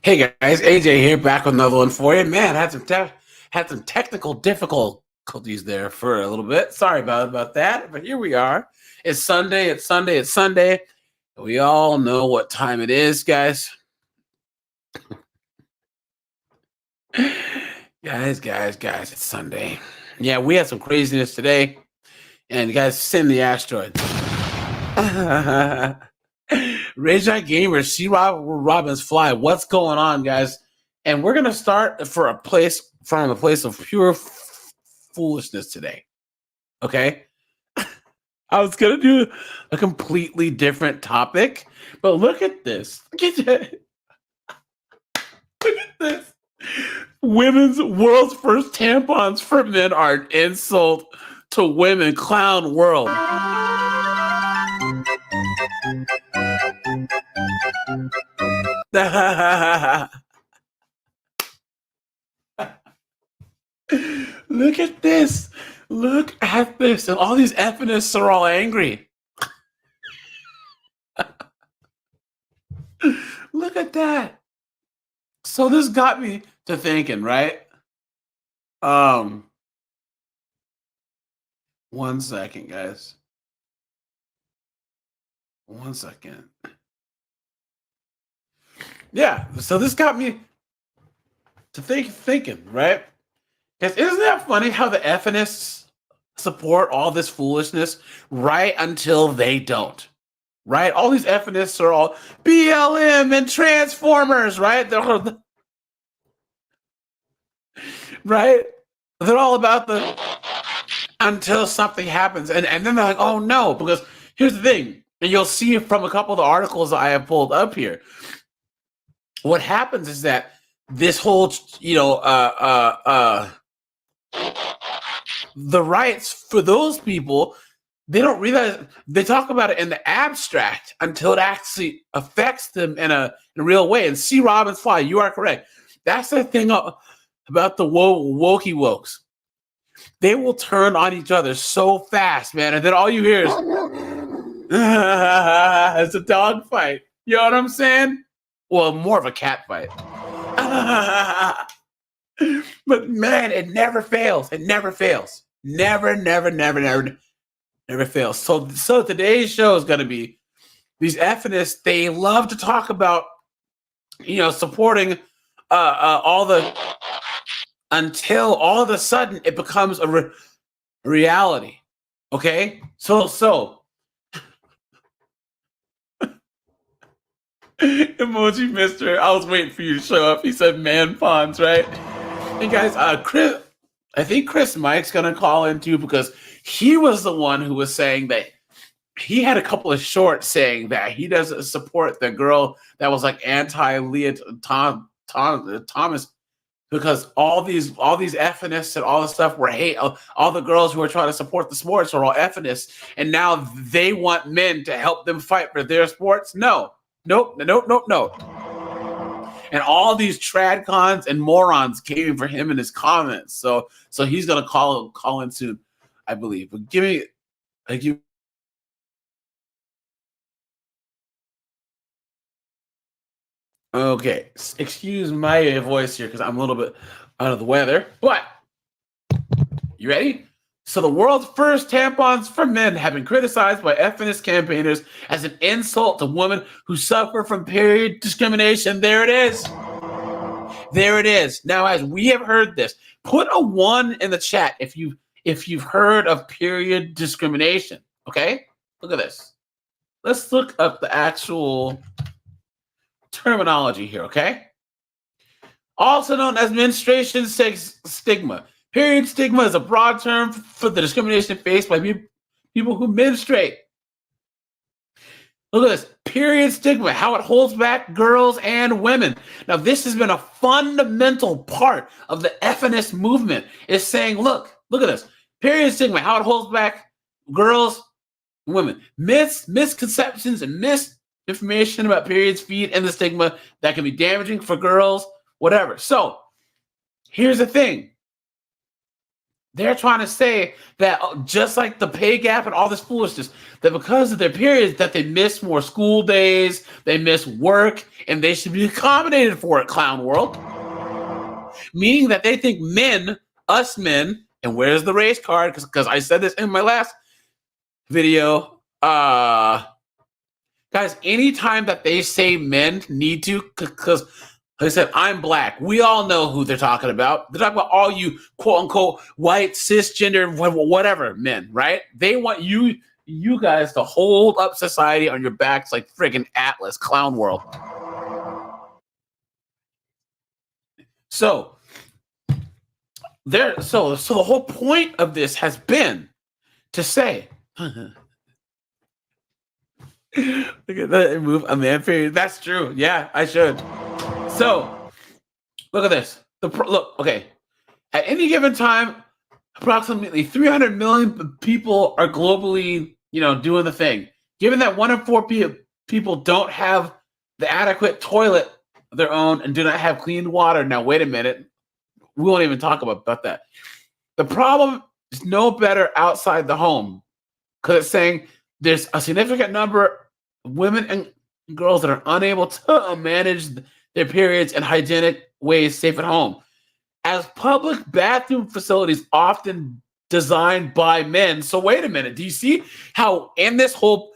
Hey guys, AJ here, back with another one for you. Man, had some technical difficulties there for a little bit. Sorry about that, but here we are. It's Sunday. It's Sunday. It's Sunday. We all know what time it is, guys. Guys, it's Sunday. Yeah, we had some craziness today, and you guys, send the asteroids. Rage Gamer, see Robin's Fly. What's going on, guys? And we're gonna start from a place of pure foolishness today. Okay, I was gonna do a completely different topic, but look at this. Look at this. Women's world's first tampons for men are an insult to women. Clown world. Look at this. Look at this. And all these feminists are all angry. Look at that. So this got me to thinking, right? 1 second, guys. 1 second. Yeah, so this got me to thinking, right? Because isn't that funny how the feminists support all this foolishness right until they don't? Right? All these feminists are all BLM and Transformers, right? Right? They're all about the until something happens. And then they're like, oh no, because here's the thing, and you'll see from a couple of the articles I have pulled up here. What happens is that this whole, the rights for those people, they don't realize, they talk about it in the abstract until it actually affects them in a real way. And C. Robin's Fly, you are correct. That's the thing about the wokey wokes. They will turn on each other so fast, man. And then all you hear is, it's a dog fight. You know what I'm saying? Well, more of a cat fight. But man, it never fails. It never fails. Never fails. So today's show is going to be these feminists. They love to talk about, supporting all the, until all of a sudden it becomes a reality. Okay, so emoji mister, I was waiting for you to show up. He said man pawns, right? And guys, Chris, I think Chris Mike's gonna call in too, because he was the one who was saying that he had a couple of shorts saying that he doesn't support the girl that was like anti-Leah Thomas, because all these feminists and all the stuff were hate. All the girls who are trying to support the sports are all feminists, and now they want men to help them fight for their sports. Nope. And all these tradcons and morons came for him in his comments. So he's gonna call in soon, I believe. But give me. Okay, excuse my voice here because I'm a little bit out of the weather. But you ready? So the world's first tampons for men have been criticized by feminist campaigners as an insult to women who suffer from period discrimination. There it is. There it is. Now, as we have heard this, put a 1 in the chat if you've heard of period discrimination. Okay? Look at this. Let's look up the actual terminology here, okay? Also known as menstruation stigma. Period stigma is a broad term for the discrimination faced by people who menstruate. Look at this. Period stigma, how it holds back girls and women. Now, this has been a fundamental part of the feminist movement, is saying, look at this. Period stigma, how it holds back girls and women. Misconceptions and misinformation about periods feed in the stigma that can be damaging for girls, whatever. So, here's the thing. They're trying to say that just like the pay gap and all this foolishness, that because of their periods, that they miss more school days, they miss work, and they should be accommodated for it, clown world. Meaning that they think men, us men, and where's the race card? Because I said this in my last video. Guys, anytime that they say men need to, because like I said, I'm black. We all know who they're talking about. They're talking about all you quote unquote white, cisgender, whatever men, right? They want you guys to hold up society on your backs like friggin' Atlas, clown world. So so the whole point of this has been to say, look at that move a man period. That's true. Yeah, I should. So look at this. Look, okay. At any given time, approximately 300 million people are globally, doing the thing. Given that 1 in 4 people don't have the adequate toilet of their own and do not have clean water. Now, wait a minute. We won't even talk about that. The problem is no better outside the home, because it's saying there's a significant number of women and girls that are unable to manage their periods in hygienic ways safe at home. As public bathroom facilities often designed by men. So wait a minute. Do you see how in this whole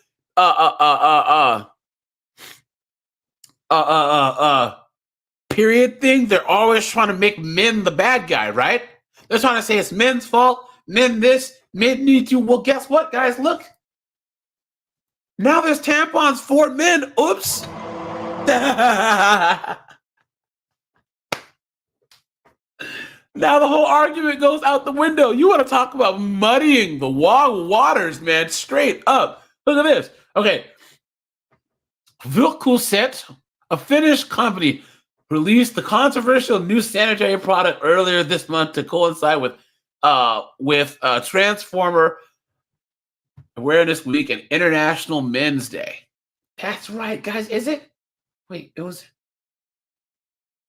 period thing, they're always trying to make men the bad guy, right? They're trying to say it's men's fault, men this, men need to. Well, guess what, guys? Look. Now there's tampons for men. Oops. Now the whole argument goes out the window. You want to talk about muddying the waters, man. Straight up. Look at this. Okay. Victimhood, a Finnish company, released the controversial new sanitary product earlier this month to coincide with Transformer Awareness Week and International Men's Day. That's right, guys. Is it? Wait, it was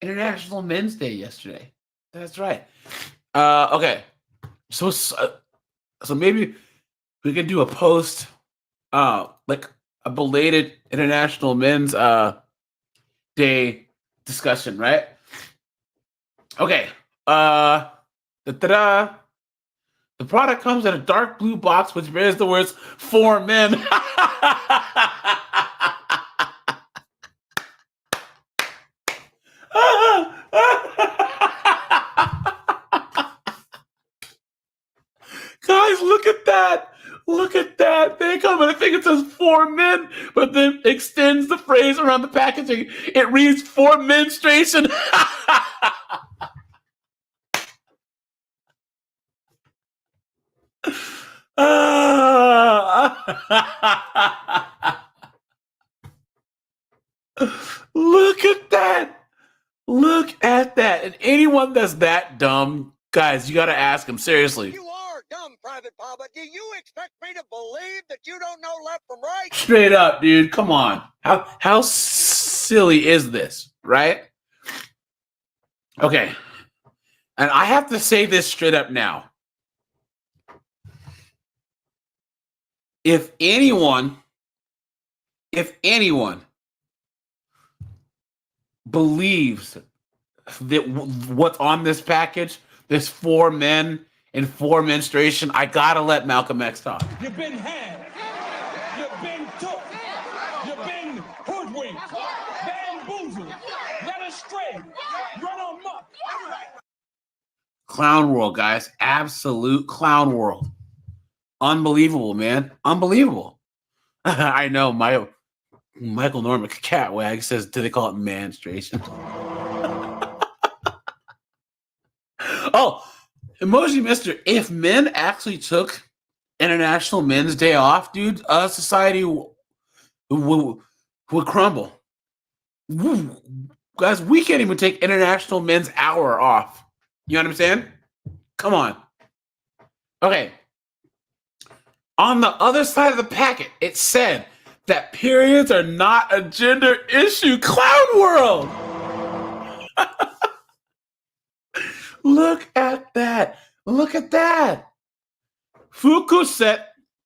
International Men's Day yesterday. That's right. Okay. So maybe we can do a post, like a belated International Men's Day discussion, right? Okay. The product comes in a dark blue box which bears the words "for men." Guys, look at that. Look at that. They come and I think it says "for men," but then extends the phrase around the packaging. It reads "for menstruation." Look at that. Look at that. And anyone that's that dumb, guys, you got to ask them seriously. You are dumb, Private Paul, but do you expect me to believe that you don't know left from right? Straight up, dude. Come on. How silly is this, right? Okay. And I have to say this straight up now. If anyone believes that what's on this package, this "for men" and "for menstruation," I gotta let Malcolm X talk. You've been had. You've been took. You've been hoodwinked, bamboozled, led astray, run amok. Clown world, guys. Absolute clown world. Unbelievable, man. Unbelievable. I know. Michael Norman Catwag says, do they call it menstruation? Oh, Emoji Mister, if men actually took International Men's Day off, dude, society would crumble. Guys, we can't even take International Men's Hour off. You know what I'm saying? Come on. Okay. On the other side of the packet, it said that periods are not a gender issue. Clown world. Look at that. Look at that. Fukuset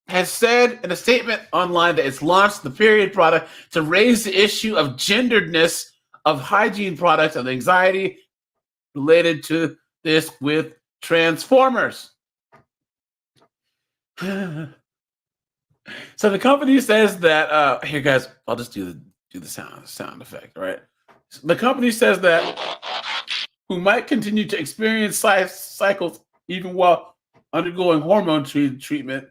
has said in a statement online that it's launched the period product to raise the issue of genderedness of hygiene products and anxiety related to this with transformers. So the company says that here, guys, I'll just do the sound effect. All right. So the company says that who might continue to experience cycles even while undergoing hormone treatment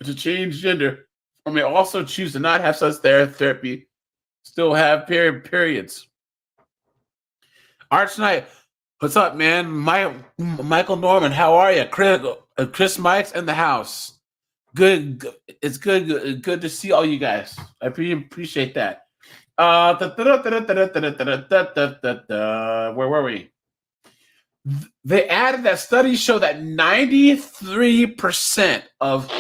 to change gender, or may also choose to not have such therapy, still have periods. Arch Knight, what's up, man? Michael Norman, how are you? Chris Mike's in the house. Good. It's good to see all you guys. I appreciate that. Where were we? They added that studies show that 93% of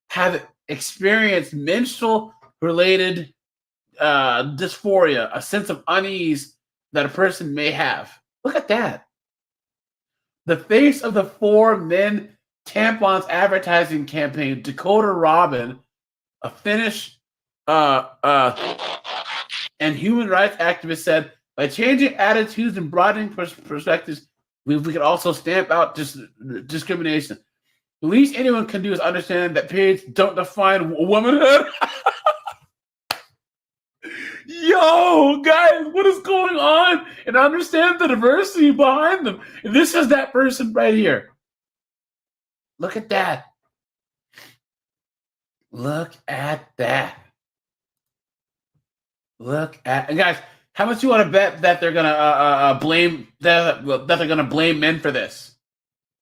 have experienced menstrual-related dysphoria, a sense of unease that a person may have. Look at that. The face of the 4 Men Tampons advertising campaign, Dakota Robin, a Finnish and human rights activist, said, by changing attitudes and broadening perspectives, we can also stamp out discrimination. The least anyone can do is understand that periods don't define womanhood. Yo, guys, what is going on? And understand the diversity behind them. And this is that person right here. Look at that. Look at that. Look at, and guys, how much you want to bet that they're gonna blame that they're gonna blame men for this?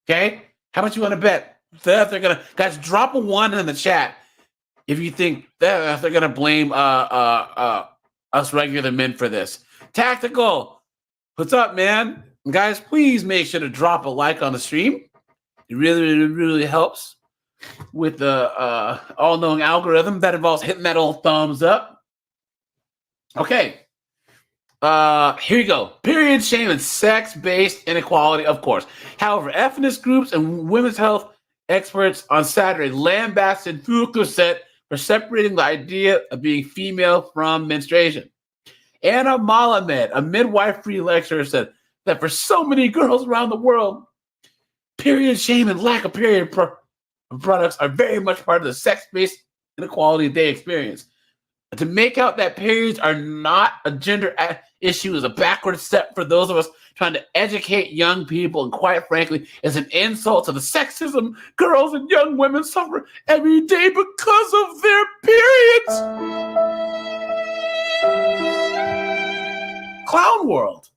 Okay, how much you want to bet that they're gonna, guys, drop a 1 in the chat if you think that they're gonna blame us regular men for this. Tactical, what's up, man? And guys, please make sure to drop a like on the stream. It really helps with the all-knowing algorithm that involves hitting that old thumbs up. Okay. Here you go. Period shame and sex-based inequality, of course. However, feminist groups and women's health experts on Saturday lambasted Fukuset for separating the idea of being female from menstruation. Anna Malamed, a midwifery lecturer, said that for so many girls around the world, period shame and lack of period products are very much part of the sex-based inequality they experience. To make out that periods are not a gender issue is a backward step for those of us trying to educate young people, and quite frankly, is an insult to the sexism girls and young women suffer every day because of their periods. Clown world.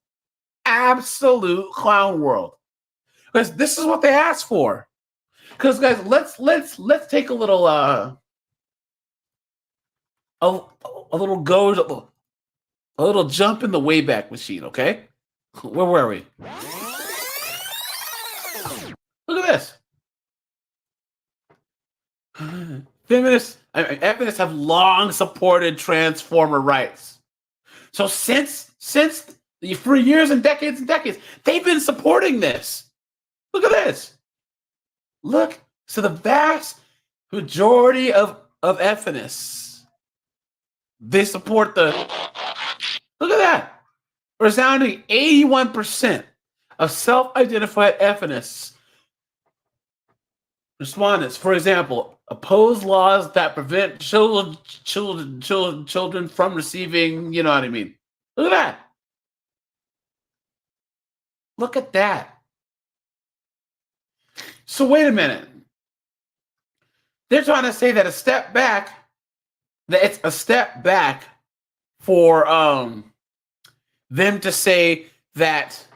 Absolute clown world. Because this is what they asked for. Because guys, let's take a little a little jump in the Wayback Machine, okay? Where were we? Look at this. Feminists have long supported transformer rights. So since for years and decades, they've been supporting this. Look at this. Look, so the vast majority of feminists, they support the, look at that. Resounding 81% of self-identified feminists, respondents, for example, oppose laws that prevent children from receiving, you know what I mean? Look at that. Look at that. So wait a minute. They're trying to say that it's a step back for them to say that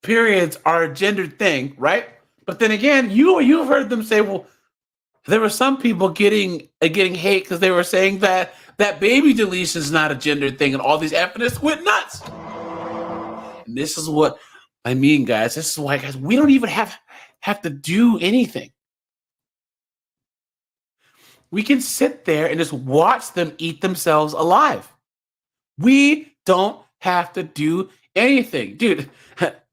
periods are a gendered thing, right? But then again, you've heard them say, well, there were some people getting hate because they were saying that baby deletion is not a gendered thing, and all these feminists went nuts. And this is what I mean, guys. This is why, guys, we don't even have to do anything. We can sit there and just watch them eat themselves alive. We don't have to do anything. Dude,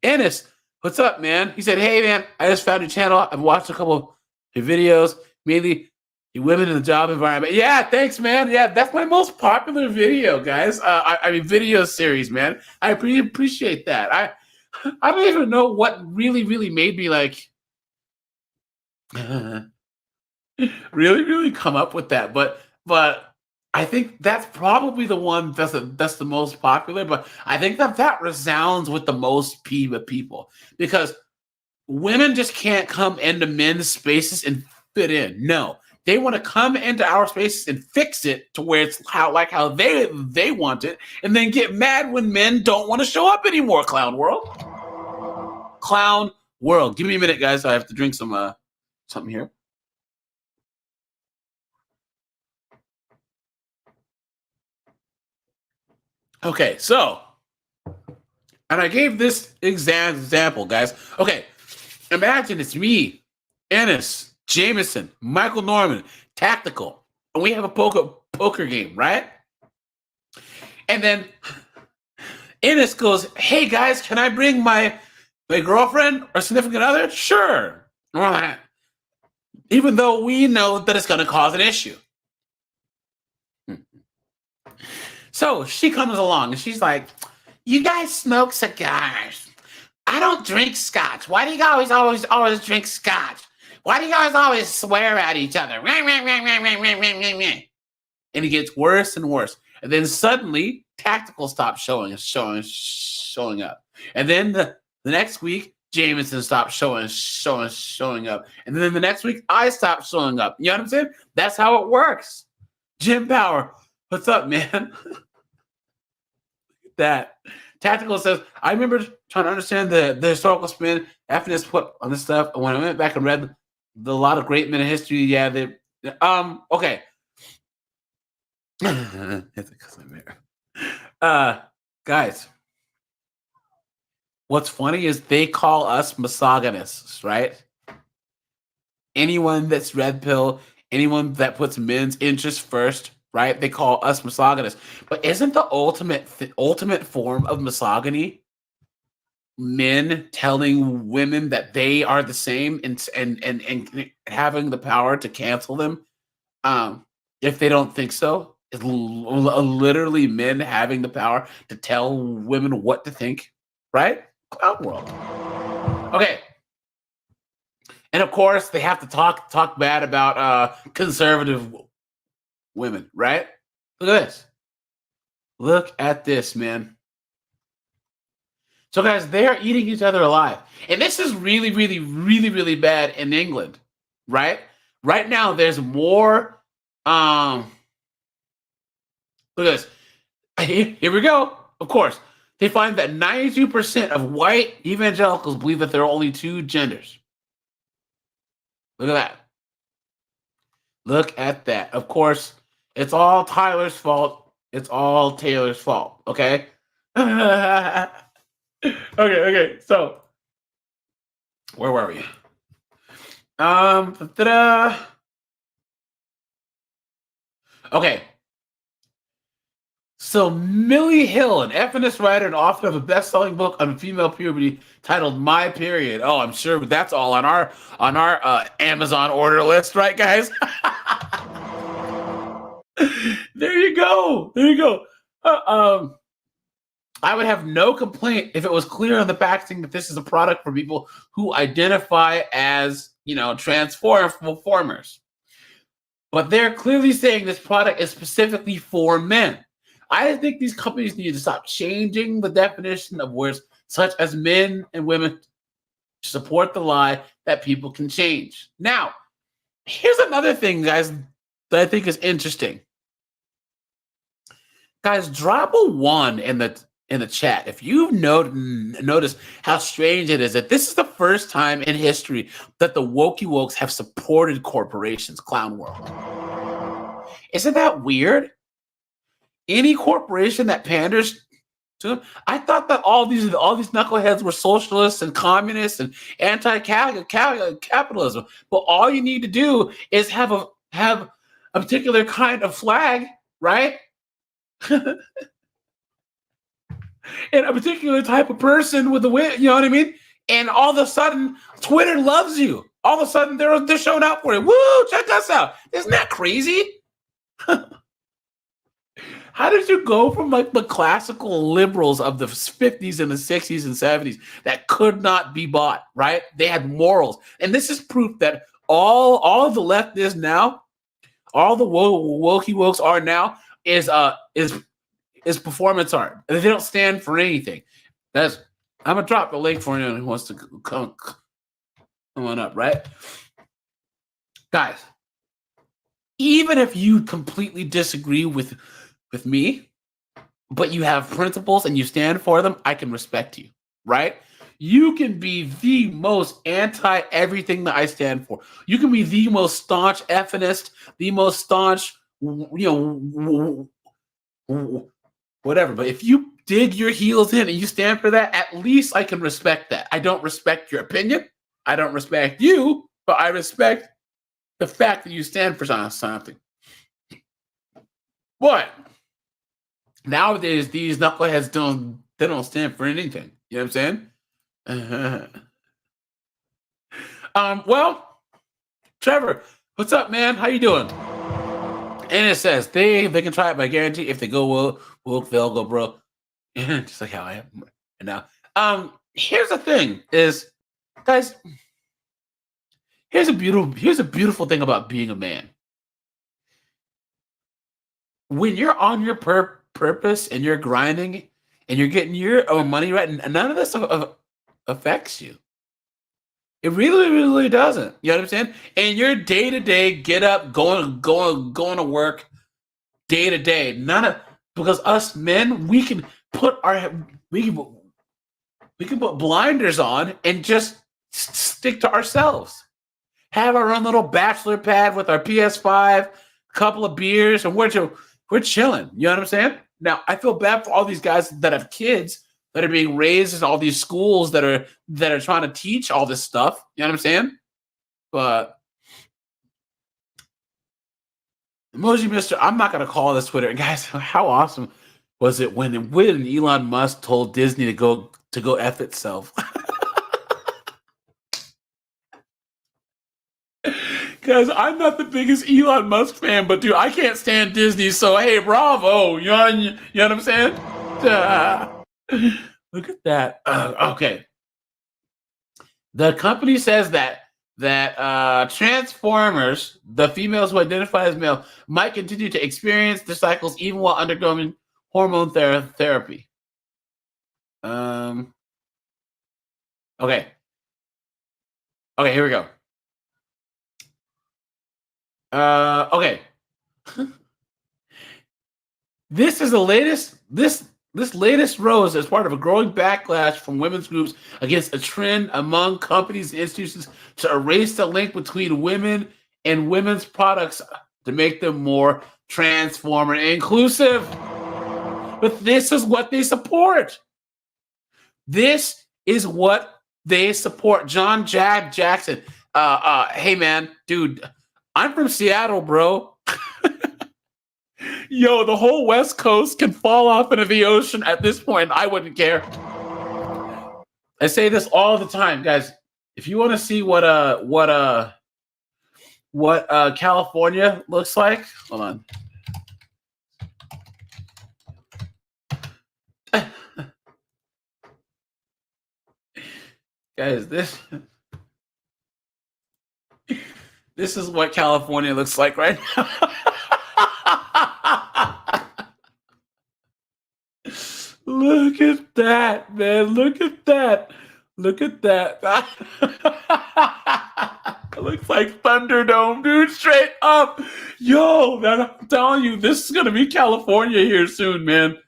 Ennis, What's up, man? He said, hey, man, I just found your channel. I've watched a couple of your videos, mainly women in the job environment. Yeah, thanks, man. Yeah, that's my most popular video, guys. I mean, video series, man. I really appreciate that. I don't even know what really made me like really come up with that. But I think that's probably the one that's the most popular. But I think that resounds with the most people because women just can't come into men's spaces and fit in. No, they want to come into our spaces and fix it to where it's how they want it, and then get mad when men don't want to show up anymore. Clown world. Give me a minute, guys. I have to drink some something here. Okay, so, and I gave this example, guys. Okay, imagine it's me, Ennis, Jameson, Michael Norman, Tactical, and we have a poker game, right? And then Ennis goes, hey, guys, can I bring my girlfriend or significant other? Sure. Even though we know that it's going to cause an issue. So she comes along and she's like, you guys smoke cigars. I don't drink scotch. Why do you guys always drink scotch? Why do you guys always swear at each other? And it gets worse and worse. And then suddenly, Tactical stops showing up. And then the next week, Jameson stopped showing up. And then the next week, I stopped showing up. You know what I'm saying? That's how it works. Jim Power, what's up, man? That Tactical says, I remember trying to understand the historical spin after this put on this stuff. And when I went back and read a lot of great men in history, yeah, okay. It's because I'm here. Guys, what's funny is they call us misogynists, right? Anyone that's red pill, anyone that puts men's interests first, right? They call us misogynists. But isn't the ultimate form of misogyny men telling women that they are the same and having the power to cancel them if they don't think so? Is literally men having the power to tell women what to think, right? Clown world. Okay. And of course, they have to talk bad about conservative women, right? Look at this. Look at this, man. So, guys, they are eating each other alive. And this is really bad in England, right? Right now, there's more. Look at this. Here we go. Of course, they find that 92% of white evangelicals believe that there are only two genders. Look at that. Look at that. Of course, it's all Tyler's fault. It's all Taylor's fault. Okay? Okay. So, where were we? Okay. So Millie Hill, an feminist writer and author of a best-selling book on female puberty titled "My Period." Oh, I'm sure that's all on our Amazon order list, right, guys? There you go. I would have no complaint if it was clear on the packaging that this is a product for people who identify as, transformers. But they're clearly saying this product is specifically for men. I think these companies need to stop changing the definition of words such as men and women to support the lie that people can change. Now, here's another thing, guys, that I think is interesting. Guys, drop a 1 in the chat if you've noticed how strange it is that this is the first time in history that the wokey have supported corporations. Clown world. Isn't that weird? Any corporation that panders to them, I thought that all these knuckleheads were socialists and communists and anti-capitalism. But all you need to do is have a particular kind of flag, right? And a particular type of person with the win, you know what I mean? And all of a sudden, Twitter loves you. All of a sudden, they're showing up for it. Woo, check us out. Isn't that crazy? How did you go from like the classical liberals of the 50s and the 60s and 70s that could not be bought, right? They had morals. And this is proof that all of the left is now, all the wokey wokes are now is performance art. And they don't stand for anything. I'm gonna drop the link for anyone who wants to come on up, right? Guys, even if you completely disagree with me, but you have principles and you stand for them, I can respect you, right? You can be the most anti everything that I stand for. You can be the most staunch feminist, the most staunch, whatever. But if you dig your heels in and you stand for that, at least I can respect that. I don't respect your opinion. I don't respect you, but I respect the fact that you stand for something. But nowadays, these knuckleheads don't stand for anything. You know what I'm saying? Well, Trevor, what's up, man? How you doing? And it says they can try it, but I guarantee if they go woke, they'll go broke. Just like how I am right now. Here's the thing: is guys, here's a beautiful thing about being a man. When you're on your purpose and you're grinding and you're getting your own money right, and none of this stuff affects you. It really, really doesn't. You know what I'm saying? And your day to day get up, going to work, day to day. Because us men, we can put blinders on and just stick to ourselves. Have our own little bachelor pad with our PS5, a couple of beers, and we're chilling. You know what I'm saying? Now, I feel bad for all these guys that have kids that are being raised in all these schools that are trying to teach all this stuff. You know what I'm saying? But Emoji Mister, I'm not gonna call this Twitter. And guys, how awesome was it when Elon Musk told Disney to go F itself? Guys, I'm not the biggest Elon Musk fan, but dude, I can't stand Disney, so hey, bravo. You know what I'm saying? Look at that. Okay. The company says that Transformers, the females who identify as male, might continue to experience the cycles even while undergoing hormone therapy. Okay. Okay, here we go. Okay. This is the latest. This latest rose as part of a growing backlash from women's groups against a trend among companies and institutions to erase the link between women and women's products to make them more transformer inclusive. But this is what they support. This is what they support. John Jackson. Hey man, dude, I'm from Seattle, bro. Yo, the whole West Coast can fall off into the ocean at this point. I wouldn't care. I say this all the time, guys. If you want to see what California looks like, hold on. Guys, this is what California looks like right now. Look at that, man. Look at that. Look at that. It looks like Thunderdome, dude. Straight up. Yo, man, I'm telling you, this is going to be California here soon, man.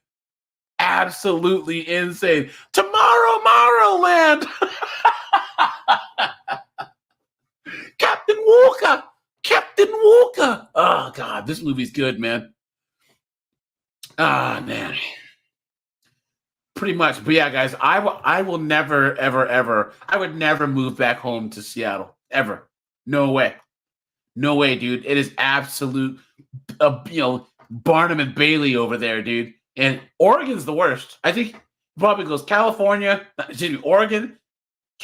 Absolutely insane. Tomorrowland. Captain Walker. Oh, God, this movie's good, man. Ah, man. Pretty much. But yeah, guys, I will never, ever, I would never move back home to Seattle. Ever. No way. No way, dude. It is absolute, Barnum and Bailey over there, dude. And Oregon's the worst. I think it probably goes California, Oregon,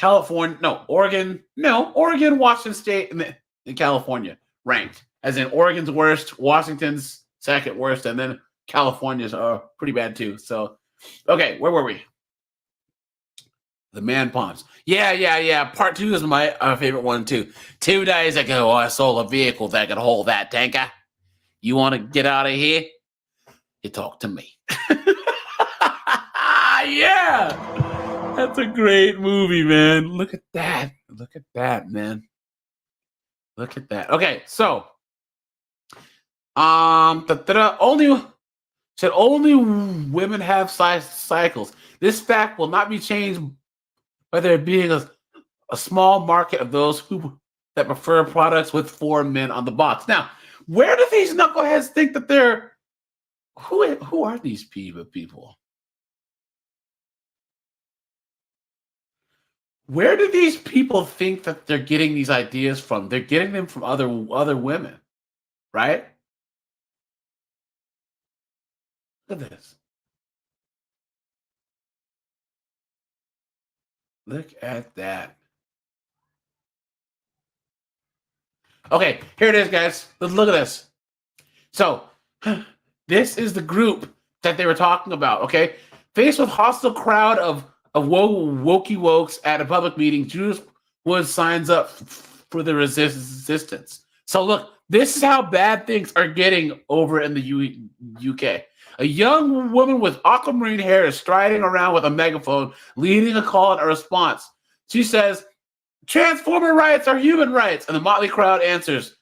Oregon, Washington State, and California ranked. As in Oregon's worst, Washington's second worst, and then California's are pretty bad too. So, okay, where were we? The man palms. Yeah. Part 2 is my favorite one too. 2 days ago, I sold a vehicle that could hold that tanker. You want to get out of here? You talk to me. Yeah, that's a great movie, man. Look at that, man. Look at that. Okay, so only women have cycles. This fact will not be changed by there being a small market of those that prefer products with 4 men on the box. Now, where do these knuckleheads think that they're? Who are these people? Where do these people think that they're getting these ideas from? They're getting them from other women, right? Look at this. Look at that. Okay, here it is, guys. Let's look at this. So, this is the group that they were talking about, okay? Faced with hostile crowd of wokey wokes at a public meeting, Judas Wood signs up for the resistance. So look, this is how bad things are getting over in the UK. A young woman with aquamarine hair is striding around with a megaphone, leading a call and a response. She says, "Transformer rights are human rights." And the motley crowd answers,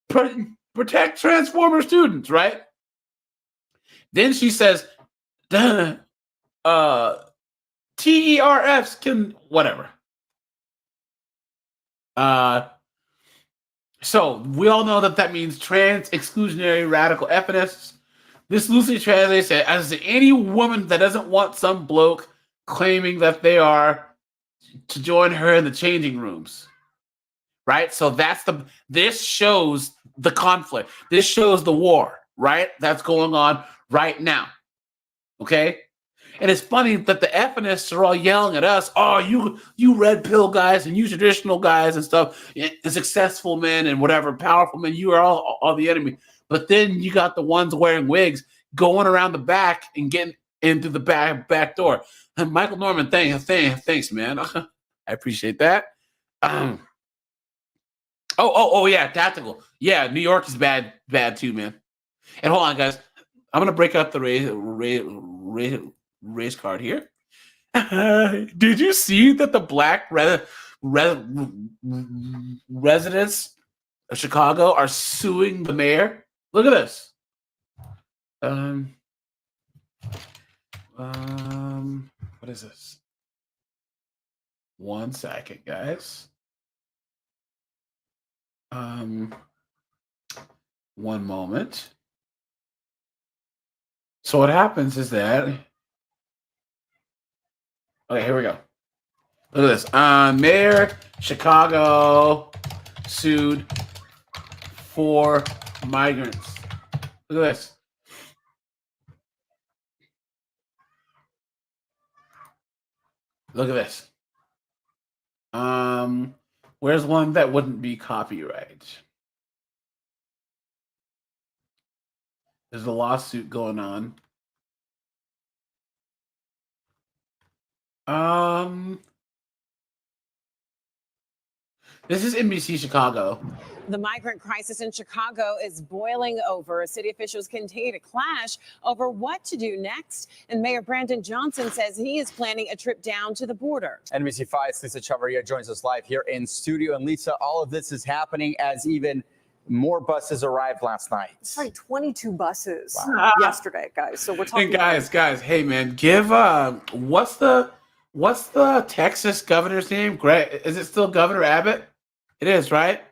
"Protect Transformer students," right? Then she says, TERFs can whatever. So we all know that means trans exclusionary radical feminists. This loosely translates as any woman that doesn't want some bloke claiming that they are to join her in the changing rooms. Right? So this shows the conflict. This shows the war, right? That's going on right now. Okay? And it's funny that the feminists are all yelling at us, "Oh, you red pill guys and you traditional guys and stuff, the successful men and whatever, powerful men, you are all the enemy." But then you got the ones wearing wigs going around the back and getting into the back door. And Michael Norman, thanks, man. I appreciate that. Oh, yeah, tactical. Yeah, New York is bad too, man. And hold on, guys. I'm gonna break out the race card here. Did you see that the black residents of Chicago are suing the mayor? Look at this. What is this? 1 second, guys. 1 moment. So what happens is that, okay, here we go. Look at this. Mayor Chicago sued for migrants. Look at this. Look at this. Where's one that wouldn't be copyright? There's a lawsuit going on. This is NBC Chicago. The migrant crisis in Chicago is boiling over. City officials continue to clash over what to do next. And Mayor Brandon Johnson says he is planning a trip down to the border. NBC5's Lisa Chavarria joins us live here in studio. And Lisa, all of this is happening as even more buses arrived last night. Sorry, 22 buses yesterday, guys. So we're talking. And guys, hey man, give what's the Texas governor's name? Is it still Governor Abbott? It is, right?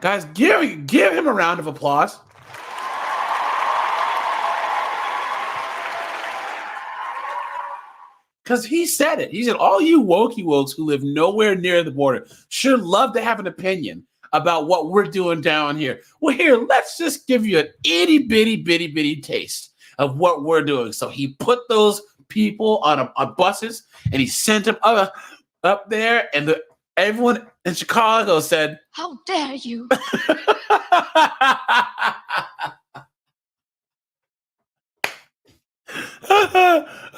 Guys, give him a round of applause. Because he said it. He said, all you wokey wokes who live nowhere near the border sure love to have an opinion about what we're doing down here. Well, here, let's just give you an itty bitty taste of what we're doing. So he put those people on buses and he sent them up there, and everyone in Chicago said, "How dare you!"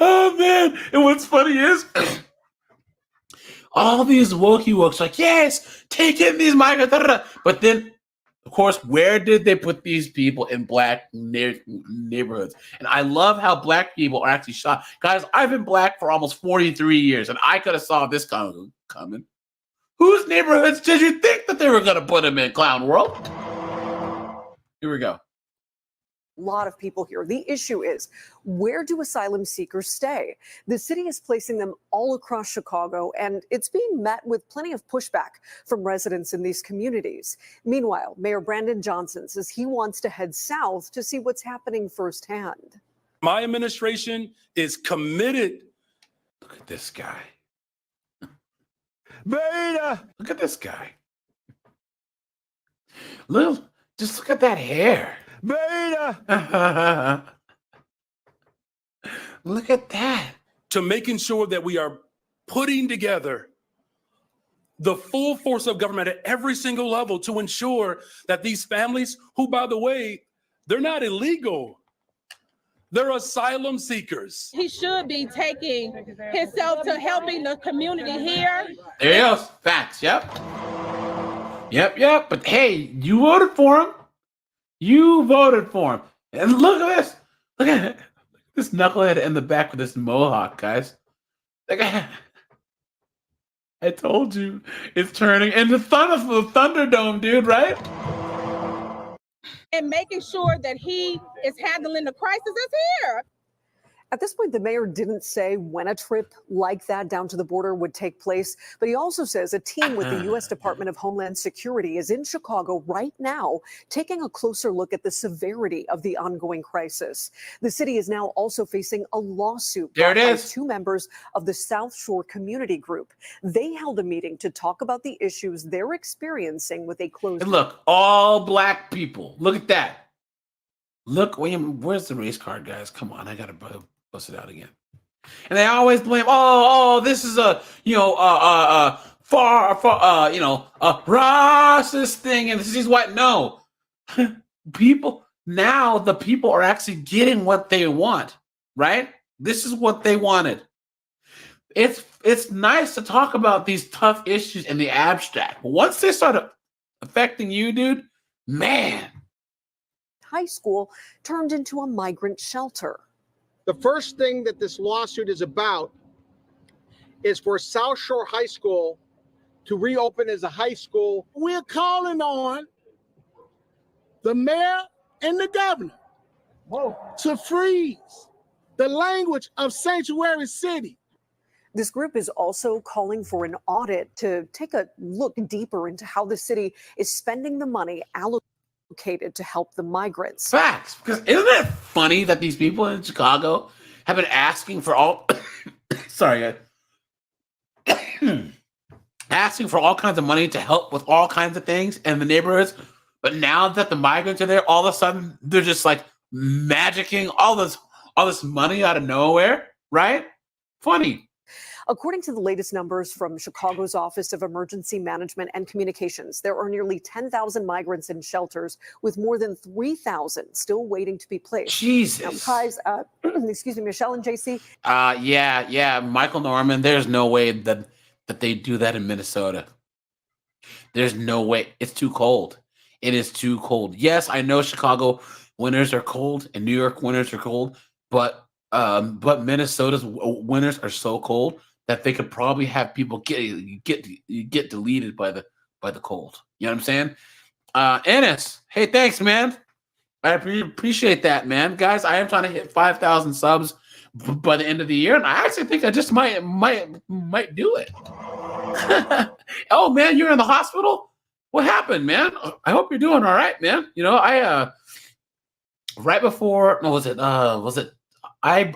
Oh man! And what's funny is all these wokey wokes like, yes, take in these migrants. But then, of course, where did they put these people in black neighborhoods? And I love how black people are actually shot. Guys, I've been black for almost 43 years, and I could have saw this coming. Whose neighborhoods did you think that they were going to put them in, Clown World? Here we go. A lot of people here. The issue is, where do asylum seekers stay? The city is placing them all across Chicago, and it's being met with plenty of pushback from residents in these communities. Meanwhile, Mayor Brandon Johnson says he wants to head south to see what's happening firsthand. My administration is committed. Look at this guy. Beta. Look at this guy. Just look at that hair. Beta. Look at that. To making sure that we are putting together the full force of government at every single level to ensure that these families, who, by the way, they're not illegal, they're asylum seekers. He should be taking himself to helping the community here. There he goes. Facts. Yep. But hey, you voted for him. You voted for him. And look at this. Look at this knucklehead in the back with this mohawk, guys. I told you, it's turning into the Thunderdome, dude, right? And making sure that he is handling the crisis that's here. At this point, the mayor didn't say when a trip like that down to the border would take place, but he also says a team with the U.S. Department of Homeland Security is in Chicago right now, taking a closer look at the severity of the ongoing crisis. The city is now also facing a lawsuit There it by is. 2 members of the South Shore Community Group. They held a meeting to talk about the issues they're experiencing with a closed. And look, all black people. Look at that. Look, William, where's the race card, guys? Come on, I gotta bust it out again. And they always blame, this is a racist thing, and this is what. No, the people are actually getting what they want, right? This is what they wanted. It's nice to talk about these tough issues in the abstract, but once they start affecting you, dude, man. High school turned into a migrant shelter. The first thing that this lawsuit is about is for South Shore High School to reopen as a high school. We're calling on the mayor and the governor to freeze the language of Sanctuary City. This group is also calling for an audit to take a look deeper into how the city is spending the money allocated to help the migrants. Facts. Because isn't it funny that these people in Chicago have been asking for all asking for all kinds of money to help with all kinds of things in the neighborhoods, but now that the migrants are there, all of a sudden they're just like magicking all this money out of nowhere, right? Funny. According to the latest numbers from Chicago's Office of Emergency Management and Communications, there are nearly 10,000 migrants in shelters, with more than 3,000 still waiting to be placed. Jesus. Now, guys, excuse me, Michelle and JC. Yeah, Michael Norman, there's no way that they do that in Minnesota. There's no way. It's too cold. It is too cold. Yes, I know Chicago winters are cold and New York winters are cold, but Minnesota's winters are so cold that they could probably have people get deleted by the cold. You know what I'm saying? Ennis, hey, thanks, man. I appreciate that, man. Guys, I am trying to hit 5,000 subs by the end of the year, and I actually think I just might do it. Oh man, you're in the hospital? What happened, man? I hope you're doing all right, man. You know, I right before I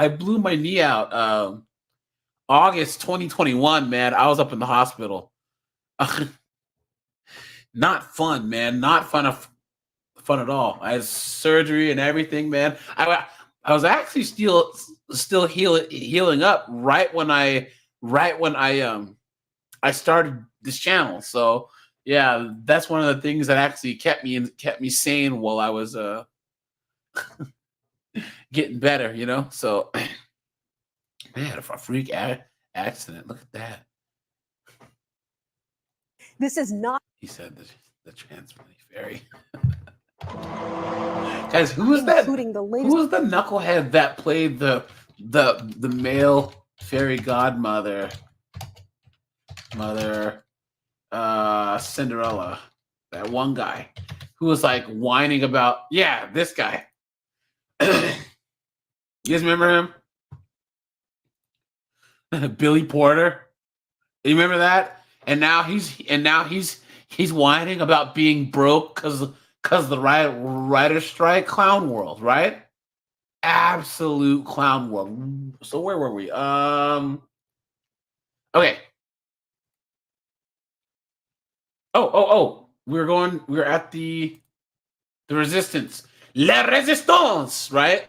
blew my knee out August 2021, man. I was up in the hospital. Not fun, man. Not fun at all. I had surgery and everything, man. I was actually still healing up right when I I started this channel. So yeah, that's one of the things that actually kept me sane while I was getting better, you know. So man, a freak accident. Look at that. This is not. He said the trans fairy. Guys, who was that? Including the latest. Who was the knucklehead that played the male fairy godmother? Cinderella. That one guy who was like whining about, yeah, this guy. You guys remember him? Billy Porter. You remember that? And now he's whining about being broke because the writer strike. Clown world, right? Absolute clown world. So where were we? Okay. Oh. We're at the resistance. La Resistance, right?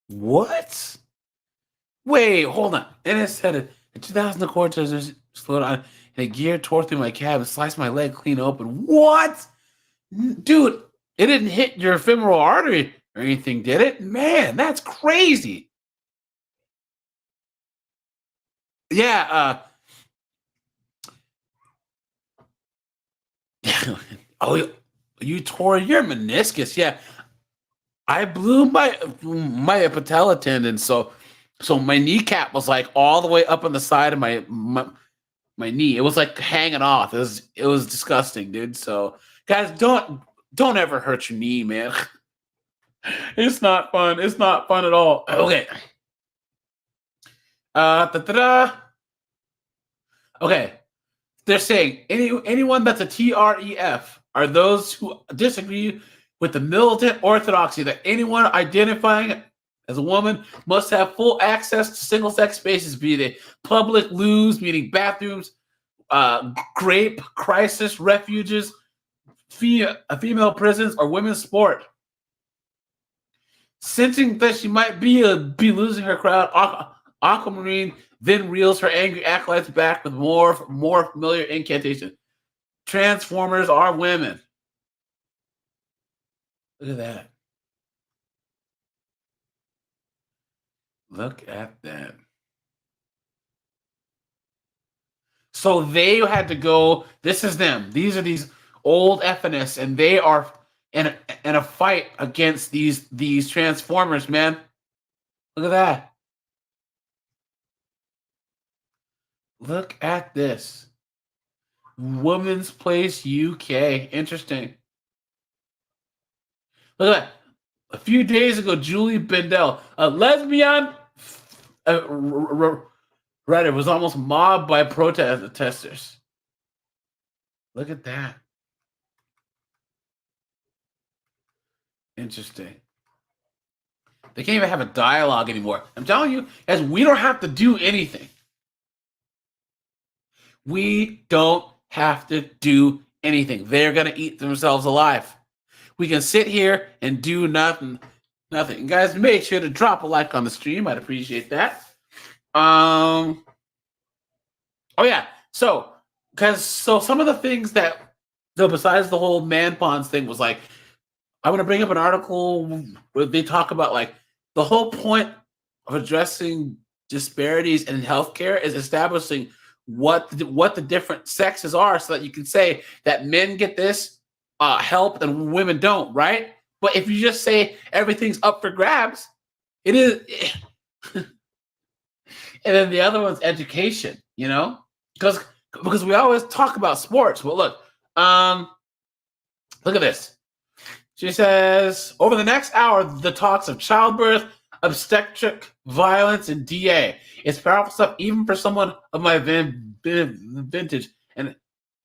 What? Wait, hold on. And it said it. In 2004, slowed on, and a gear tore through my cab and sliced my leg clean open. What? Dude, it didn't hit your femoral artery or anything, did it? Man, that's crazy. Yeah, oh, you tore your meniscus. Yeah. I blew my patella tendon, so my kneecap was like all the way up on the side of my knee. It was like hanging off. It was disgusting, dude. So guys, don't ever hurt your knee, man. It's not fun. It's not fun at all. Okay. Okay. They're saying anyone that's a TREF are those who disagree with the militant orthodoxy that anyone identifying as a woman must have full access to single-sex spaces, be they public loos, meaning bathrooms, grape crisis refuges, female prisons, or women's sport. Sensing that she might be losing her crowd, Aquamarine then reels her angry acolytes back with more familiar incantation. Transformers are women. Look at that. Look at that. So they had to go. This is them. These are these old feminists, and they are in a fight against these transformers, man. Look at that. Look at this. Women's Place UK. Interesting. Look at that. A few days ago, Julie Bendel, a lesbian writer, was almost mobbed by protesters. Look at that. Interesting. They can't even have a dialogue anymore. I'm telling you, guys, we don't have to do anything. We don't have to do anything. They're going to eat themselves alive. We can sit here and do nothing. And guys, make sure to drop a like on the stream. I'd appreciate that. Oh yeah. So some of the things that, besides the whole man pawns thing, was like, I want to bring up an article where they talk about like the whole point of addressing disparities in healthcare is establishing what the different sexes are, so that you can say that men get this help and women don't, right? But if you just say everything's up for grabs, it is. And then the other one's education, you know, because we always talk about sports. But look at this. She says, over the next hour, the talks of childbirth, obstetric violence, and DA. It's powerful stuff, even for someone of my vintage. And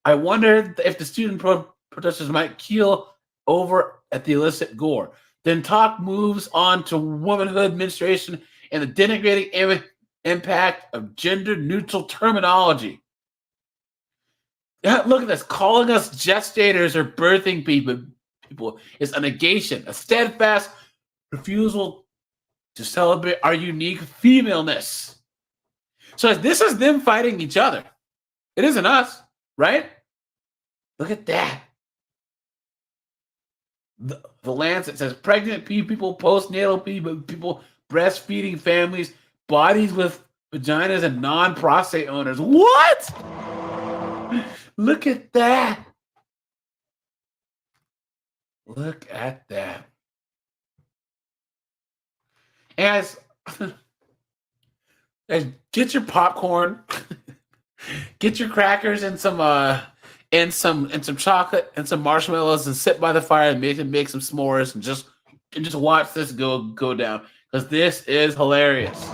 I wondered if the student protesters might keel over at the illicit gore. Then talk moves on to womanhood, menstruation, and the denigrating impact of gender-neutral terminology. Yeah, look at this. Calling us gestators or birthing people is a negation, a steadfast refusal to celebrate our unique femaleness. So this is them fighting each other. It isn't us, right? Look at that. The Lancet says pregnant people, postnatal people, breastfeeding families, bodies with vaginas, and non-prostate owners. What? Look at that. Look at that. As get your popcorn, get your crackers and some chocolate and some marshmallows and sit by the fire and make some s'mores and just watch this go down, because this is hilarious.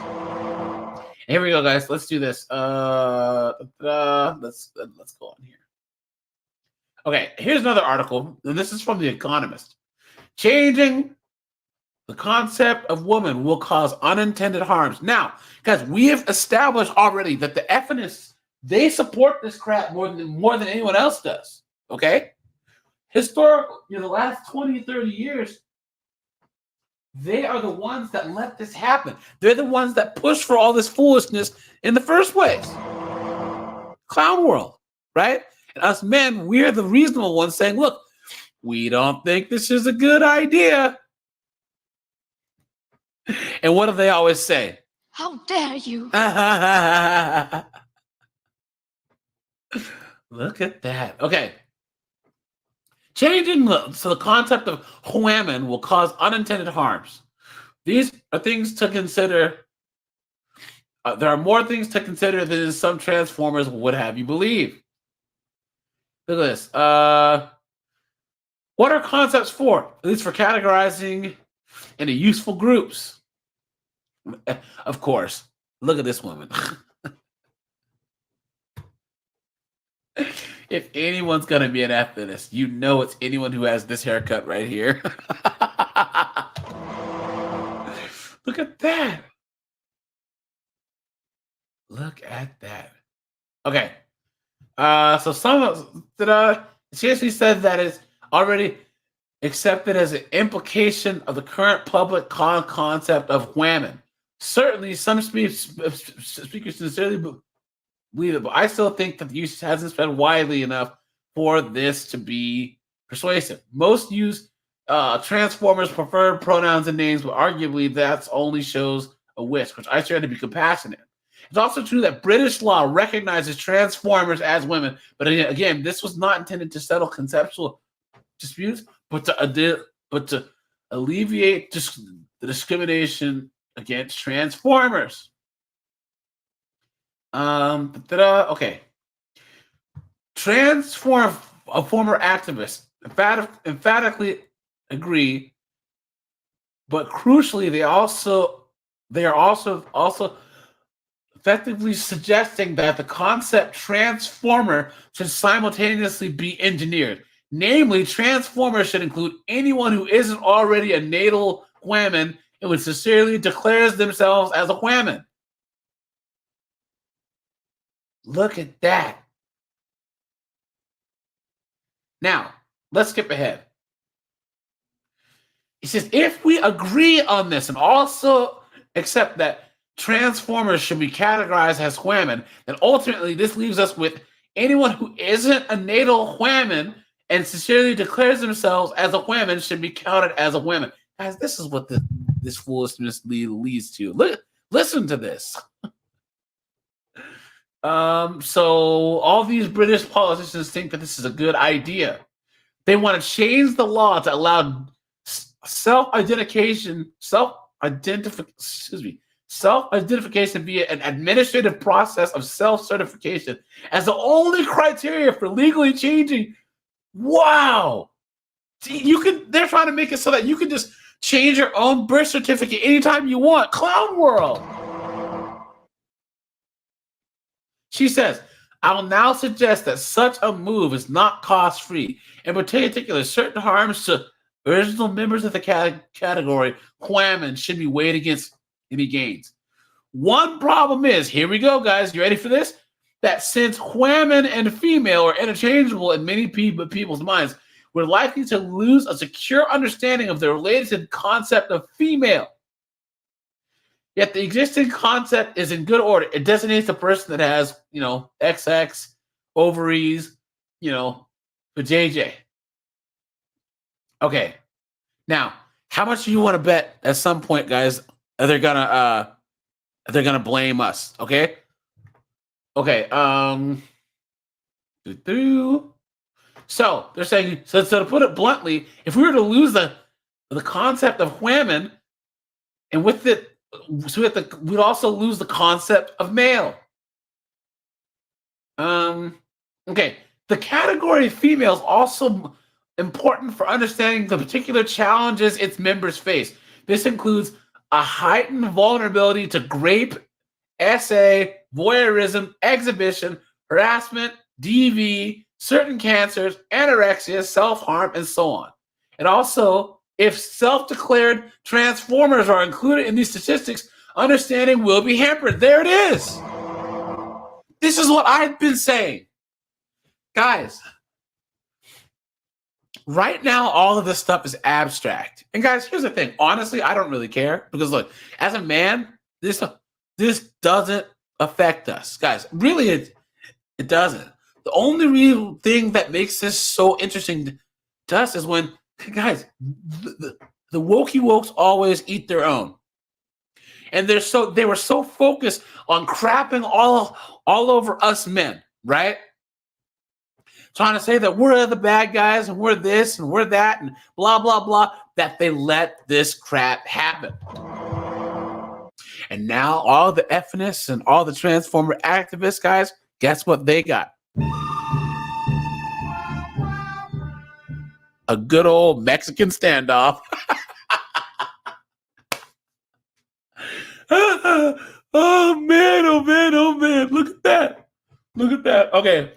Here we go, guys. Let's do this. Let's go on here. Okay, here's another article, and this is from The Economist. Changing the concept of woman will cause unintended harms. Now, guys, we have established already that the feminists, they support this crap more than anyone else does. Okay? Historical, the last 20, 30 years, they are the ones that let this happen. They're the ones that push for all this foolishness in the first place. Clown world, right? And us men, we're the reasonable ones saying, look, we don't think this is a good idea. And what do they always say? How dare you? Look at that. Okay. Changing the concept of women will cause unintended harms. These are things to consider. There are more things to consider than some transformers would have you believe. Look at this. What are concepts for? At least for categorizing into useful groups. Of course. Look at this woman. If anyone's going to be an feminist, it's anyone who has this haircut right here. Look at that. Look at that. Okay. So some seriously said that is already accepted as an implication of the current public concept of women. Certainly, some speakers sincerely believe it, but I still think that the use hasn't spread widely enough for this to be persuasive. Most use transformers' preferred pronouns and names, but arguably that only shows a wish, which I share to be compassionate. It's also true that British law recognizes transformers as women, but again, this was not intended to settle conceptual disputes, but to alleviate the discrimination against transformers. Okay. A former activist emphatically agree, but crucially, they are also effectively suggesting that the concept transformer should simultaneously be engineered. Namely, transformer should include anyone who isn't already a natal woman and who sincerely declares themselves as a woman. Look at that. Now, let's skip ahead. He says, if we agree on this and also accept that transformers should be categorized as women, then ultimately this leaves us with anyone who isn't a natal woman and sincerely declares themselves as a woman should be counted as a woman. Guys, this is what this foolishness leads to. Listen to this. So all these British politicians think that this is a good idea. They want to change the law to allow self-identification via an administrative process of self-certification as the only criteria for legally changing. Wow. They're trying to make it so that you can just change your own birth certificate anytime you want. Clown world. She says, I will now suggest that such a move is not cost-free. In particular, certain harms to original members of the category, women, should be weighed against any gains. One problem is, here we go, guys. You ready for this? That since women and female are interchangeable in many people's minds, we're likely to lose a secure understanding of the related concept of female. Yet the existing concept is in good order. It designates a person that has, XX, ovaries, for JJ. Okay. Now, how much do you want to bet at some point, guys, they're gonna blame us? Okay. Okay. So they're saying, so to put it bluntly, if we were to lose the concept of women, and with it, we'd also lose the concept of male. Okay. The category of female is also important for understanding the particular challenges its members face. This includes a heightened vulnerability to rape, SA, voyeurism, exhibition, harassment, DV, certain cancers, anorexia, self-harm, and so on. And also, if self-declared transformers are included in these statistics, understanding will be hampered. There it is. This is what I've been saying. Guys, right now, all of this stuff is abstract. And guys, here's the thing. Honestly, I don't really care because look, as a man, this doesn't affect us. Guys, really, it doesn't. The only real thing that makes this so interesting to us is when, guys, the wokey wokes always eat their own. And they were so focused on crapping all over us men, right? Trying to say that we're the bad guys and we're this and we're that and blah, blah, blah, that they let this crap happen. And now all the feminists and all the transformer activists, guys, guess what they got? A good old Mexican standoff. Oh man, oh man, oh man. Look at that. Look at that. Okay.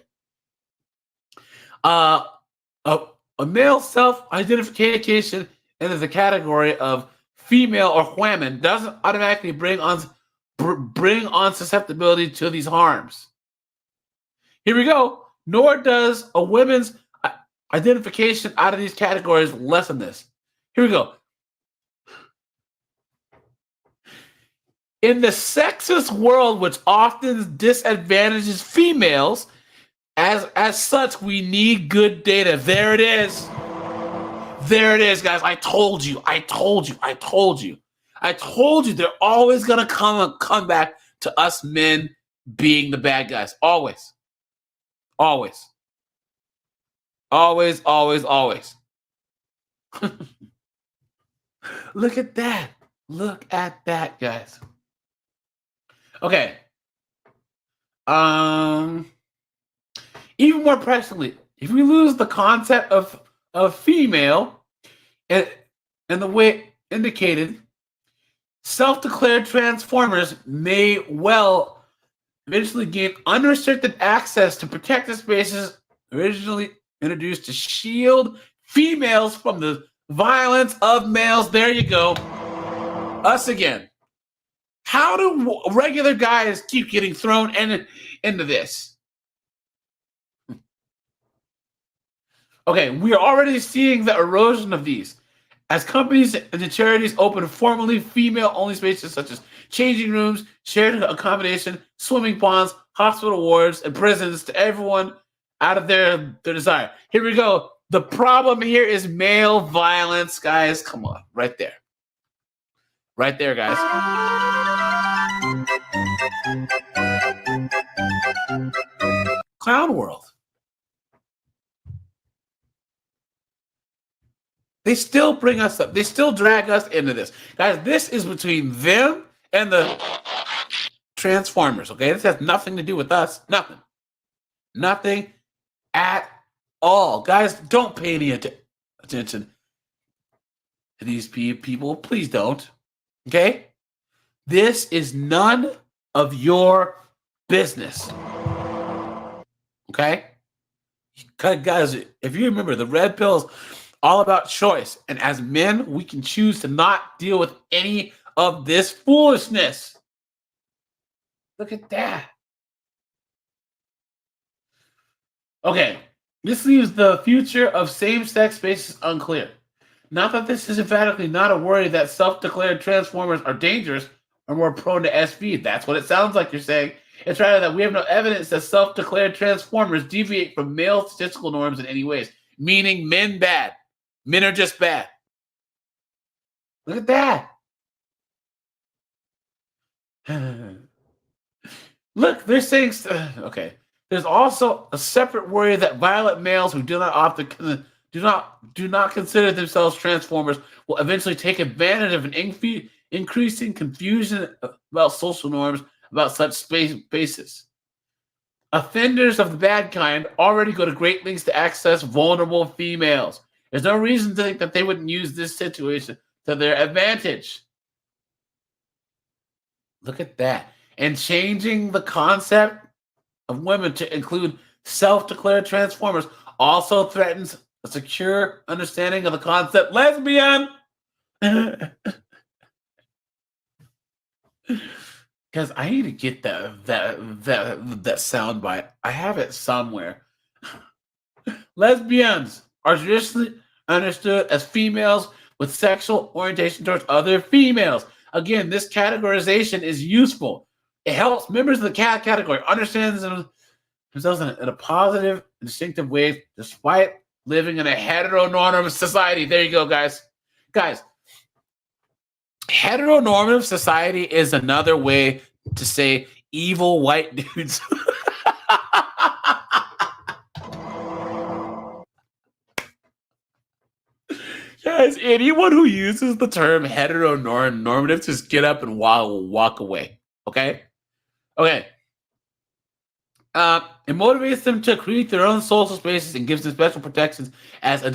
A male self-identification into the category of female or women doesn't automatically bring on susceptibility to these harms. Here we go. Nor does a women's identification out of these categories lessen this. Here we go. In the sexist world, which often disadvantages females, as such, we need good data. There it is. There it is, guys. I told you. They're always gonna come back to us men being the bad guys. Always. Always. Always, always, always. Look at that. Look at that, guys. Okay. Even more pressingly, if we lose the concept of female and the way indicated, self-declared transformers may well eventually gain unrestricted access to protected spaces originally introduced to shield females from the violence of males. There you go. Us again. How do regular guys keep getting thrown into this? Okay, we are already seeing the erosion of these as companies and charities open formerly female-only spaces such as changing rooms, shared accommodation, swimming ponds, hospital wards, and prisons to everyone out of their desire. Here we go. The problem here is male violence, guys. Come on, right there. Right there, guys. Clown world. They still bring us up. They still drag us into this. Guys, this is between them and the transformers, okay? This has nothing to do with us. Nothing. Nothing at all. Guys, don't pay any attention to these people. Please don't, okay? This is none of your business, okay? Guys, if you remember, the red pill's all about choice. And as men, we can choose to not deal with any of this foolishness. Look at that. Okay, this leaves the future of same-sex spaces unclear. Not that this is emphatically not a worry that self-declared transformers are dangerous. are more prone to SV. That's what it sounds like you're saying. It's rather that we have no evidence that self-declared transformers deviate from male statistical norms in any ways, meaning men bad. Men are just bad. Look at that. Look, they're saying, okay. There's also a separate worry that violent males who do not consider themselves transformers will eventually take advantage of an increasing confusion about social norms about such spaces. Offenders of the bad kind already go to great lengths to access vulnerable females. There's no reason to think that they wouldn't use this situation to their advantage. Look at that. And changing the concept of women to include self-declared transformers also threatens a secure understanding of the concept lesbian. Guys, I need to get that soundbite. I have it somewhere. Lesbians are traditionally understood as females with sexual orientation towards other females. Again, this categorization is useful. It helps members of the cat category understand themselves in a positive, distinctive way, despite living in a heteronormative society. There you go, guys. Guys, heteronormative society is another way to say evil white dudes. Guys, anyone who uses the term heteronormative, just get up and walk away. Okay? Okay. It motivates them to create their own social spaces and gives them special protections as a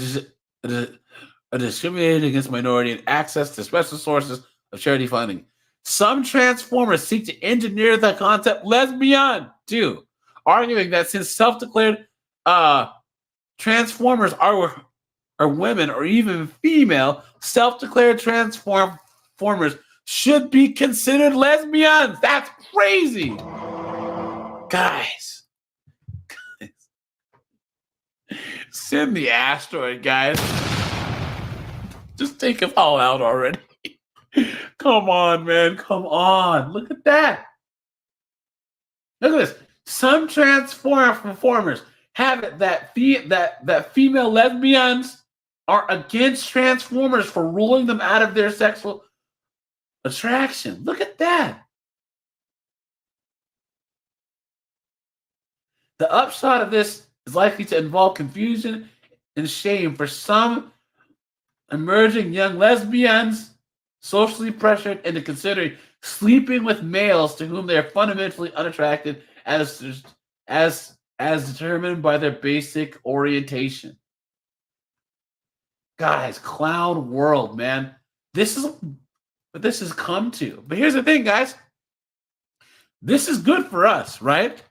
discriminating against minority and access to special sources of charity funding. Some transformers seek to engineer the concept lesbian too, arguing that since self-declared transformers are women or even female, self-declared transformers should be considered lesbians. That's crazy. Guys. Send the asteroid, guys. Just take them all out already. Come on, man. Come on. Look at that. Look at this. Some transformers have it that female lesbians are against transformers for ruling them out of their sexual attraction. Look at that. The upshot of this is likely to involve confusion and shame for some emerging young lesbians, socially pressured into considering sleeping with males to whom they are fundamentally unattracted as determined by their basic orientation. Guys, clown world, man. This is what this has come to. But here's the thing, guys. This is good for us, right?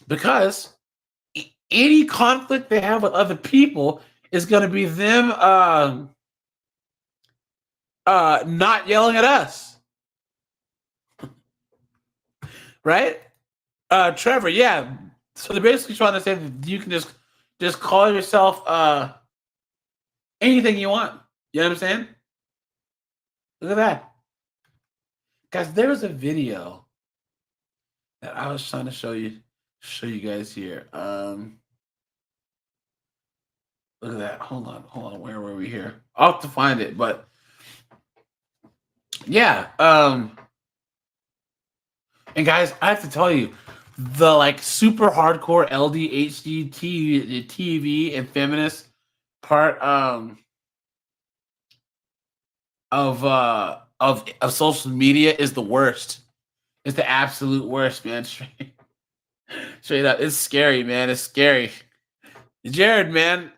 Because any conflict they have with other people is going to be them not yelling at us. Right? Trevor, yeah. So they're basically trying to say that you can just call yourself anything you want. You know what I'm saying? Look at that. Guys, there was a video that I was trying to show you guys here. Look at that. Hold on. Where were we here? I'll have to find it, but yeah. And guys, I have to tell you, the like super hardcore LDHD TV and feminist part of social media is the worst. It's the absolute worst, man. Straight up, it's scary, man. It's scary. Jared, man,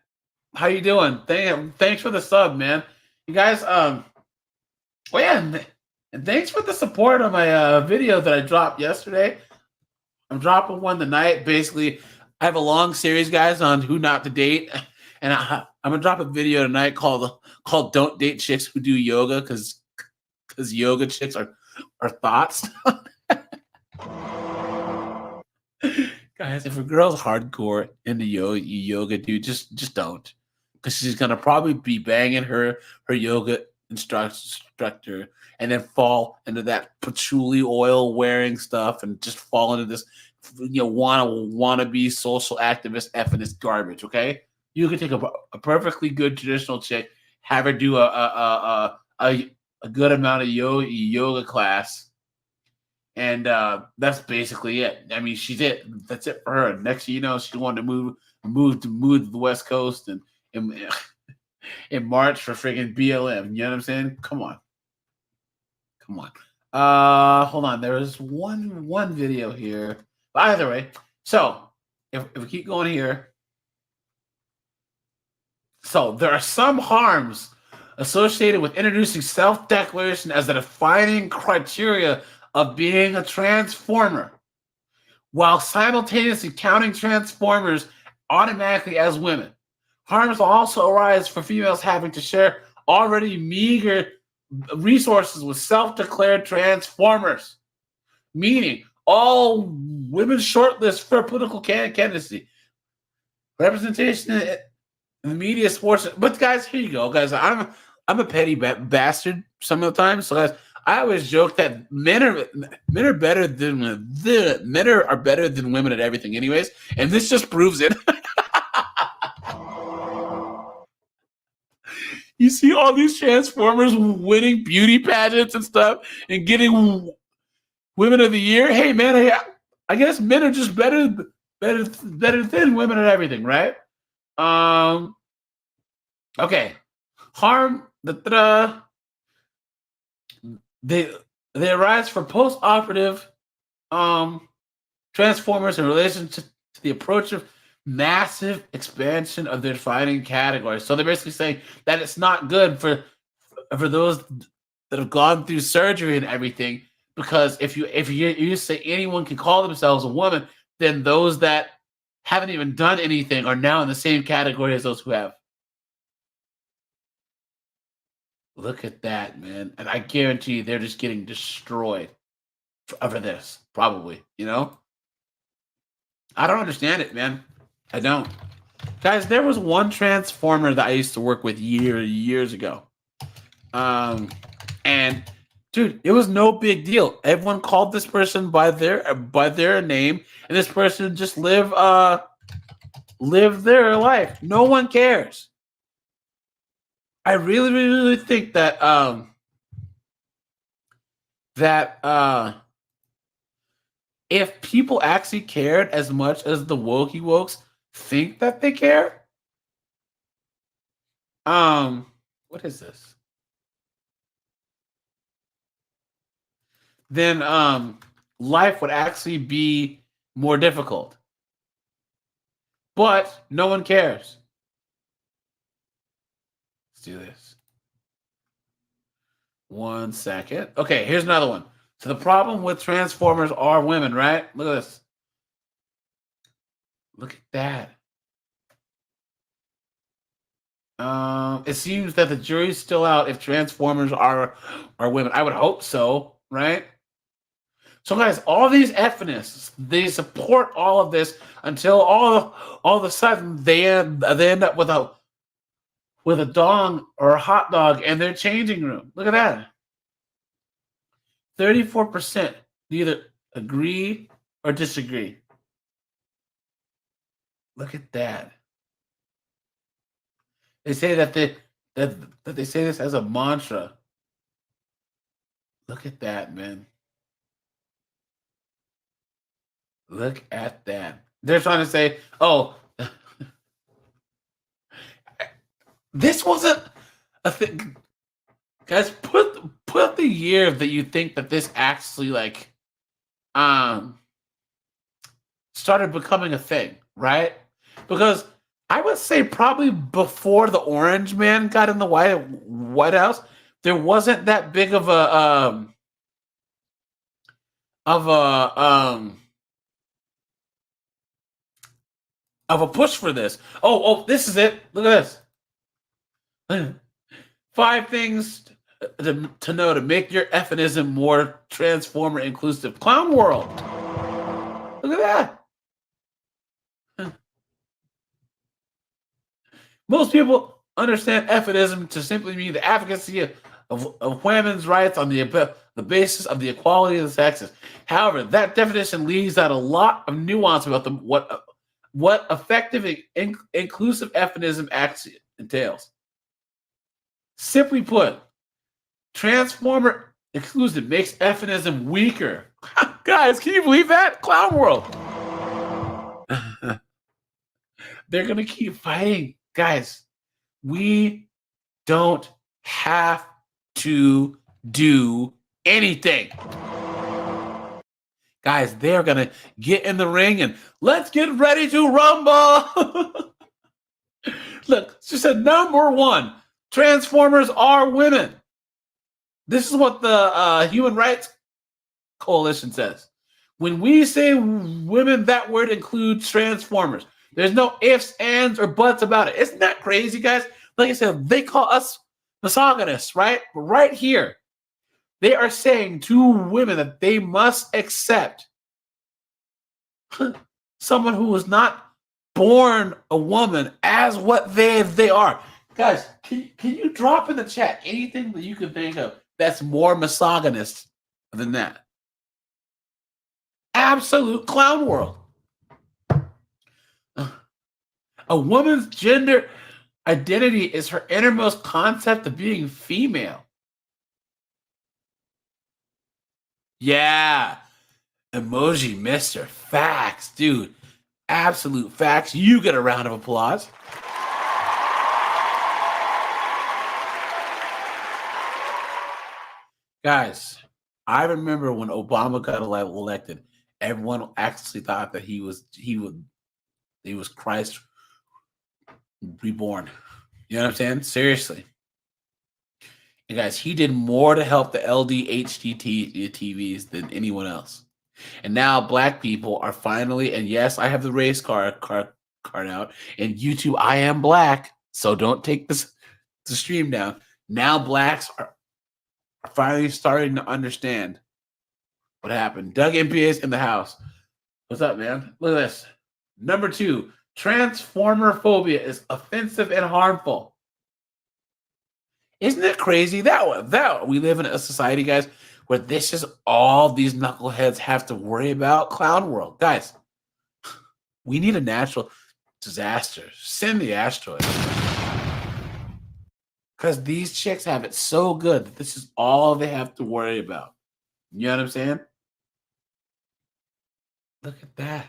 how you doing? Thanks for the sub, man. You guys, well, yeah, and thanks for the support on my video that I dropped yesterday. I'm dropping one tonight. Basically, I have a long series, guys, on who not to date, and I'm gonna drop a video tonight called "Don't Date Chicks Who Do Yoga," because yoga chicks are thoughts. Guys, if a girl's hardcore into yoga, dude, just don't, because she's gonna probably be banging her yoga instructor, and then fall into that patchouli oil wearing stuff, and just fall into this, wanna be social activist effing garbage. Okay, you can take a perfectly good traditional chick, have her do a good amount of yoga class. And that's basically it. I mean, she's it. That's it for her. Next thing you know, she wanted to move to the West Coast and in March for friggin' BLM. You know what I'm saying? Come on. Hold on. There was one video here. But either way, so if we keep going here, so there are some harms associated with introducing self-declaration as a defining criteria of being a transformer, while simultaneously counting transformers automatically as women. Harms also arise for females having to share already meager resources with self-declared transformers, meaning all women shortlist for political candidacy, representation in the media, sports. But guys, here you go, guys. I'm a petty bastard some of the time, so guys, I always joke that men are better than women at everything, anyways, and this just proves it. You see all these transformers winning beauty pageants and stuff, and getting women of the year. Hey, man, I guess men are just better than women at everything, right? Okay, harm they arise from post-operative transformers in relation to the approach of massive expansion of their defining categories. So they're basically saying that it's not good for those that have gone through surgery and everything, because if you say anyone can call themselves a woman, then those that haven't even done anything are now in the same category as those who have. Look at that, man. And I guarantee you they're just getting destroyed over this, probably, I don't understand it, man. I don't. Guys, there was one transformer that I used to work with years ago. And dude, it was no big deal. Everyone called this person by their name, and this person just lived their life. No one cares. I really, really think that if people actually cared as much as the wokes think that they care, what is this? Then life would actually be more difficult. But no one cares. Let's do this. 1 second. Okay, here's another one. So the problem with transformers are women, right? Look at this. Look at that. It seems that the jury's still out if transformers are women. I would hope so, right? So guys, all these feminists, they support all of this until all of a sudden they end up with a dong or a hot dog in their changing room. Look at that. 34% either agree or disagree. Look at that. They say that they say this as a mantra. Look at that, man. Look at that. They're trying to say, oh, this wasn't a thing. Guys, put the year that you think that this actually started becoming a thing, right? Because I would say probably before the Orange Man got in the White House, there wasn't that big of a push for this. Oh, this is it. Look at this. 5 things to know to make your feminism more transformer inclusive. Clown World. Look at that. Most people understand feminism to simply mean the advocacy of women's rights on the basis of the equality of the sexes. However, that definition leaves out a lot of nuance about what effective inclusive feminism actually entails. Simply put, transformer inclusive makes feminism weaker. Guys, can you believe that? Clown world. They're going to keep fighting. Guys, we don't have to do anything. Guys, they're going to get in the ring and let's get ready to rumble. Look, she said, number one, Transformers are women. This is what the Human Rights Coalition says. When we say women, that word includes Transformers. There's no ifs, ands, or buts about it. Isn't that crazy, guys? Like I said, they call us misogynists, right? Right here. They are saying to women that they must accept someone who was not born a woman as what they are. Guys, can you drop in the chat anything that you can think of that's more misogynist than that? Absolute clown world. A woman's gender identity is her innermost concept of being female. Yeah. Emoji Mister. Facts, dude. Absolute facts. You get a round of applause. Guys, I remember when Obama got elected, everyone actually thought that he was Christ reborn. You know what I'm saying? Seriously. And guys, he did more to help the LDHT TVs than anyone else. And now black people are finally, and yes, I have the race card out, and YouTube, I am black, so don't take the stream down. Now blacks are finally starting to understand what happened. Doug MPA's in the house. What's up, man? Look at this. Number 2, transformer phobia is offensive and harmful. Isn't it crazy that we live in a society, guys, where this is all these knuckleheads have to worry about? Clown world. Guys, we need a natural disaster. Send the asteroid. Because these chicks have it so good that this is all they have to worry about. You know what I'm saying? Look at that.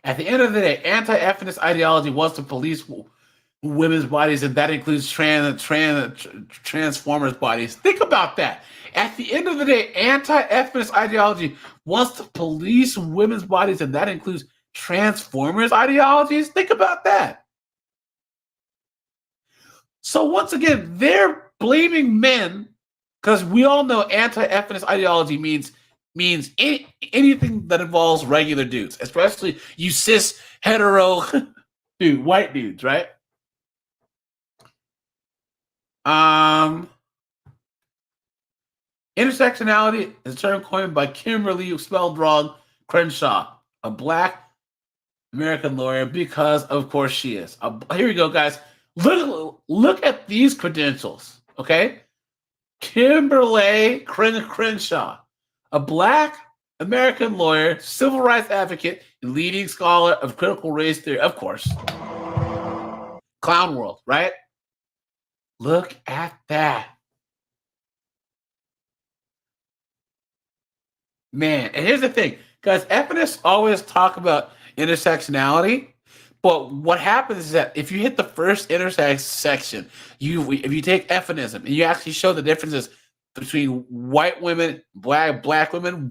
At the end of the day, anti-feminist ideology wants to police women's bodies, and that includes transformers bodies. Think about that. At the end of the day, anti-feminist ideology wants to police women's bodies, and that includes transformers ideologies. Think about that. So once again, they're blaming men because we all know anti-feminist ideology means anything that involves regular dudes, especially you cis hetero white dudes, right? Intersectionality is a term coined by Kimberly, spelled wrong, Crenshaw, a black American lawyer, because of course she is. Here we go, guys. Look at these credentials, okay? Kimberly Crenshaw, a black American lawyer, civil rights advocate, and leading scholar of critical race theory, of course. Clown world, right? Look at that. Man, and here's the thing, guys, feminists always talk about intersectionality, but what happens is that if you hit the first intersection, if you take feminism and you actually show the differences between white women, black women,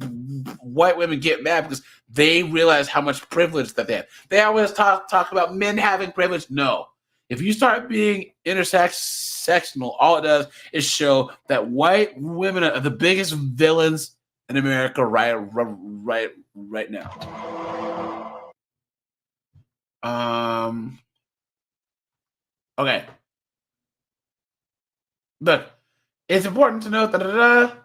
white women get mad because they realize how much privilege that they have. They always talk about men having privilege. No. If you start being intersectional, all it does is show that white women are the biggest villains in America right now. Okay. Look, it's important to note that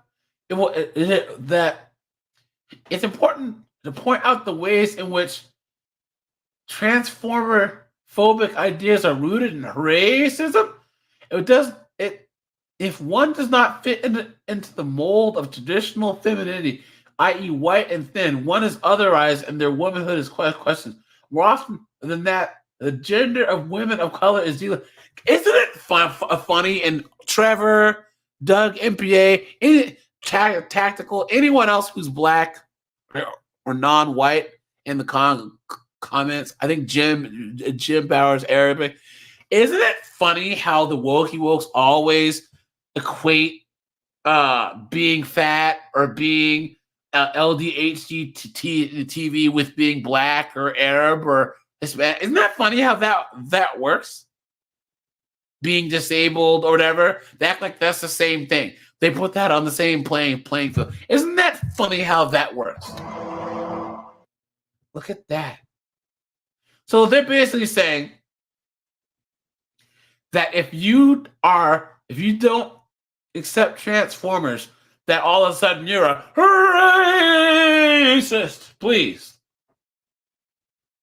it's important to point out the ways in which transformer phobic ideas are rooted in racism. If one does not fit into the mold of traditional femininity, i.e., white and thin, one is otherized and their womanhood is questioned. More often than that, the gender of women of color is dealing. Isn't it funny? And Trevor, Doug, MPA, Tactical, anyone else who's black or non-white in the comments. I think Jim Bowers, Arabic. Isn't it funny how the wokes always equate being fat or being LDHD TV with being black or Arab or Hispanic? Isn't that funny how that works? Being disabled or whatever, they act like that's the same thing. They put that on the same playing field. Isn't that funny how that works? Look at that. So they're basically saying that if you don't accept Transformers, that all of a sudden you're a racist. Please.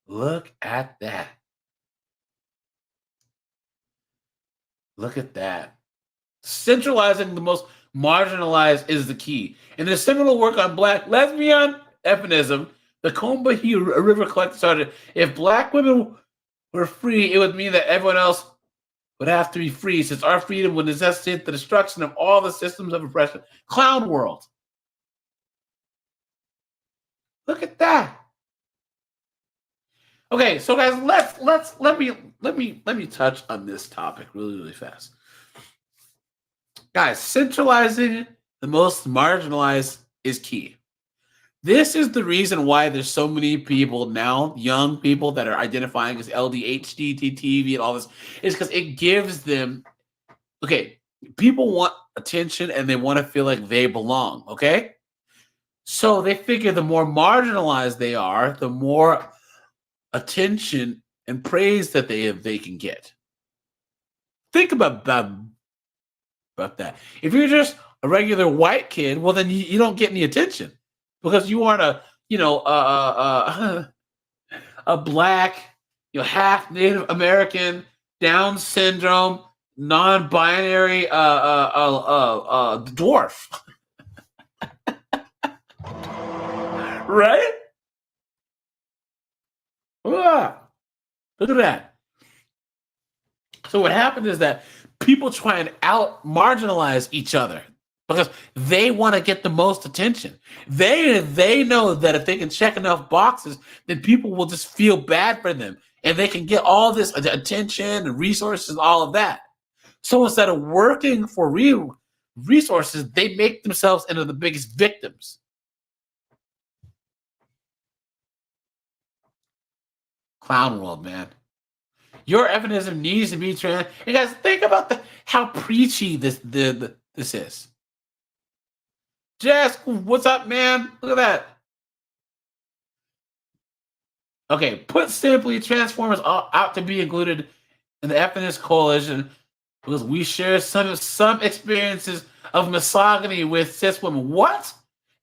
Look at that. Look at that. Centralizing the most marginalized is the key. In the seminal work on black lesbian feminism, the Combahee River Collective started, if black women were free, it would mean that everyone else would have to be free, since our freedom would necessitate the destruction of all the systems of oppression. Clown world. Look at that. Okay, so guys, let me touch on this topic really fast. Guys, centralizing the most marginalized is key. This is the reason why there's so many people now, young people that are identifying as LDHD, TV, and all this, is because it gives them, okay, people want attention and they want to feel like they belong, okay? So they figure the more marginalized they are, the more attention and praise that they can get. Think about that. If you're just a regular white kid, well, then you don't get any attention because you aren't a black, half Native American, Down syndrome, non-binary dwarf, right? Look at that. So what happened is that people try and out-marginalize each other because they want to get the most attention. They know that if they can check enough boxes, then people will just feel bad for them. And they can get all this attention and resources and all of that. So instead of working for real resources, they make themselves into the biggest victims. Clown world, man. Your feminism needs to be trans. You guys think about how preachy this is. Jess, what's up, man? Look at that. Okay, put simply, Transformers are out to be included in the feminist coalition because we share some experiences of misogyny with cis women. What?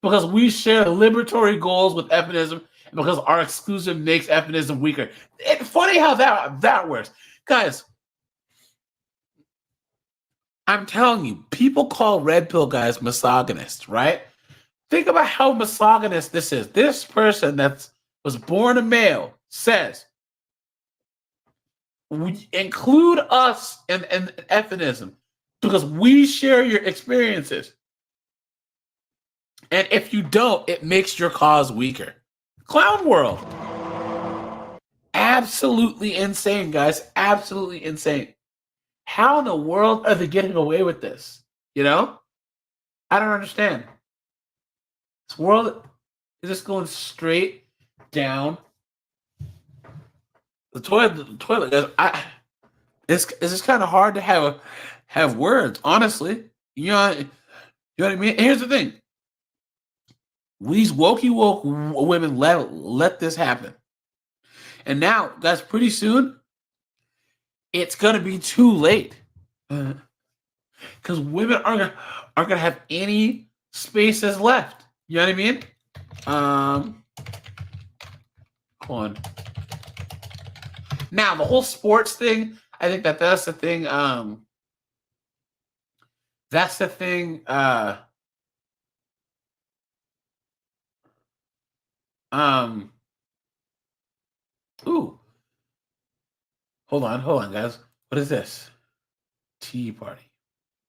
Because we share liberatory goals with feminism. Because our exclusion makes feminism weaker. It's funny how that works. Guys, I'm telling you, people call red pill guys misogynist, right? Think about how misogynist this is. This person that was born a male says, include us in feminism because we share your experiences. And if you don't, it makes your cause weaker. Clown world. Absolutely insane, guys. Absolutely insane. How in the world are they getting away with this? I don't understand. This world is just going straight down the toilet. Guys, it's just kind of hard to have words, honestly. You know what I mean? And here's the thing. These woke women let this happen. And now, guys, pretty soon, it's going to be too late. Because women aren't going to have any spaces left. You know what I mean? Hold on. Now the whole sports thing, I think that's the thing. That's the thing. Ooh, hold on, guys. What is this? Tea party.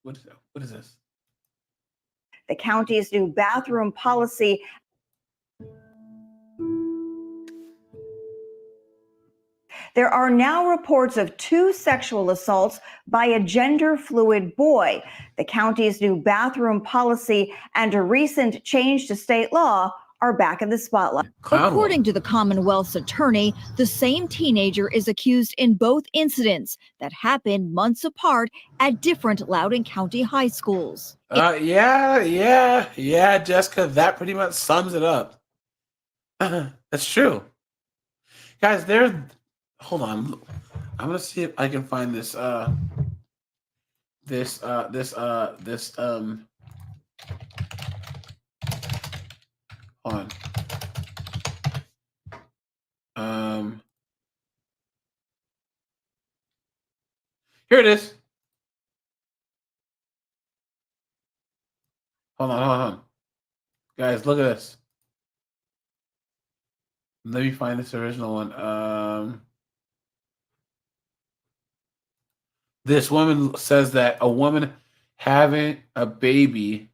What is that? What is this? The county's new bathroom policy. There are now reports of 2 sexual assaults by a gender-fluid boy. The county's new bathroom policy and a recent change to state law are back in the spotlight. According to the Commonwealth's attorney, the same teenager is accused in both incidents that happened months apart at different Loudoun County high schools. Yeah, Jessica, that pretty much sums it up. That's true. Guys, hold on. I'm gonna see if I can find this hold on. Here it is. Hold on. Guys, look at this. Let me find this original one. This woman says that a woman having a baby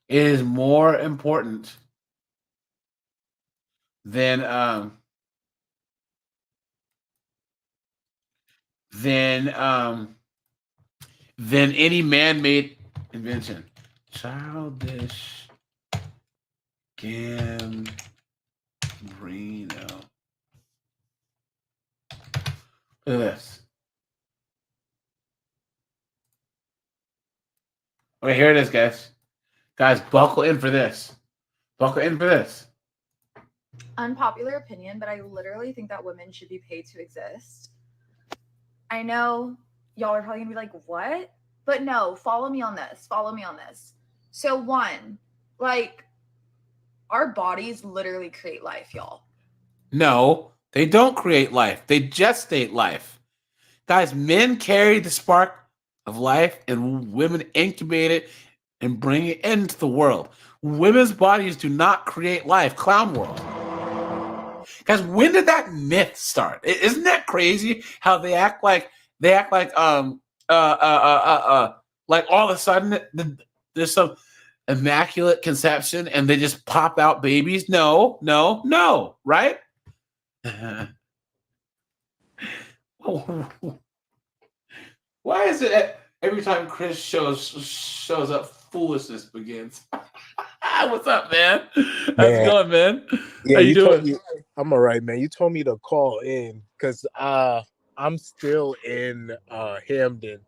is more important than any man-made invention. Childish Gambino. Look at this. Okay, here it is, guys. Guys, buckle in for this. Unpopular opinion, but I literally think that women should be paid to exist. I know y'all are probably gonna be like, what? But no, follow me on this. So one, like, our bodies literally create life, y'all. No, they don't create life. They gestate life. Guys, men carry the spark of life and women incubate it and bring it into the world. Women's bodies do not create life. Clown world. Guys, when did that myth start? Isn't that crazy how they act like like all of a sudden there's some immaculate conception and they just pop out babies? No, right? Why is it every time Chris shows up, foolishness begins? What's up, man? How's it going, man? Yeah, How you doing? I'm all right, man. You told me to call in because I'm still in Hamden.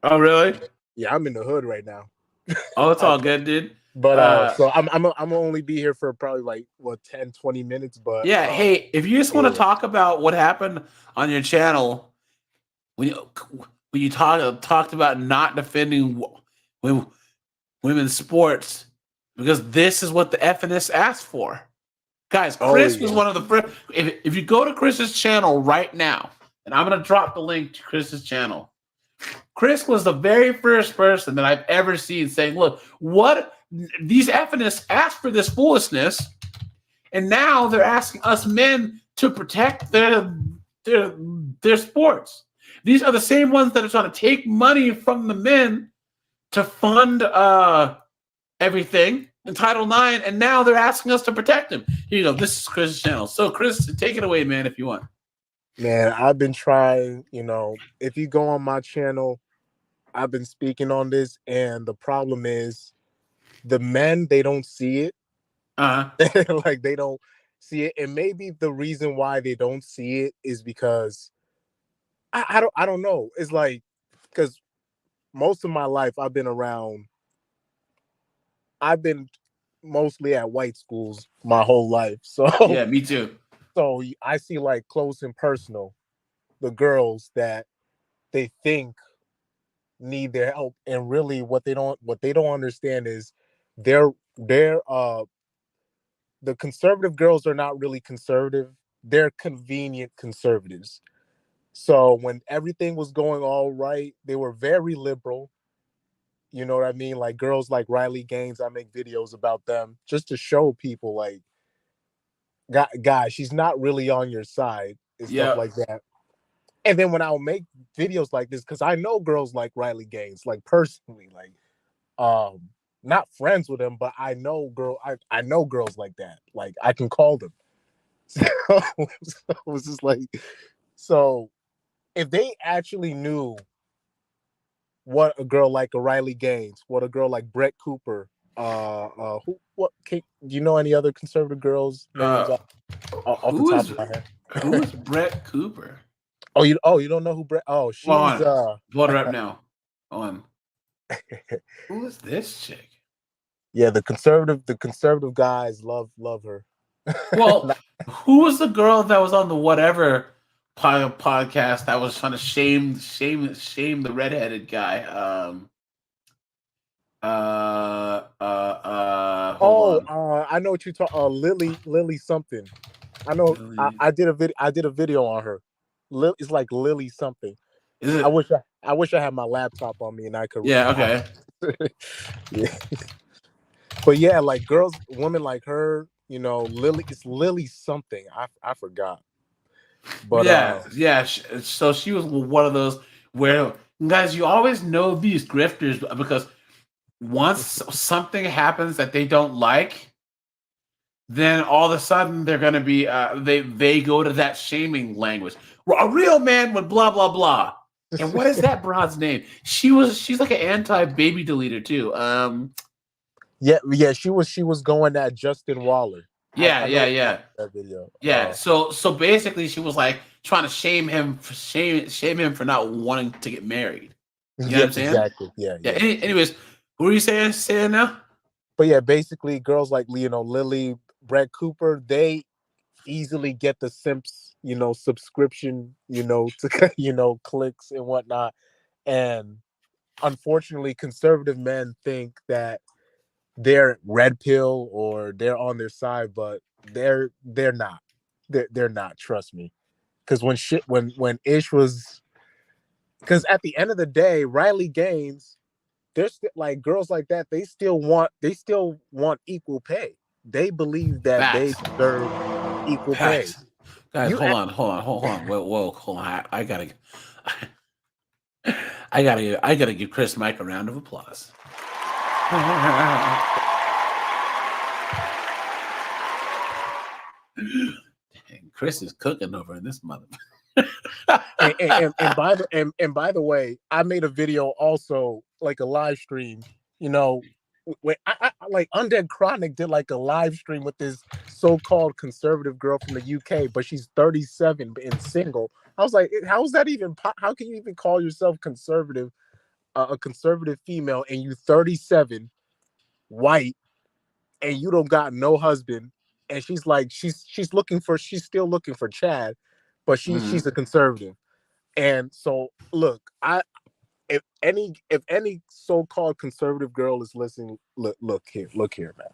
Oh, really? Yeah, I'm in the hood right now. Oh, it's all good, dude. But so I'm gonna only be here for probably like 10, 20 minutes. But yeah, hey, if you just want to talk about what happened on your channel when you talked about not defending women's sports, because this is what the Feminists asked for. Guys, Chris was one of the first. If you go to Chris's channel right now, and I'm going to drop the link to Chris's channel, Chris was the very first person that I've ever seen saying, look, what these Feminists asked for this foolishness, and now they're asking us men to protect their sports. These are the same ones that are trying to take money from the men to fund everything in Title IX, and now they're asking us to protect them. Here you go. This is Chris's channel. So, Chris, take it away, man, if you want. Man, I've been trying, if you go on my channel, I've been speaking on this, and the problem is the men, they don't see it. Like, they don't see it. And maybe the reason why they don't see it is because I don't know. It's like, because most of my life I've been mostly at white schools my whole life. So yeah, me too. So I see like close and personal the girls that they think need their help, and really what they don't understand is the conservative girls are not really conservative. they're convenient conservatives. So when everything was going all right, they were very liberal. You know what I mean? Like girls like Riley Gaines, I make videos about them just to show people like, guys, she's not really on your side and stuff like that. And then when I'll make videos like this, because I know girls like Riley Gaines, like personally, like not friends with them, but I know I know girls like that. Like I can call them. So it was just like, so if they actually knew what a girl like a Riley Gaines, what a girl like Brett Cooper, do you know any other conservative girls names off the top of my head? Who is Brett Cooper? Oh, you don't know who Brett? Oh, she's blood her up now. On. Who is this chick? Yeah, the conservative guys love her. Well, who was the girl that was on the whatever podcast that was trying to shame the redheaded guy? I know what you talk. Lily something. I know. I did a video on her. It's like Lily something. Is it? I wish I had my laptop on me and I could. Yeah. Okay. Yeah. But yeah, like women like her, you know, it's Lily something. I forgot. But yeah. So she was one of those where, guys, you always know these grifters because once something happens that they don't like, then all of a sudden they're going to be they go to that shaming language. A real man would blah blah blah. And what is that broad's name? She's like an anti-baby deleter too. Yeah, she was going at Justin Waller. Yeah. That video. Yeah. So basically, she was like trying to shame him for not wanting to get married. You know what I'm saying? Exactly. Yeah. Anyways, what were you saying now? But yeah, basically, girls like Lily, Brett Cooper, they easily get the simps, subscription, to clicks and whatnot. And unfortunately, conservative men think that they're red pill or they're on their side, but they're not. They're not. Trust me. Because when Ish was, because at the end of the day, Riley Gaines, there's like girls like that. They still want equal pay. They believe that they deserve equal pay. Guys, hold on. Whoa, hold on. I gotta give Chris Mike a round of applause. Dang, Chris is cooking over in this mother. and by the way, I made a video also, like a live stream. When I like Undead Chronic did like a live stream with this so-called conservative girl from the UK, but she's 37 and single. I was like, how is that even? How can you even call yourself conservative, a conservative female, and you 37, white, and you don't got no husband? And she's like, she's still looking for Chad, but she's a conservative. And so look, if any so-called conservative girl is listening, look here, man.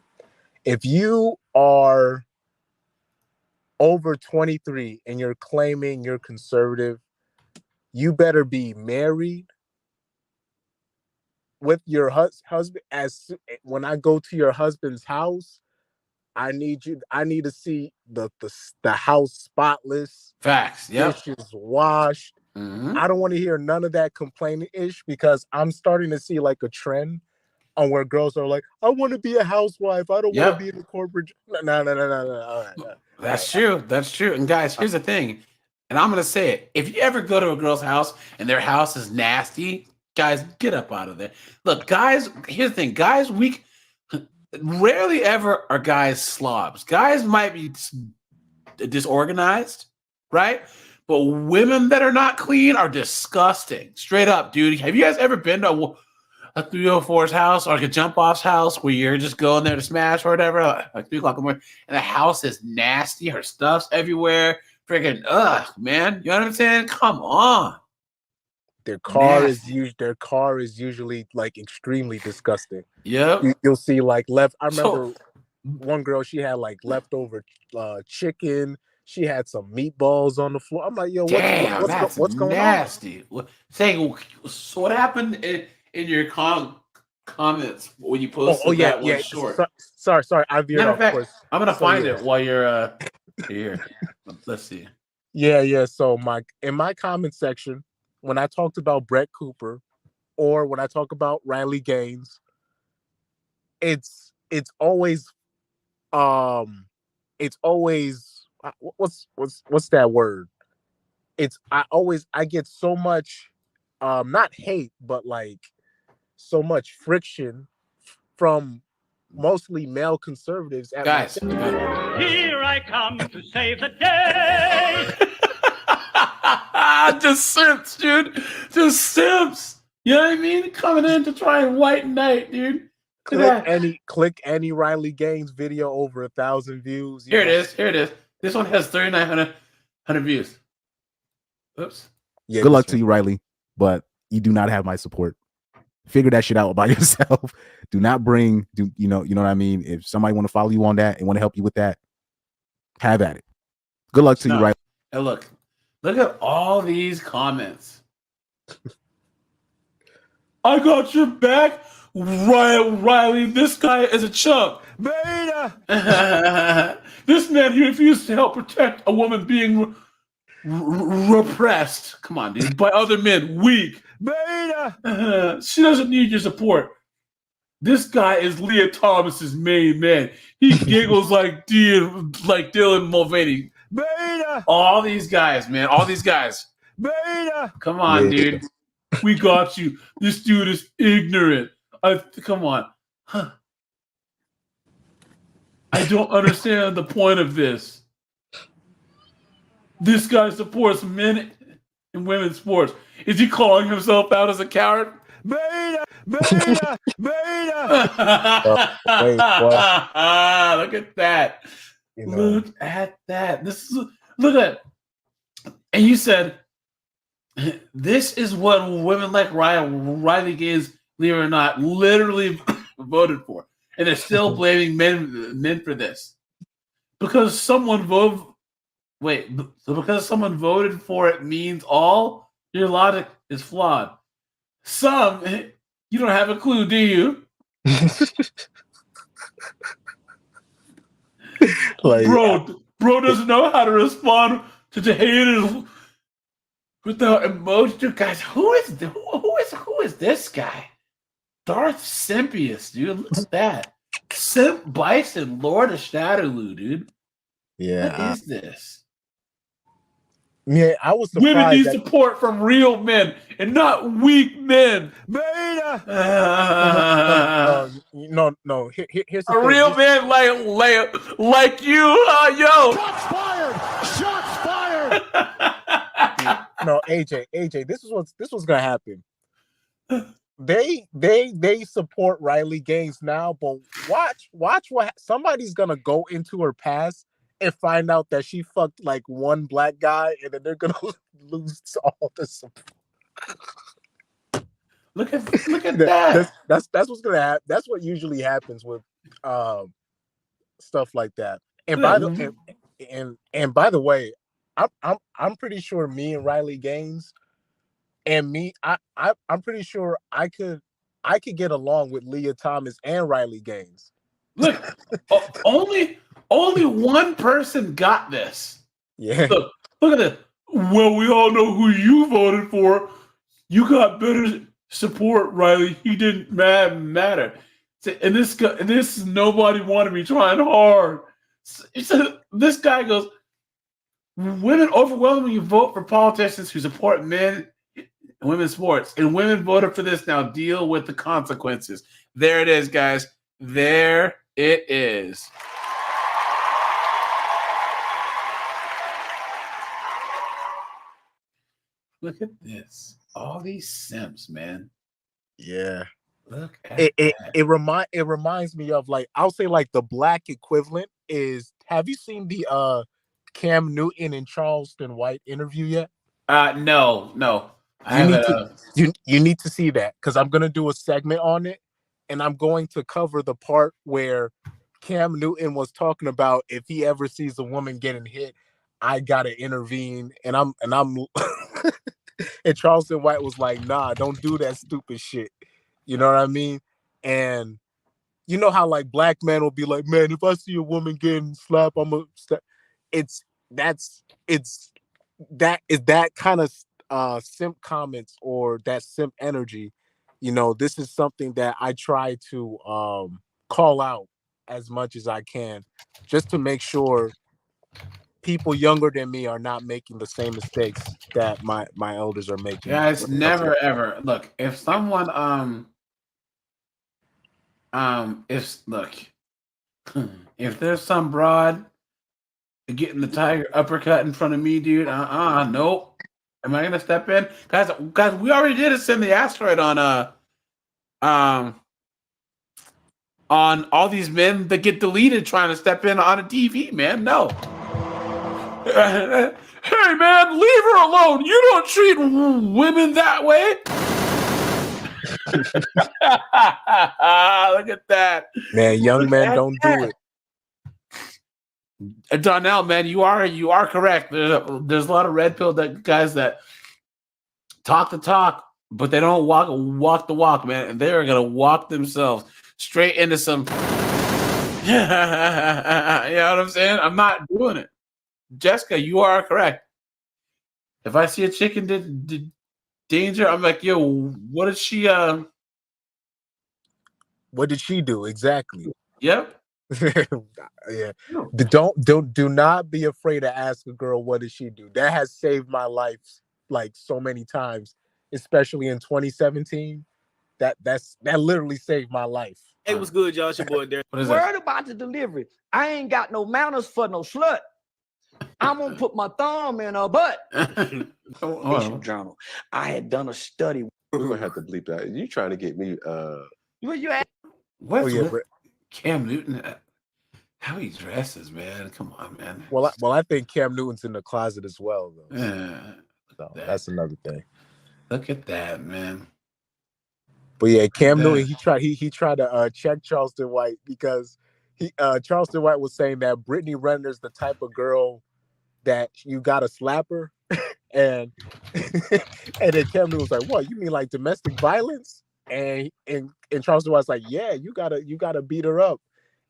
If you are over 23 and you're claiming you're conservative, you better be married with your husband. When I go to your husband's house, I need to see the house spotless. Facts. Yeah. Dishes washed. Mm-hmm. I don't want to hear none of that complaining ish, because I'm starting to see like a trend on where girls are like, I want to be a housewife. I don't want to be in the corporate. No. All right. That's true. That's true. And guys, here's the thing. And I'm going to say it. If you ever go to a girl's house and their house is nasty, guys, get up out of there. Look, guys, here's the thing. Guys, rarely ever are guys slobs. Guys might be disorganized, right? But women that are not clean are disgusting. Straight up, dude. Have you guys ever been to a 304's house or like a jump off's house where you're just going there to smash or whatever, like 3 o'clock in the morning, and the house is nasty, her stuff's everywhere, freaking man, you know what I'm saying? Come on. Their car is usually like extremely disgusting. Yep. You'll see like I remember one girl, she had like leftover chicken. She had some meatballs on the floor. I'm like, yo, Damn, what's that's going on? nasty. Saying, so what happened in your comments when you posted that one short? Sorry, I veered Matter off of fact, course. I'm gonna find it while you're here. Let's see. Yeah. So in my comment section, when I talked about Brett Cooper or when I talk about Riley Gaines, it's always what's that word? I get so much not hate, but like so much friction from mostly male conservatives at guys. Here I come to save the day. Just simps, dude. Just simps. You know what I mean? Coming in to try and white knight, dude. Click any Riley Gaines video over 1,000 views. Here it is. This one has 3,900 views. Oops. Yeah, good luck to you, Riley, but you do not have my support. Figure that shit out by yourself. Do not bring, you know what I mean? If somebody want to follow you on that and want to help you with that, have at it. Good luck to you, Riley. Hey, look at all these comments. I got your back, Riley. This guy is a chump. Beta. This man, he refused to help protect a woman being repressed. Come on, dude. By other men. Weak. Beta. She doesn't need your support. This guy is Leah Thomas's main man. He giggles like Dylan Mulvaney. Beta. All these guys, man. All these guys. Beta. Come on, dude. We got you. This dude is ignorant. Come on. Huh. I don't understand the point of this. This guy supports men and women's sports. Is he calling himself out as a coward? Beta! Beta! Beta! Look at that. Look at that. Look at it. And you said, this is what women like Riley Gaines, believe it or not, literally voted for. And they're still blaming men for this. Because someone voted. Wait, so because someone voted for it means all? Your logic is flawed. Some, you don't have a clue, do you? Bro doesn't know how to respond to the haters without emotion. Guys, who is this guy? Darth Simpius, dude. Look at that. Simp Bison, Lord of Shadowloo, dude. Yeah. What is this? Yeah, I was surprised. Women need support from real men and not weak men. Beta. No. Here's the a thing. real man like you, yo. Shots fired. No, AJ. This was gonna happen. They support Riley Gaines now, but watch what somebody's gonna go into her past and find out that she fucked like one black guy, and then they're gonna lose all the support. Look at that. That's what's gonna happen. That's what usually happens with stuff like that. And by the way, I'm pretty sure me and Riley Gaines and me, I'm pretty sure I could get along with Leah Thomas and Riley Gaines. Look, only one person got this. Yeah. Look at this. Well, we all know who you voted for. You got better support, Riley. He didn't matter. And this nobody wanted me trying hard. So this guy goes, women overwhelmingly vote for politicians who support men and women's sports. And women voted for this. Now deal with the consequences. There it is, guys. There it is. Look at this. All these simps, man. Yeah. Look at it reminds me of, like, I'll say like the black equivalent is, have you seen the Cam Newton and Charleston White interview yet? No. You need to see that, because I'm gonna do a segment on it, and I'm going to cover the part where Cam Newton was talking about if he ever sees a woman getting hit. I gotta intervene, and I'm and Charleston White was like, nah, don't do that stupid shit. You know what I mean? And you know how like black men will be like, man, if I see a woman getting slapped, I'm gonna. It's that kind of simp comments or that simp energy. You know, this is something that I try to call out as much as I can, just to make sure people younger than me are not making the same mistakes that my elders are making. Guys, never ever look if someone if there's some broad getting the tiger uppercut in front of me, dude, nope. Am I gonna step in, guys? We already did a Send the Asteroid on all these men that get deleted trying to step in on a TV, man. No. Hey, man, leave her alone. You don't treat women that way. Look at that. Man, young men don't do it. Donnell, man, you are correct. There's a lot of red pill guys that talk the talk, but they don't walk the walk, man. And they are gonna walk themselves straight into some. You know what I'm saying? I'm not doing it. Jessica, you are correct. If I see a chick in danger, I'm like, yo, what did she? What did she do exactly? Yep. Yeah. Do not be afraid to ask a girl what did she do. That has saved my life like so many times, especially in 2017. That literally saved my life. Hey, what's good, y'all? It's your boy Derek. Word about the delivery. I ain't got no manners for no slut. I'm gonna put my thumb in her butt. Journal. I had done a study. We're gonna have to bleep that. You trying to get me? What you at? What's with Cam Newton? How he dresses, man. Come on, man. Well, I think Cam Newton's in the closet as well, though. So that's another thing. Look at that, man. But yeah, Cam Newton, he tried to check Charleston White because Charleston White was saying that Brittany Renner's the type of girl that you gotta slap her, and then Cam Newton was like, "What? You mean like domestic violence?" And Charleston White's like, "Yeah, you gotta beat her up."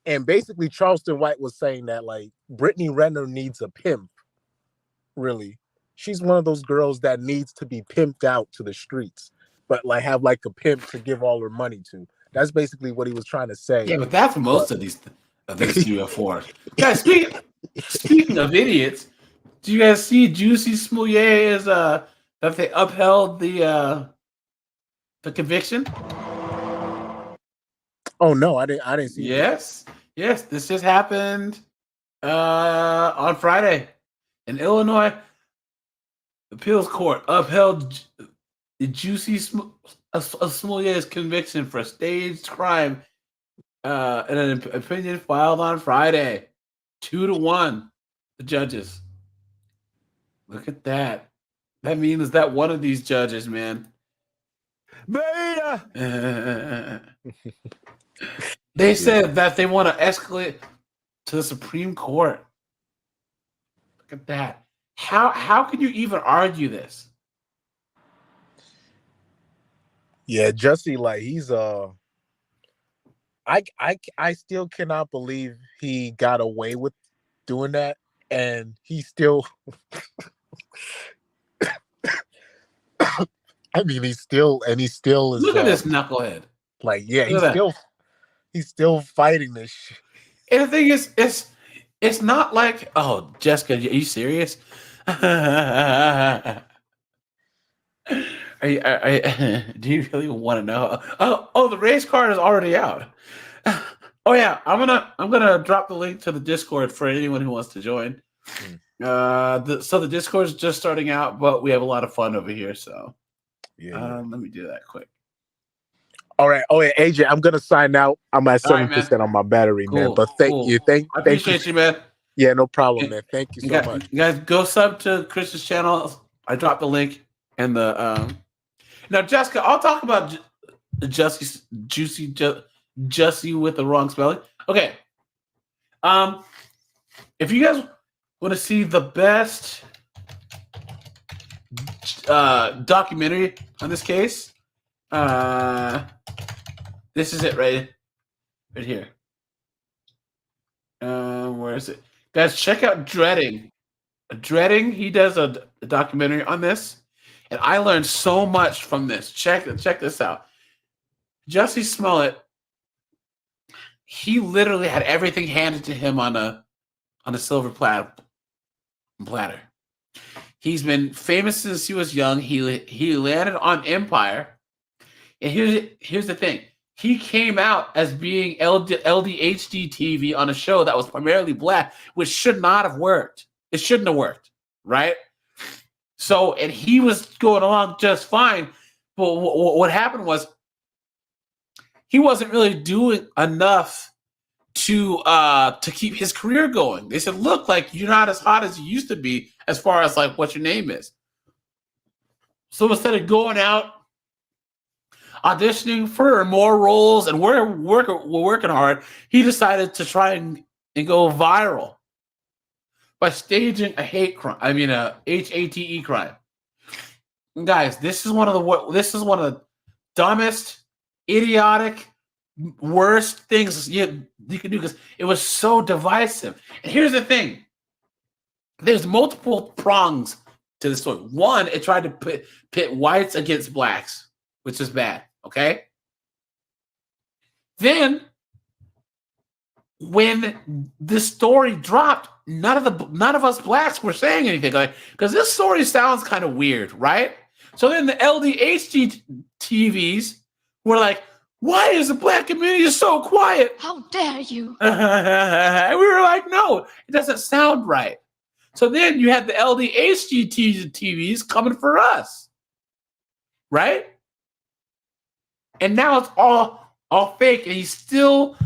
And basically, Charleston White was saying that like Brittany Renner needs a pimp. Really, she's one of those girls that needs to be pimped out to the streets, but like have like a pimp to give all her money to. That's basically what he was trying to say. Yeah, but that's most of these UFOs. Guys, speaking of idiots, do you guys see Juicy Smollett is that they upheld the conviction? Oh no, I didn't see. Yes, this just happened on Friday in Illinois. Appeals court upheld the Juicy Smollett's conviction for a staged crime in an opinion filed on Friday. 2-1, the judges. Look at that. That means that one of these judges, man. Beta. They said that they want to escalate to the Supreme Court. Look at that. How can you even argue this? Yeah, Jussie, like he's I still cannot believe he got away with doing that, and he still I mean he still is look at this knucklehead. Like, yeah, he's still fighting this shit. And the thing is, it's not like, oh, Jessica, are you serious? Do you really want to know? Oh, the race card is already out. Oh yeah, I'm gonna drop the link to the Discord for anyone who wants to join. So the Discord is just starting out, but we have a lot of fun over here. So let me do that quick. All right. Oh yeah, AJ, I'm gonna sign out. I'm at 7% on my battery, man. But thank you. I appreciate you, man. Yeah, no problem, man. Thank you so much. You guys go sub to Chris's channel. I dropped the link and the now Jessica, I'll talk about Jussie with the wrong spelling. Okay. If you guys Want to see the best documentary on this case? This is it right here. Where is it? Guys, check out Dreading. Dreading, he does a documentary on this, and I learned so much from this. Check this out. Jussie Smollett, he literally had everything handed to him on a silver platter. He's been famous since he was young. He landed on Empire, and here's the thing. He came out as being LDHD TV on a show that was primarily black, which should not have worked. It shouldn't have worked, right? So, and he was going along just fine. But what happened was he wasn't really doing enough to keep his career going. They said, look, like, you're not as hot as you used to be as far as like what your name is. So instead of going out auditioning for more roles and we're working hard, he decided to try and go viral by staging a hate crime. I mean, a HATE crime. And guys, this is one of the dumbest, idiotic, worst things you can do because it was so divisive. And here's the thing: there's multiple prongs to the story. One, it tried to pit whites against blacks, which is bad. Okay. Then, when this story dropped, none of us blacks were saying anything, like, because this story sounds kind of weird, right? So then the LDHD TVs were like, why is the black community so quiet? How dare you? And we were like, no, it doesn't sound right. So then you had the LDHD TVs coming for us, right? And now it's all fake, and he still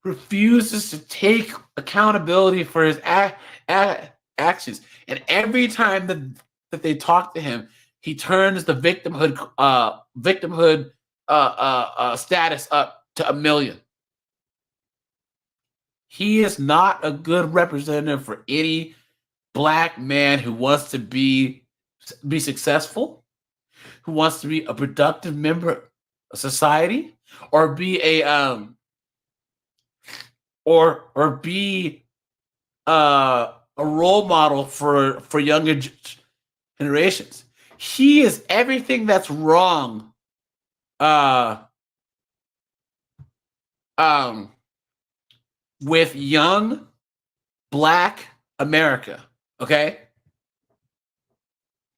refuses to take accountability for his actions. And every time that they talk to him, he turns the victimhood status up to 1 million. He is not a good representative for any black man who wants to be successful, who wants to be a productive member of society, or be a role model for younger generations. He is everything that's wrong with young black America, okay?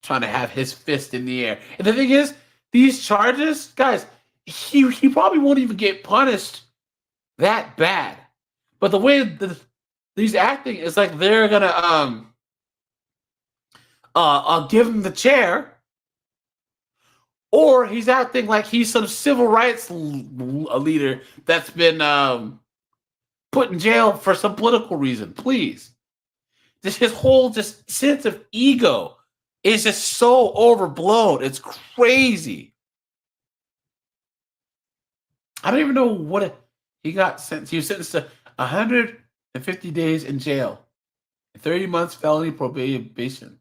Trying to have his fist in the air. And the thing is, these charges, guys, he probably won't even get punished that bad. But the way he's acting is like they're gonna give him the chair, or he's acting like he's some civil rights leader that's been put in jail for some political reason. Please, his whole sense of ego is just so overblown. It's crazy. I don't even know what he got sentenced. He was sentenced to 150 days in jail, 30 months felony probation.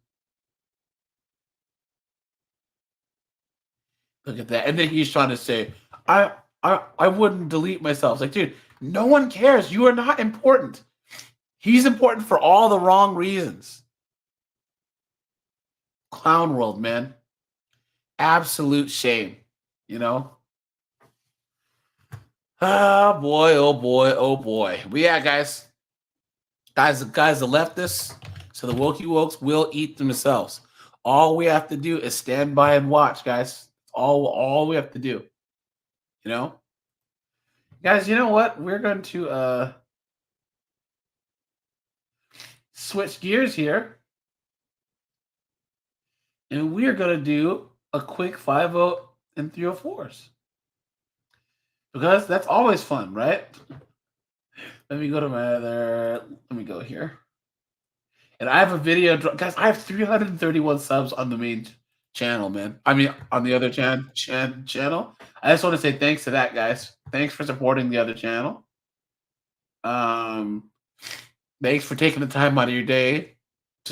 Look at that. And then he's trying to say, I wouldn't delete myself. It's like, dude, no one cares. You are not important. He's important for all the wrong reasons. Clown world, man. Absolute shame, you know? Oh boy, oh boy, oh boy. But yeah, guys, the leftists, so the wokey wokes will eat themselves. All we have to do is stand by and watch, guys. All we have to do. You know? Guys, you know what? We're going to switch gears here. And we're going to do a quick 5-0 and 304s. Because that's always fun, right? Let me go to let me go here. And I have a video, guys, I have 331 subs on the main channel, man. I mean, on the other channel. I just want to say thanks to that, guys. Thanks for supporting the other channel. Thanks for taking the time out of your day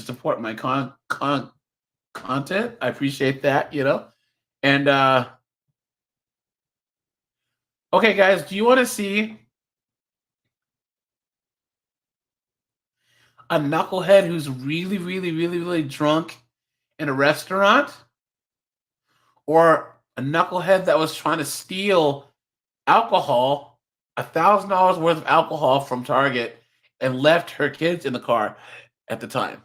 support my content. I appreciate that, you know. And okay, guys, do you want to see a knucklehead who's really drunk in a restaurant, or a knucklehead that was trying to steal alcohol, $1,000 worth of alcohol from Target, and left her kids in the car at the time?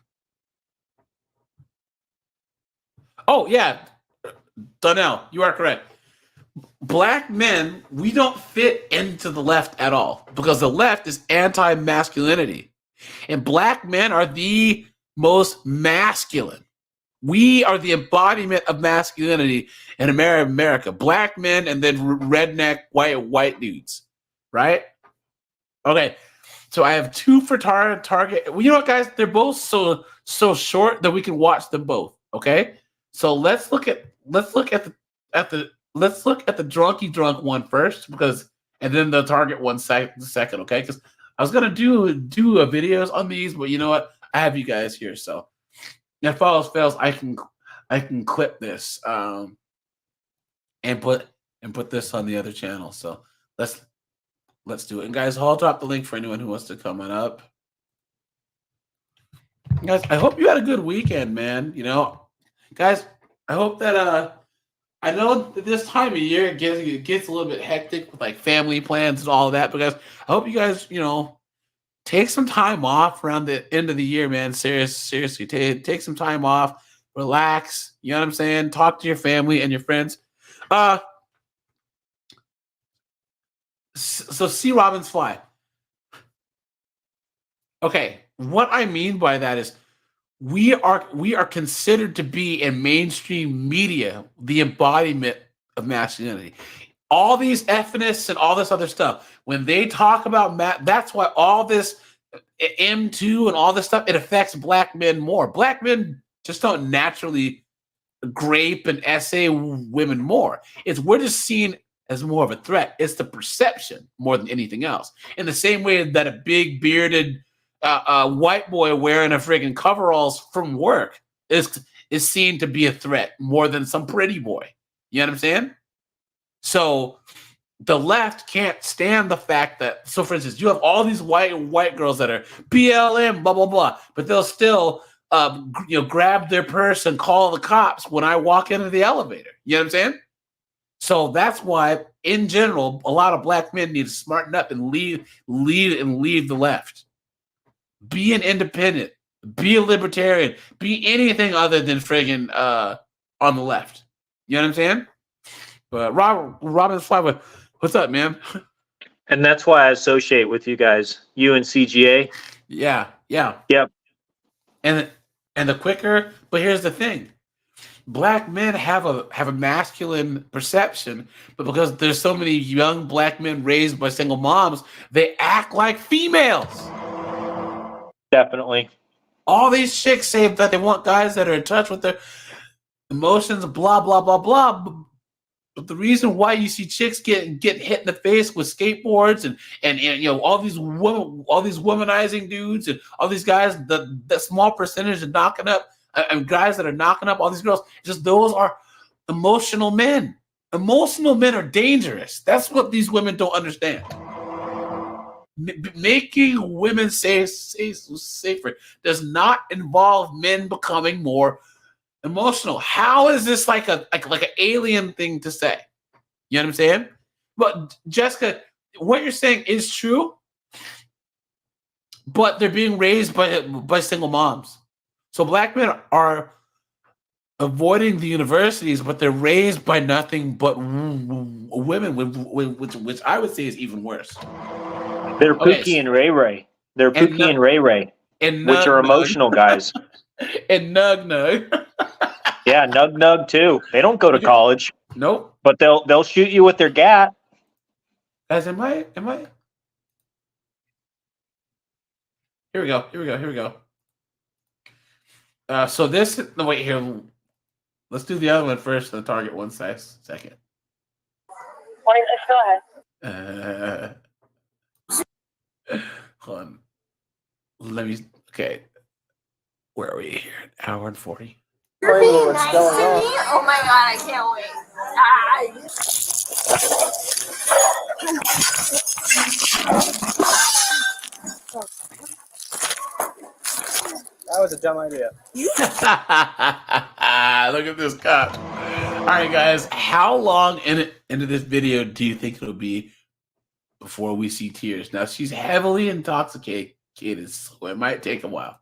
Oh yeah, Donnell, you are correct. Black men, we don't fit into the left at all because the left is anti-masculinity. And black men are the most masculine. We are the embodiment of masculinity in America. Black men and then redneck white dudes, right? Okay, so I have two for Target. Well, you know what, guys? They're both so short that we can watch them both. Okay, so let's look at the drunky drunk one first, because, and then the Target one second. Okay, because I was gonna do a videos on these, but you know what? I have you guys here, so if all else fails, I can clip this and put this on the other channel. So let's do it. And guys, I'll drop the link for anyone who wants to come on up. Guys, I hope you had a good weekend, man. You know, guys, I hope that I know that this time of year it gets a little bit hectic with like family plans and all of that, but guys, I hope you guys, you know, take some time off around the end of the year, man. Seriously, take some time off, relax. You know what I'm saying? Talk to your family and your friends. So C. Robbins fly. Okay, what I mean by that is we are considered to be in mainstream media the embodiment of masculinity. All these feminists and all this other stuff, when they talk about that's why all this M2 and all this stuff, it affects black men more. Black men just don't naturally grape and essay women more. We're just seen as more of a threat. It's the perception more than anything else. In the same way that a big bearded white boy wearing a friggin' coveralls from work is seen to be a threat more than some pretty boy. You know what I'm saying? So the left can't stand the fact that, so for instance, you have all these white girls that are BLM, blah, blah, blah, but they'll still grab their purse and call the cops when I walk into the elevator. You know what I'm saying? So that's why, in general, a lot of black men need to smarten up and leave the left. Be an independent. Be a libertarian. Be anything other than friggin' on the left. You know what I'm saying? But Robin Fly, what's up, man? And that's why I associate with you guys, you and CGA. Yeah. Yep. And the quicker, but here's the thing. Black men have a masculine perception, but because there's so many young black men raised by single moms, they act like females. Definitely. All these chicks say that they want guys that are in touch with their emotions, blah, blah, blah, blah. But the reason why you see chicks get hit in the face with skateboards and you know all these womanizing dudes and all these guys, the small percentage of knocking up and guys that are knocking up all these girls, just those are emotional men. Emotional men are dangerous. That's what these women don't understand. Making women safer does not involve men becoming more emotional. How is this like an alien thing to say? You know what I'm saying? But Jessica, what you're saying is true, but they're being raised by single moms. So black men are avoiding the universities, but they're raised by nothing but women, which I would say is even worse. They're Pookie and Ray Ray. They're Pookie and Ray Ray, which are emotional guys. And Nug. Yeah, Nug too. They don't go to college. Nope. But they'll shoot you with their gat. As am I? Here we go. So this. No, wait here. Let's do the other one first. The Target one second. Go ahead. Hold on. Let me. Okay. Where are we here? An hour and 40. You're being nice to me? Oh my god, I can't wait. That was a dumb idea. Look at this cop. All right, guys. How long into this video do you think it'll be before we see tears? Now, she's heavily intoxicated, so it might take a while.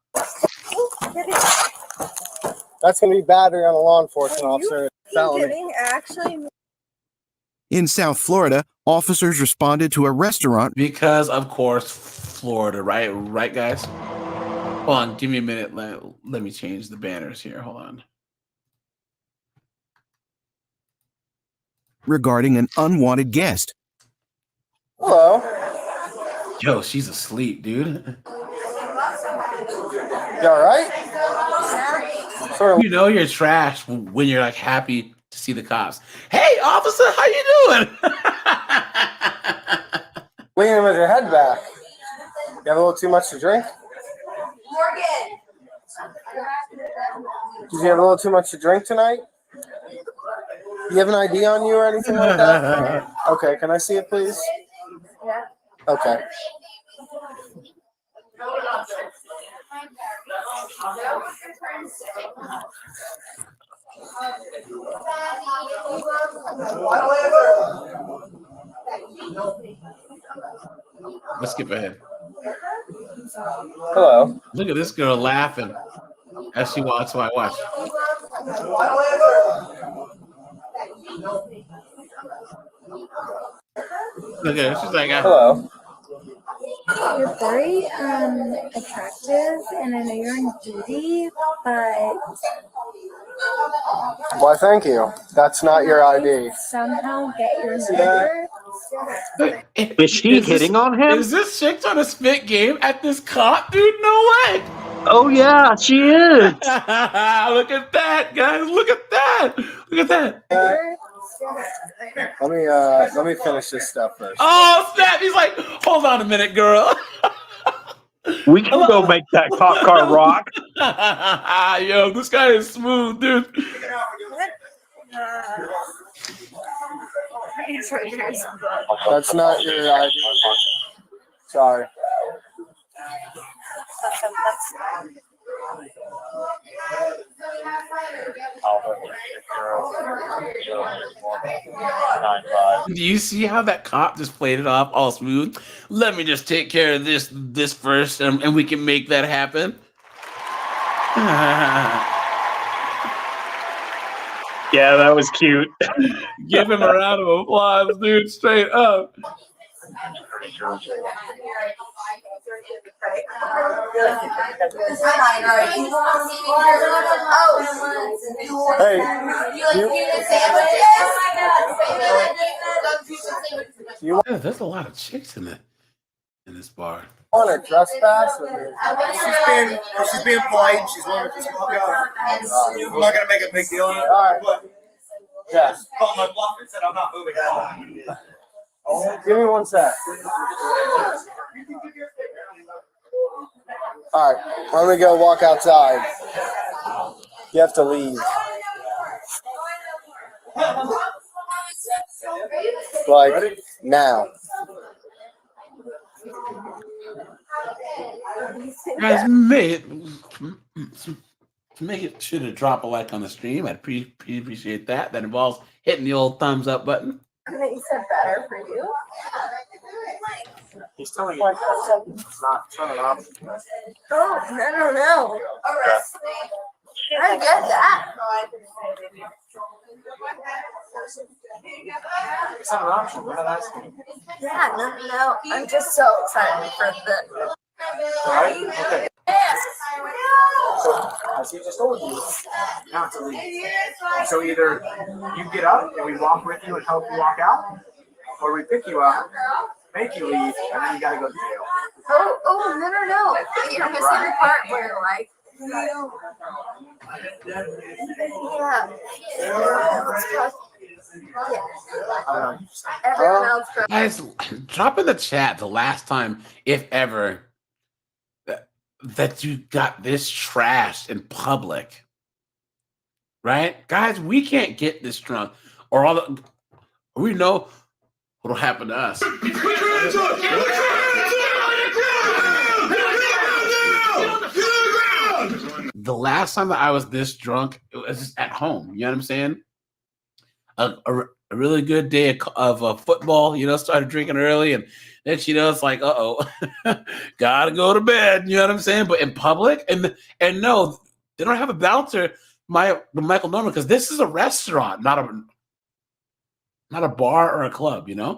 That's going to be battery on a law enforcement officer. Felony. Actually, In South Florida, officers responded to a restaurant because, of course, Florida, right? Right, guys? Hold on. Give me a minute. Let me change the banners here. Hold on. regarding an unwanted guest. Hello. Yo, she's asleep, dude. You all right? You know you're trash when you're like happy to see the cops. Hey, officer, how you doing? Leaning with your head back. You have a little too much to drink? Morgan. Did you have a little too much to drink tonight? You have an ID on you or anything like that? Okay, can I see it, please? Yeah. Okay. Let's skip ahead. Hello. Look at this girl laughing as she walks by. Watch. Look at her. She's like, hello. You're very attractive, and I know you're on duty, but Why, thank you. That's not your ID. somehow get your number. Is she hitting on him? Is this chick trying to spit game at this cop, dude? No way. Oh yeah, she is. Look at that, guys. Look at that. Look at that. Let me finish this stuff first. Oh, snap. He's like, hold on a minute, girl. We can go make that cop car rock. Yo, this guy is smooth, dude. That's not your ID. Sorry. Do you see how that cop just played it off all smooth? Let me just take care of this first, and we can make that happen. Yeah, that was cute. Give him a round of applause, dude. Straight up. Hey, Yeah, there's a lot of chicks in this bar. want to trespass? She's being polite. She's wanting to smoke out. I'm not gonna make a big deal of it. All right. But Yes. called my bluff and said I'm not moving at all. Give me 1 sec. All right. I'm gonna go walk outside. You have to leave. Like now. Guys, make it sure to drop a like on the stream. I'd appreciate that. That involves hitting the old thumbs up button. You said better for you. He's telling you it's not an option. Oh, I don't know. I get that. It's not an option. We're not asking. Yeah, no. I'm just so excited for the. Okay. So, as he just told you, not to leave. So either you get up and we walk with you and help you walk out, or we pick you up, make you leave, and then you gotta go to jail. Oh, no. You're missing the part where, like, everyone else. Guys, drop in the chat the last time, if ever, that you got this trashed in public, right? Guys, we can't get this drunk, or we know what'll happen to us. The last time that I was this drunk, it was just at home. You know what I'm saying? A really good day of football. Started drinking early, and then it's like, gotta go to bed. You know what I'm saying? But in public, and no, they don't have a bouncer, Michael Norman, because this is a restaurant, not a bar or a club. What?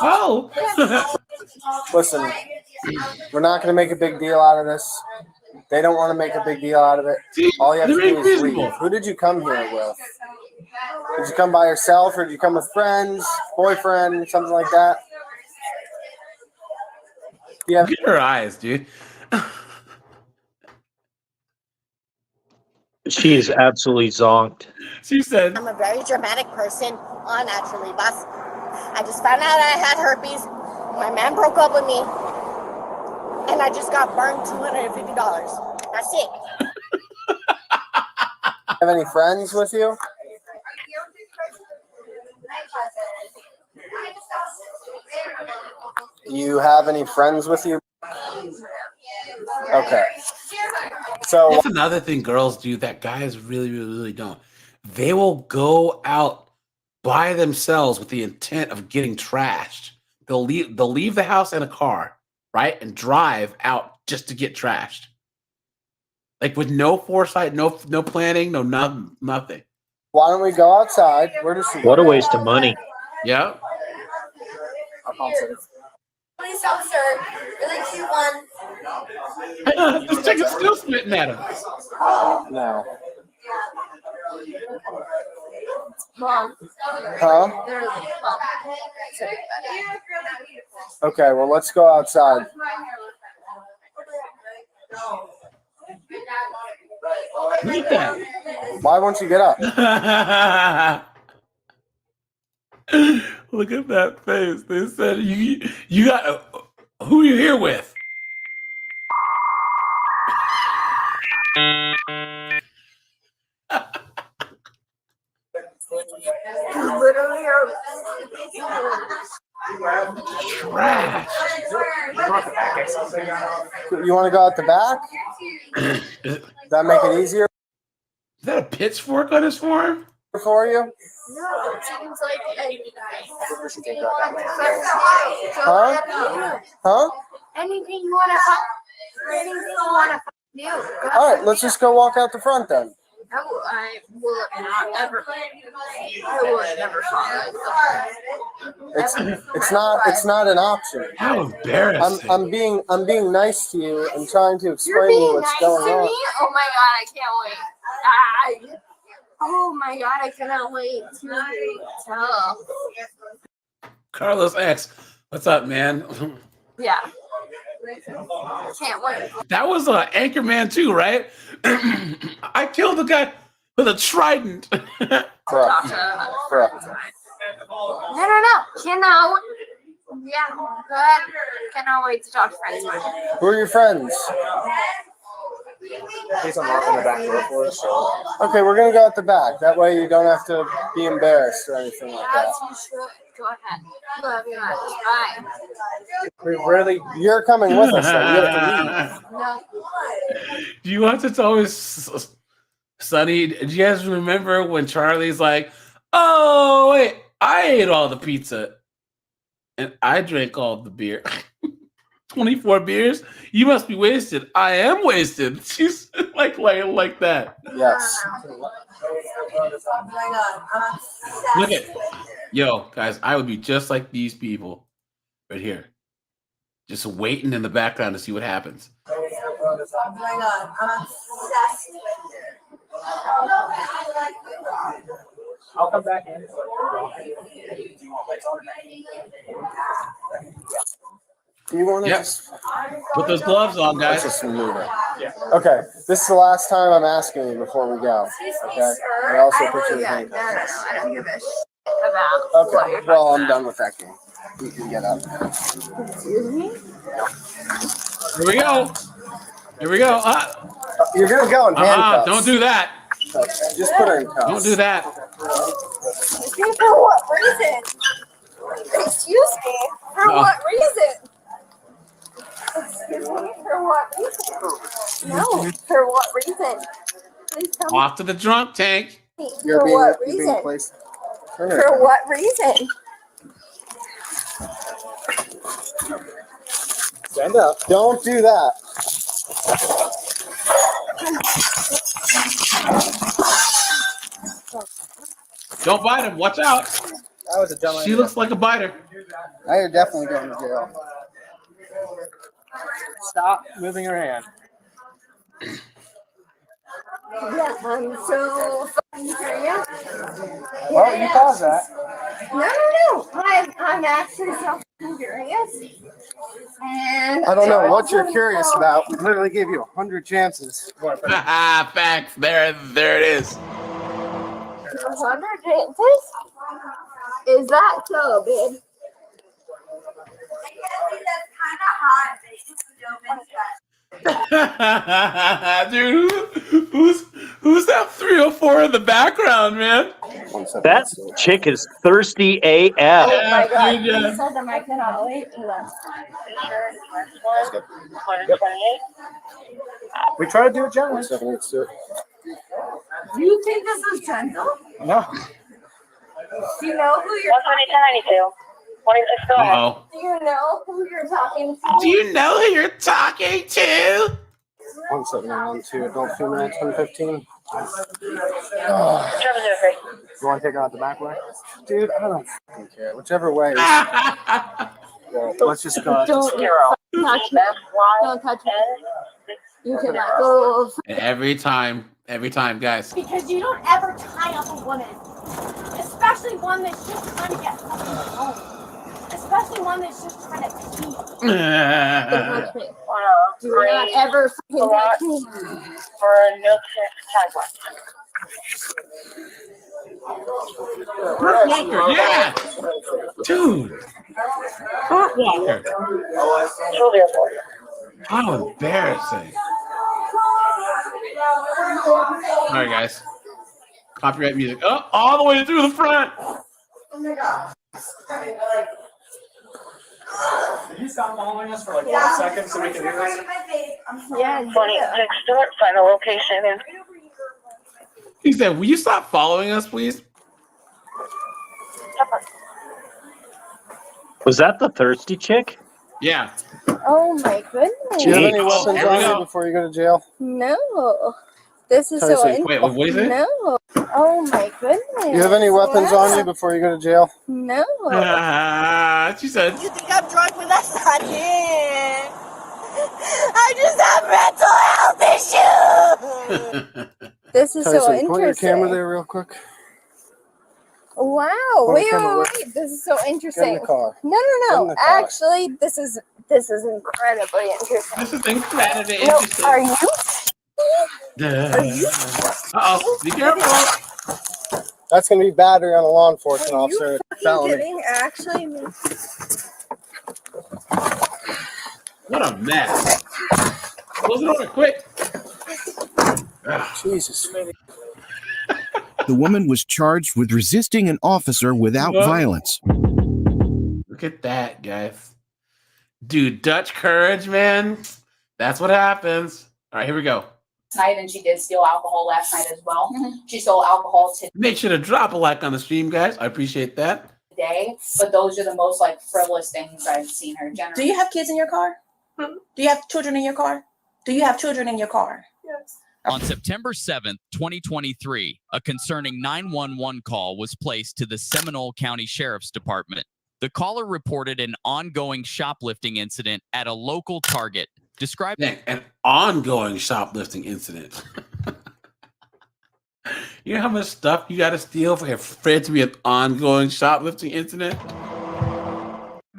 Oh. Listen, we're not going to make a big deal out of this. They don't want to make a big deal out of it. All you have to do is leave. Who did you come here with? Did you come by yourself, or did you come with friends, boyfriend, something like that? Yeah. Look at her eyes, dude. She is absolutely zonked. She said, I'm a very dramatic person on Naturally Bus. I just found out I had herpes. My man broke up with me. And I just got burned $250. That's it. Have any friends with you? Do you have any friends with you? Okay. So that's another thing girls do that guys really, really, really don't. They will go out by themselves with the intent of getting trashed. They'll leave the house in a car, right, and drive out just to get trashed. Like with no foresight, no planning, no nothing. Why don't we go outside? What a waste of money. Yeah. Police officer, really cute one. This chick is still spitting at him. No. Mom. Huh? Okay, well, let's go outside. Look at that. Why won't you get up? Look at that face. They said you got who are you here with? Literally Trash. You want to go out the back? Does that make it easier? Is that a pitchfork on his forearm? For you? No, it seems like Huh? Huh? Anything you want to do. All right, let's just go walk out the front then. No, I will not ever. I will never follow. It's not an option. How embarrassing. I'm being nice to you and trying to explain to you what's going on. Me? Oh my god, I can't wait. Oh my god, I cannot wait to tell. Carlos X, what's up, man? Yeah. Can't wait. That was Anchorman 2, right? I killed the guy with a trident. Correct. No. Cannot. Yeah, good. Cannot wait to talk to friends. Who are your friends? Please unlock on the back door for us. Okay, we're gonna go at the back. That way you don't have to be embarrassed or anything like that. As you should. Go ahead. Love you much. Bye. You're coming with us, so you have to leave. No. Do you want to tell me, Sonny? Do you guys remember when Charlie's like, "Oh wait, I ate all the pizza, and I drank all the beer." 24 beers? You must be wasted. I am wasted. She's like that. Yes. Look at, yo, guys, I would be just like these people right here. Just waiting in the background to see what happens. I'll come back in. You want to just put those gloves on, guys. Let's just move it. Okay, this is the last time I'm asking you before we go. Okay, I also put your handcuffs. I don't give a shit about. Okay, well, I'm done with that game. You can get up. Excuse me? Here we go. Here we go. You're gonna go in handcuffs. Don't do that. Just put her in cuffs. Don't do that. For what reason? Excuse me. For what reason? Excuse me. For what reason? No. For what reason? Please tell me. Off to the drunk tank. You're For being, what you're being reason? placed. For what reason? Stand up. Don't do that. Don't bite him. Watch out. That was a dumb idea. She looks like a biter. Now you're definitely going to jail. Stop moving your hand. Yeah, I'm so fucking curious. Well, you caused that. No. I'm actually so fucking curious. And I don't know what you're curious about. We literally gave you 100 chances. Facts. There it is. 100 chances? Is that so, babe? Dude, who's that 304 in the background, man? That chick is thirsty AF. Oh my god, he said that I cannot wait to that. We try to do it gently. Do you think this is gentle? No. Do you know who you're talking to? Uh-oh. Do you know who you're talking to? Do you know who you're talking to? 17112, adult female, 1015. You want to take it out the back way? Dude, I don't fucking care. Whichever way. Well, let's just go. Don't touch me. Don't touch me. You cannot go. And every time, guys. Because you don't ever tie up a woman. Especially one that's just trying to get fucking home. Especially one that's just trying to pee. Don't touch me. Do not ever fucking touch me. For no Brooke Walker, yeah! Dude! Brooke Walker. How embarrassing. Alright, guys. Copyright music. Oh, all the way through the front! Oh my god. Can you stop following us for like 1 second so we can do this? Yeah, 26 Stewart, final location is. He said, will you stop following us, please? Was that the thirsty chick? Yeah. Oh my goodness. Do you have any weapons on you before you go to jail? No. This is so Wait, what is it? No. Oh my goodness. Do you have any weapons on you before you go to jail? No. She said. You think I'm drunk, but that's not it. I just have mental health issues. This is so interesting. Point your camera there real quick. Wow. Wait. This is so interesting. Get in the car. No. Actually, this is incredibly interesting. This is incredibly No, interesting. are you? Uh-oh. Be careful. That's going to be battery on a law enforcement officer. Kidding? Actually, What a mess. Close the door quick. Jesus. The woman was charged with resisting an officer without violence. Look at that, guys. Dude, Dutch courage, man. That's what happens. All right, here we go. Night, and she did steal alcohol last night as well. She stole alcohol Make sure to drop a like on the stream, guys. I appreciate that. today, but those are the most like frivolous things I've seen her generate. Do you have kids in your car? Do you have children in your car? Do you have children in your car? yes. On September 7th, 2023, a concerning 911 call was placed to the Seminole County Sheriff's Department. The caller reported an ongoing shoplifting incident at a local Target. Describing an ongoing shoplifting incident. You know how much stuff you got to steal for it to be an ongoing shoplifting incident?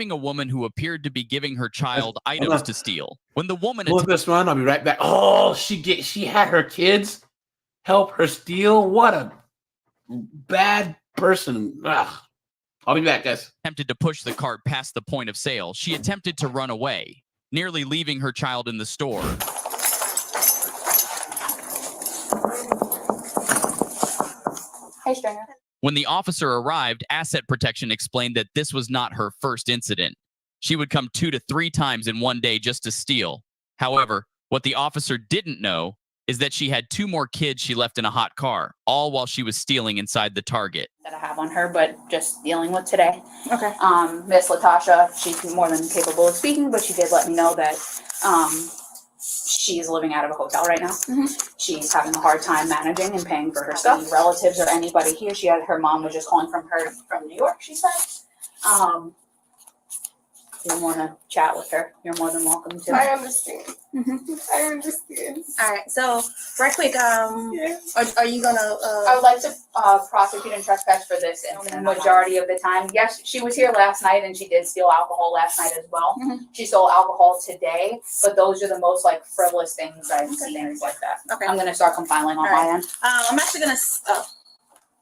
A woman who appeared to be giving her child items to steal. When the woman Look this run, I'll be right back. Oh, she had her kids help her steal. What a bad person. Ugh. I'll be back, guys. Attempted to push the cart past the point of sale. She attempted to run away, nearly leaving her child in the store. Hey, Stringer. When the officer arrived, Asset Protection explained that this was not her first incident. She would come 2 to 3 times in one day just to steal. However, what the officer didn't know is that she had 2 more kids she left in a hot car, all while she was stealing inside the Target. That I have on her, but just dealing with today. Okay. Miss Latasha, she's more than capable of speaking, but she did let me know that she's living out of a hotel right now. She's having a hard time managing and paying for her stuff. Any relatives or anybody here, her mom was just calling from New York, she said. If you want to chat with her, you're more than welcome to. I understand. I understand. All right. So, right quick, are you gonna? I would like to prosecute and trespass for this incident. Majority of the time, yes, she was here last night and she did steal alcohol last night as well. She stole alcohol today, but those are the most like frivolous things I've seen, things like that. Okay. I'm gonna start compiling on my end. I'm actually gonna.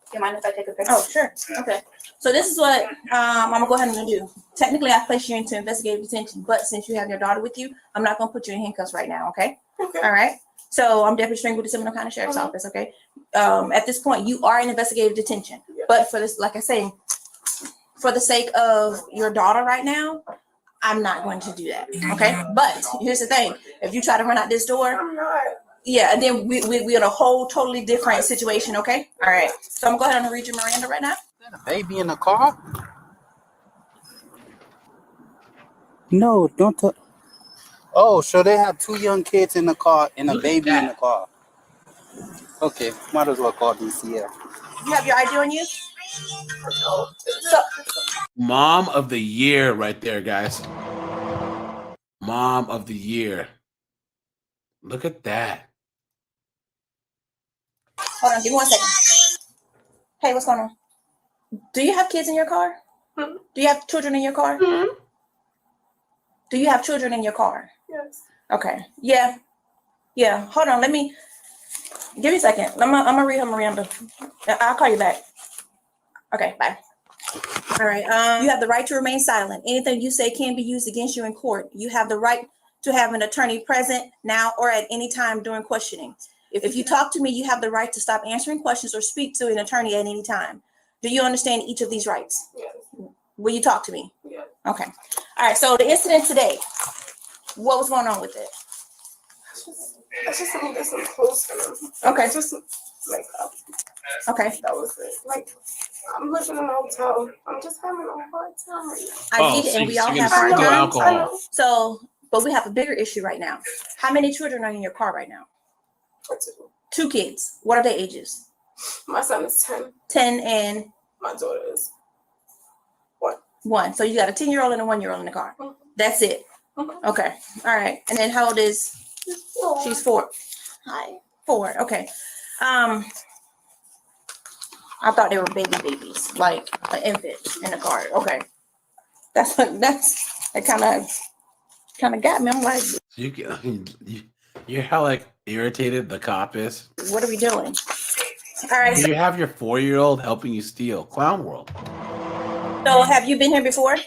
Do you mind if I take a picture? Oh, sure. Okay. So this is what I'm gonna go ahead and do. Technically, I placed you into investigative detention, but since you have your daughter with you, I'm not gonna put you in handcuffs right now. Okay. Okay. All right. So I'm Deputy Stringer with the Seminole County Sheriff's Office. Okay. At this point, you are in investigative detention, but for this, like I say, for the sake of your daughter right now, I'm not going to do that. Okay. But here's the thing: if you try to run out this door, yeah, and then we're in a whole totally different situation. Okay. All right. So I'm gonna go ahead and read your Miranda right now. A baby in the car? No, don't. Oh, so they have 2 young kids in the car and a baby in the car. Okay, might as well call DCF. You have your ID on you? So, Mom of the year right there, guys. Mom of the year. Look at that. hold on, give me 1 second. Hey, what's going on? Do you have kids in your car? Do you have children in your car? Do you have children in your car? Yes. Okay. Yeah. Yeah. Hold on. Give me a second. I'm gonna read her Miranda. I'll call you back. Okay. Bye. All right. You have the right to remain silent. Anything you say can be used against you in court. You have the right to have an attorney present now or at any time during questioning. If you talk to me, you have the right to stop answering questions or speak to an attorney at any time. Do you understand each of these rights? Yes. Will you talk to me? Yes. Okay. All right. So the incident today, what was going on with it? I just need to get some clothes for them. Okay. Just makeup. Okay. That was it. Like, I'm living in a hotel. I'm just having a hard time right now. I get it, and we all have hard times. So, but we have a bigger issue right now. How many children are in your car right now? 2 kids. What are their ages? My son is 10. 10 and? My daughter is 1. So you got a 10-year-old and a 1-year-old in the car. That's it. Okay. All right. And then how old is? She's 4. Hi. 4. Okay. I thought they were babies, like an infant in the car. Okay. That kind of got me. I'm like, You're how like irritated the cop is. what are we doing? All right. You have your 4-year-old helping you steal. Clown world. So have you been here before?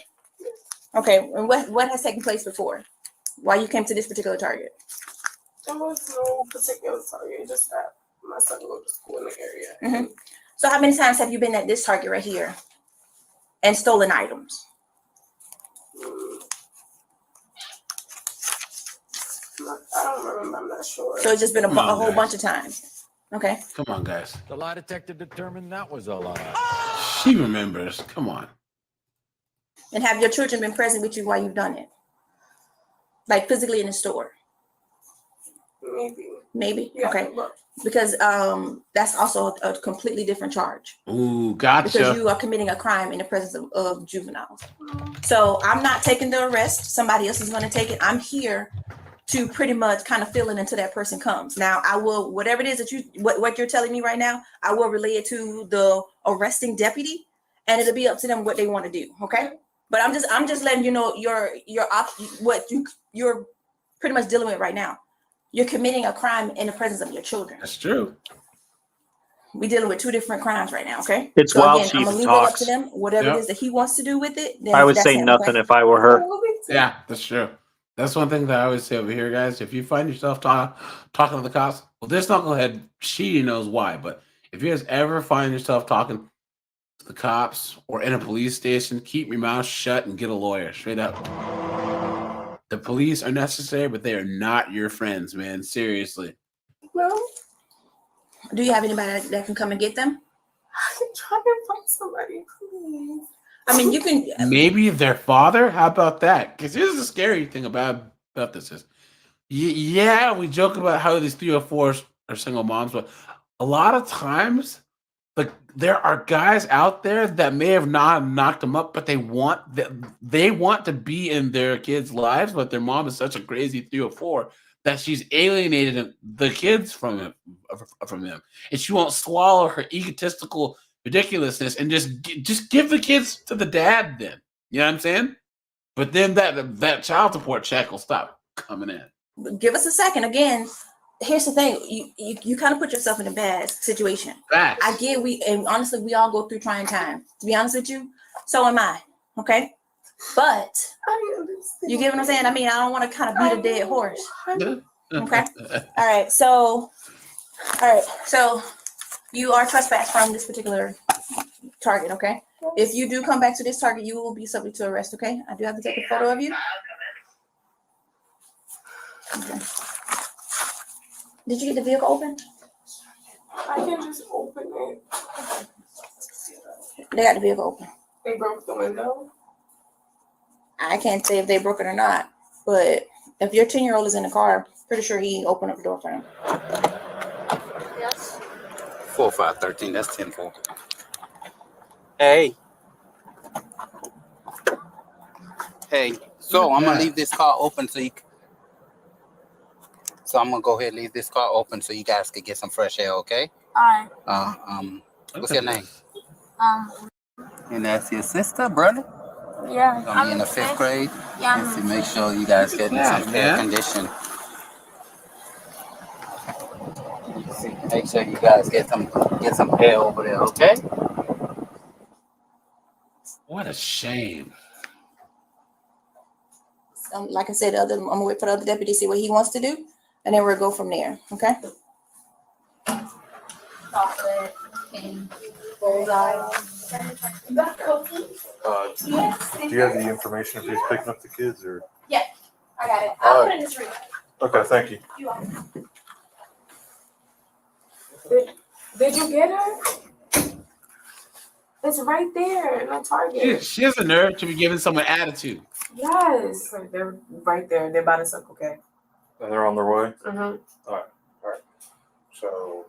Okay. And what has taken place before? Why you came to this particular target? There was no particular target, just that my son goes to school in the area. So how many times have you been at this target right here and stolen items? I don't remember. I'm not sure. So it's just been a whole bunch of times. Okay. Come on, guys. The lie detector determined that was a lie. She remembers. Come on. And have your children been present with you while you've done it? Like physically in the store? Maybe. Yeah, okay. Because that's also a completely different charge. Ooh, gotcha. Because you are committing a crime in the presence of juveniles. So I'm not taking the arrest. Somebody else is going to take it. I'm here to pretty much kind of fill it until that person comes. Now I will, whatever it is that what you're telling me right now, I will relay it to the arresting deputy, and it'll be up to them what they want to do. Okay. But I'm just letting you know what you're pretty much dealing with right now. You're committing a crime in the presence of your children. That's true. we're dealing with two different crimes right now, okay? It's So while again, I'm Chief gonna leave it up to talks. them. Whatever it Yep. is that he wants to do with it, then I would that's say him, nothing okay? if I were her. Yeah, that's true. That's one thing that I always say over here, guys. If you find yourself talking to the cops, well, this knucklehead, she knows why. But if you guys ever find yourself talking to the cops or in a police station, keep your mouth shut and get a lawyer. Straight up. The police are necessary, but they are not your friends, man. Seriously. Well, do you have anybody that can come and get them? I can try to find somebody, please. I mean, you can. Maybe their father? How about that? Because here's the scary thing about this is, yeah, we joke about how these 304s are single moms, but a lot of times, like there are guys out there that may have not knocked them up, but they want to be in their kids' lives, but their mom is such a crazy 304 that she's alienated the kids from them, and she won't swallow her egotistical ridiculousness and just give the kids to the dad. Then you know what I'm saying? But then that child support check will stop coming in. Give us a second. Again, here's the thing. You kind of put yourself in a bad situation. Facts. I get and honestly, we all go through trying times. To be honest with you, so am I. Okay, but you get what I'm saying? I mean, I don't want to kind of beat a dead horse. Okay. All right. So you are trespassed from this particular target. Okay. If you do come back to this target, you will be subject to arrest. Okay. I do have to take a photo of you. Okay. Did you get the vehicle open? I can just open it. They got the vehicle open. They broke the window. I can't say if they broke it or not, but if your 10-year-old is in the car, pretty sure he opened up the door for him. Yes. 4513. That's 10-4. Hey. Hey. So I'm gonna leave this car open so you. So I'm gonna go ahead and leave this car open so you guys could get some fresh air, okay? Alright. What's your name? And that's your sister, brother? Yeah. Gonna be in the 5th grade. Yeah. And to make sure you guys get some fair condition. Make sure you guys get some air over there, okay? What a shame. Like I said, I'm gonna wait for the other deputy to see what he wants to do, and then we'll go from there. Okay. Chocolate and bullseye. Do you have the information if he's picking up the kids or? Yeah, I got it. I'll put it in this room. Okay, thank you. You are. Did you get her? It's right there in the Target. She has the nerve to be giving someone attitude. Yes, they're right there. They're by the Circle K. And they're on their way? Mm-hmm. All right. So,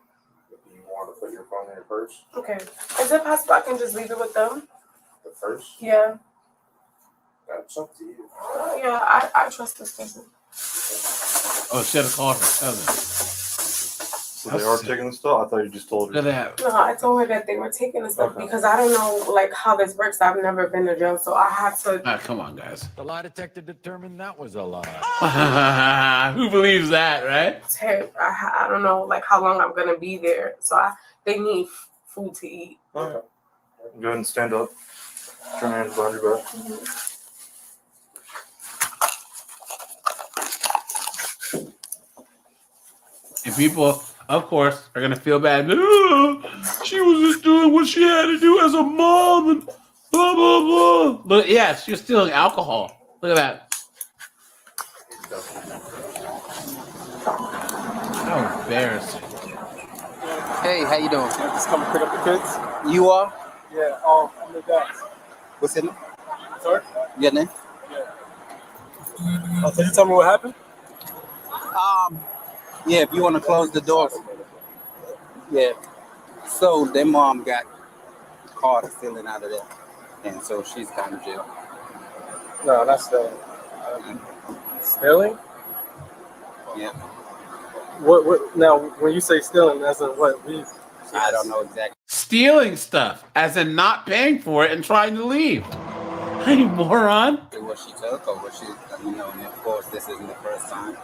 you want to put your phone in your purse? Okay. Is it possible I can just leave it with them? The purse? Yeah. That's up to you. Yeah, I trust this person. Oh, she had to call her cousin. So they are taking the stuff? I thought you just told her. Look at that. No, I told her that they were taking the stuff because I don't know like how this works. I've never been to jail, so I have to. Come on, guys. The lie detector determined that was a lie. Who believes that, right? I don't know like how long I'm gonna be there, so they need food to eat. Okay. Go ahead and stand up. Turn your hands behind your back. And people, of course, are gonna feel bad. She was just doing what she had to do as a mom, and blah blah blah. But yeah, she was stealing alcohol. Look at that. How embarrassing. Hey, how you doing? Just come pick up the kids? You are? Yeah, I'm the guy. What's your name? Sorry? Your name? Can you tell me what happened? Yeah, if you want to close the door. Yeah. So their mom got caught stealing out of there. And so she's going to jail. No, not stealing. Stealing? Yeah. What now when you say stealing, as in what reason? I don't know exactly. Stealing stuff, as in not paying for it and trying to leave. Hey, moron. What she took or what she, and of course, this isn't the first time.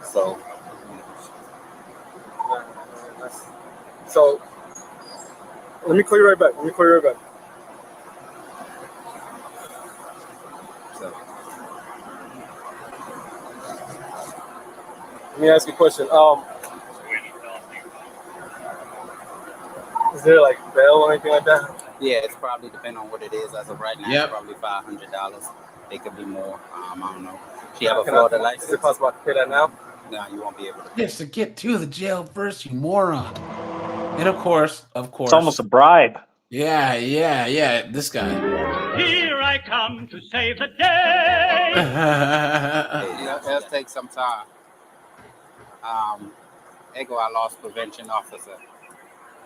So, So, Let me call you right back. Let me ask you a question. Is there like bail or anything like that? Yeah, it's probably depending on what it is. As of right now, it's probably $500. It could be more. I don't know. She have a Florida license. Is it possible I can pay that now? No, you won't be able to. Yes, to get to the jail first, you moron. And of course. It's almost a bribe. Yeah. This guy. Here I come to save the day. It does take some time. Ego, our loss prevention officer.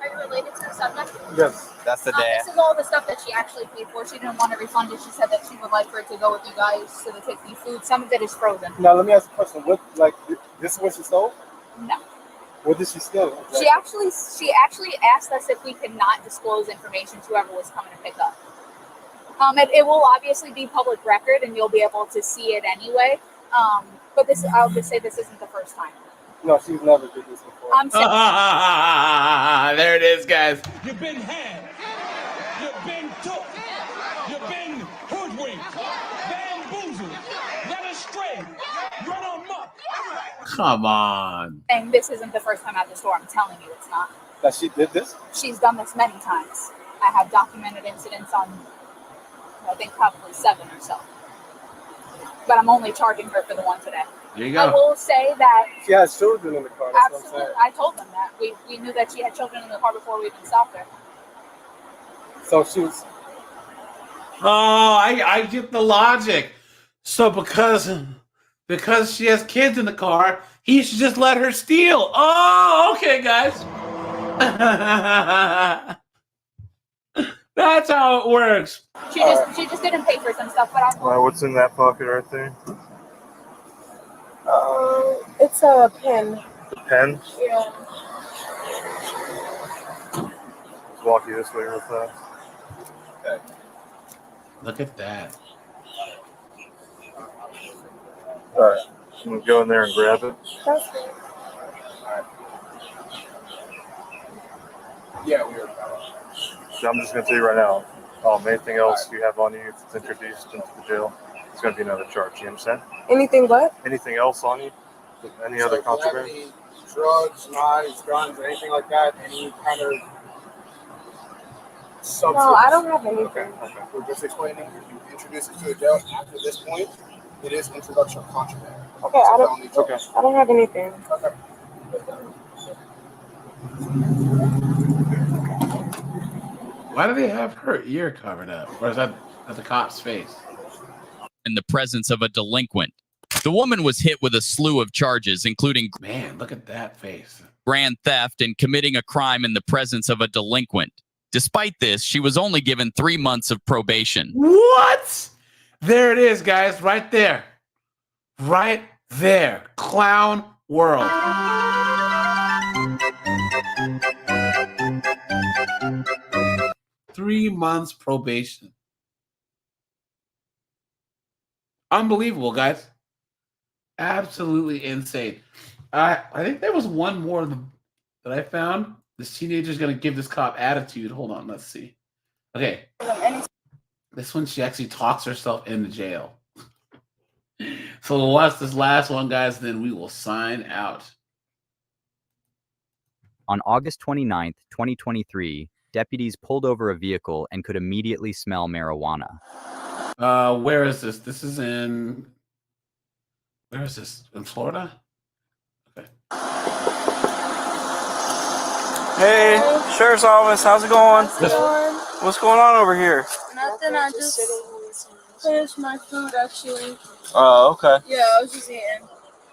Are you related to the subject? Yes. That's the dad. This is all the stuff that she actually paid for. She didn't want to refund it. She said that she would like for it to go with you guys so to take the food. Some of it is frozen. Now let me ask you a question. What, like, this is what she stole? No. What did she steal? She actually asked us if we could not disclose information to whoever was coming to pick up. It will obviously be public record, and you'll be able to see it anyway. But this, I'll just say, this isn't the first time. No, she's never did this before. I'm saying. There it is, guys. You've been had. You've been took. You've been hoodwinked. Bamboozled. Led astray. Run amok. Come on. And this isn't the first time at the store. I'm telling you, it's not. That she did this? She's done this many times. I have documented incidents on, I think, probably 7 or so. But I'm only charging her for the one today. There you go. I will say that She has children in the car. That's absolutely, what I'm saying. I told them that. We knew that she had children in the car before we even stopped her. So she was. Oh, I get the logic. So because she has kids in the car, he should just let her steal. Oh, okay, guys. That's how it works. She just didn't pay for some stuff, but I. All right, what's in that pocket right there? It's a pen. The pen? Yeah. Let's walk you this way real fast. Okay. Look at that. All right, I'm gonna go in there and grab it. That's good. Yeah, we were. So I'm just gonna tell you right now. Anything else you have on you that's introduced into the jail, it's gonna be another charge. You understand? Anything but? Anything else on you? Any other contraband? Any drugs, knives, guns, anything like that? Any kind of substance? No, I don't have anything. Okay. We're just explaining. If you introduce it to a jail after this point, it is introduction of contraband. Okay, I don't have anything. Okay. Why do they have her ear covered up? Or is that the cop's face? In the presence of a delinquent. The woman was hit with a slew of charges, including Man, look at that face. grand theft and committing a crime in the presence of a delinquent. Despite this, she was only given 3 months of probation. What? There it is, guys. Right there. Right there. Clown world. 3 months probation. Unbelievable, guys. Absolutely insane. I think there was one more that I found. This teenager's going to give this cop attitude. Hold on, let's see. Okay. This one, she actually talks herself into jail. So we'll watch this last one, guys, then we will sign out. On August 29th, 2023, deputies pulled over a vehicle and could immediately smell marijuana. Where is this? This is in... Where is this? In Florida? Okay. Hey, Sheriff's Office, how's it going? Going? What's going on over here? Nothing. I just finished my food, actually. Oh, okay. Yeah, I was just eating.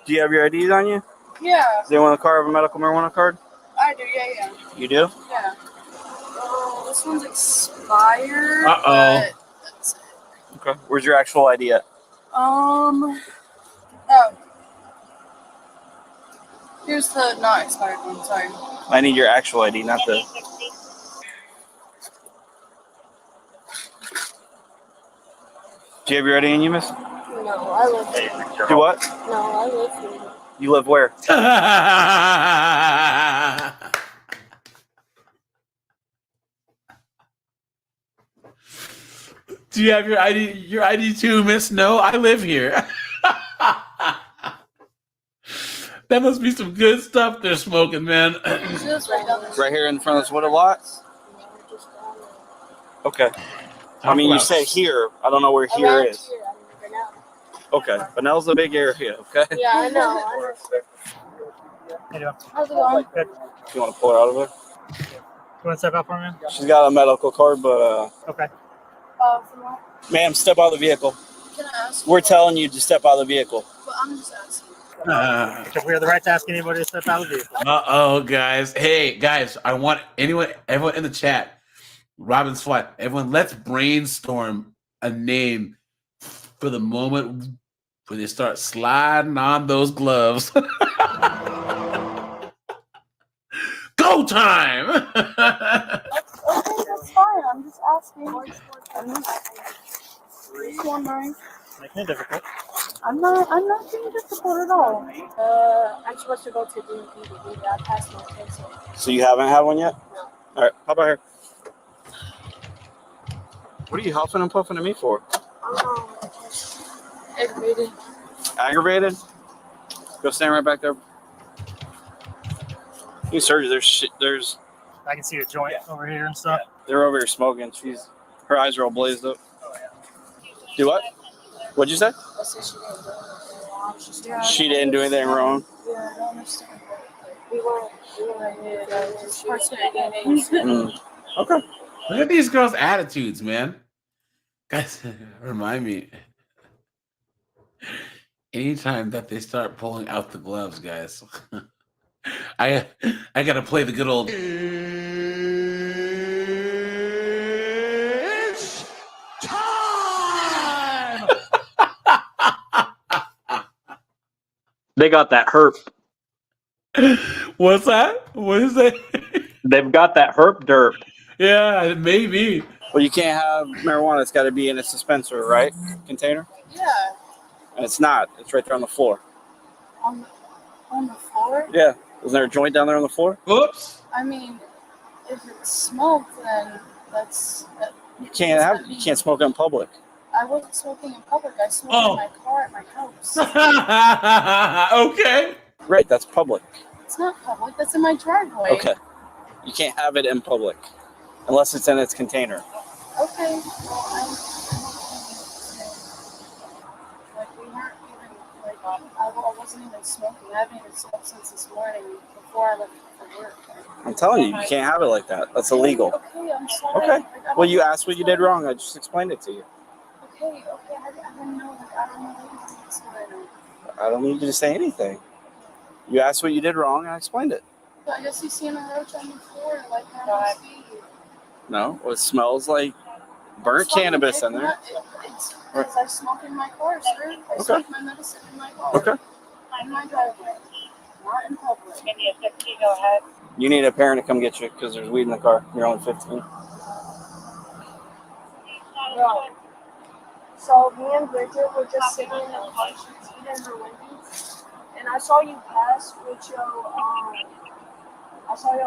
Do you have your IDs on you? Yeah, Does anyone in the car have a medical marijuana card? I do. Yeah. You do? Yeah. Oh, this one's expired. Uh-oh. Okay. Where's your actual ID at? Oh. Here's the not expired one. Sorry. I need your actual ID, not the... Do you have your ID on you, miss? No, I live here. Do what? No, I live here. You live where? Do you have your ID? Your ID too, Miss? No, I live here. That must be some good stuff they're smoking, man. Right here in front of this wooded lot? Okay. I mean, you say here. I don't know where here is. Okay. But now's a big area, okay? Yeah, I know. How's it going? You want to pull her out of there? You want to step out for me? She's got a medical card, but... Okay. For what? Ma'am, step out of the vehicle. Can I ask? We're telling you to step out of the vehicle. But I'm just asking. Because we have the right to ask anybody to step out of the vehicle. Uh-oh, guys. Hey, guys, I want everyone in the chat, Robin's Flight, everyone, let's brainstorm a name for the moment when they start sliding on those gloves. Go time! Okay, that's fine. I'm just asking. Just wondering. Making it difficult. I'm not being difficult at all. I'm supposed to go to DMV to do that. I passed my test. So you haven't had one yet? No. All right, how about here? What are you huffing and puffing at me for? Aggravated. Aggravated? Go stand right back there. You search. There's. I can see a joint over here and stuff. They're over here smoking. Her eyes are all blazed up. Do what? What'd you say? She didn't do anything wrong. Yeah, I don't understand. We were Okay. Look at these girls' attitudes, man. Guys, remind me. Anytime that they start pulling out the gloves, guys, I gotta play the good old. It's time! They got that herp. What's that? What is that? They've got that herp derp. Yeah, maybe. Well, you can't have marijuana. It's got to be in a dispenser, right? Container? Yeah. And it's not. It's right there on the floor. On the floor? Yeah. Isn't there a joint down there on the floor? Oops. I mean, if it's smoked, then that's. You can't smoke in public. I wasn't smoking in public. I smoked in my car at my house. Okay. Right. That's public. It's not public. That's in my driveway. Okay. You can't have it in public unless it's in its container. Okay. Well, we weren't even, I wasn't even smoking. I haven't even smoked since this morning before I left for work. I'm telling you, you can't have it like that. That's illegal. Okay, I'm sorry. Okay. Well, you asked what you did wrong. I just explained it to you. Okay, I didn't know. I don't know what's going on. I don't need you to say anything. You asked what you did wrong, and I explained it. I guess you see a roach on the floor, like that. No, well, it smells like burnt cannabis in there. It's because I smoke in my car, sir. I smoke my medicine in my car. Okay. In my driveway. Not in public. Give me a 50, go ahead. You need a parent to come get you because there's weed in the car. You're only 15. No. So me and Bridget were just sitting in the patient's seat in her Wendy's, and I saw you pass with your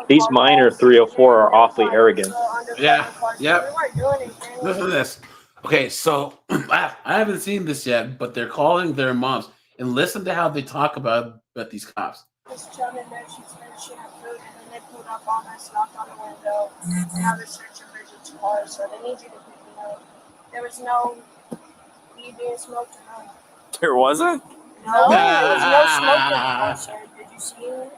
These minor 304 are awfully arrogant. Yeah. Yep. Listen to this. Okay, so I haven't seen this yet, but they're calling their moms and listen to how they talk about these cops. This gentleman there, she said she had food, and then they pulled up on us, knocked on the window, and now they're searching Bridget's car, so they need you to pick me up. There was no weed being smoked or no. There wasn't? No, there was no smoke in the car, sir. Did you see it?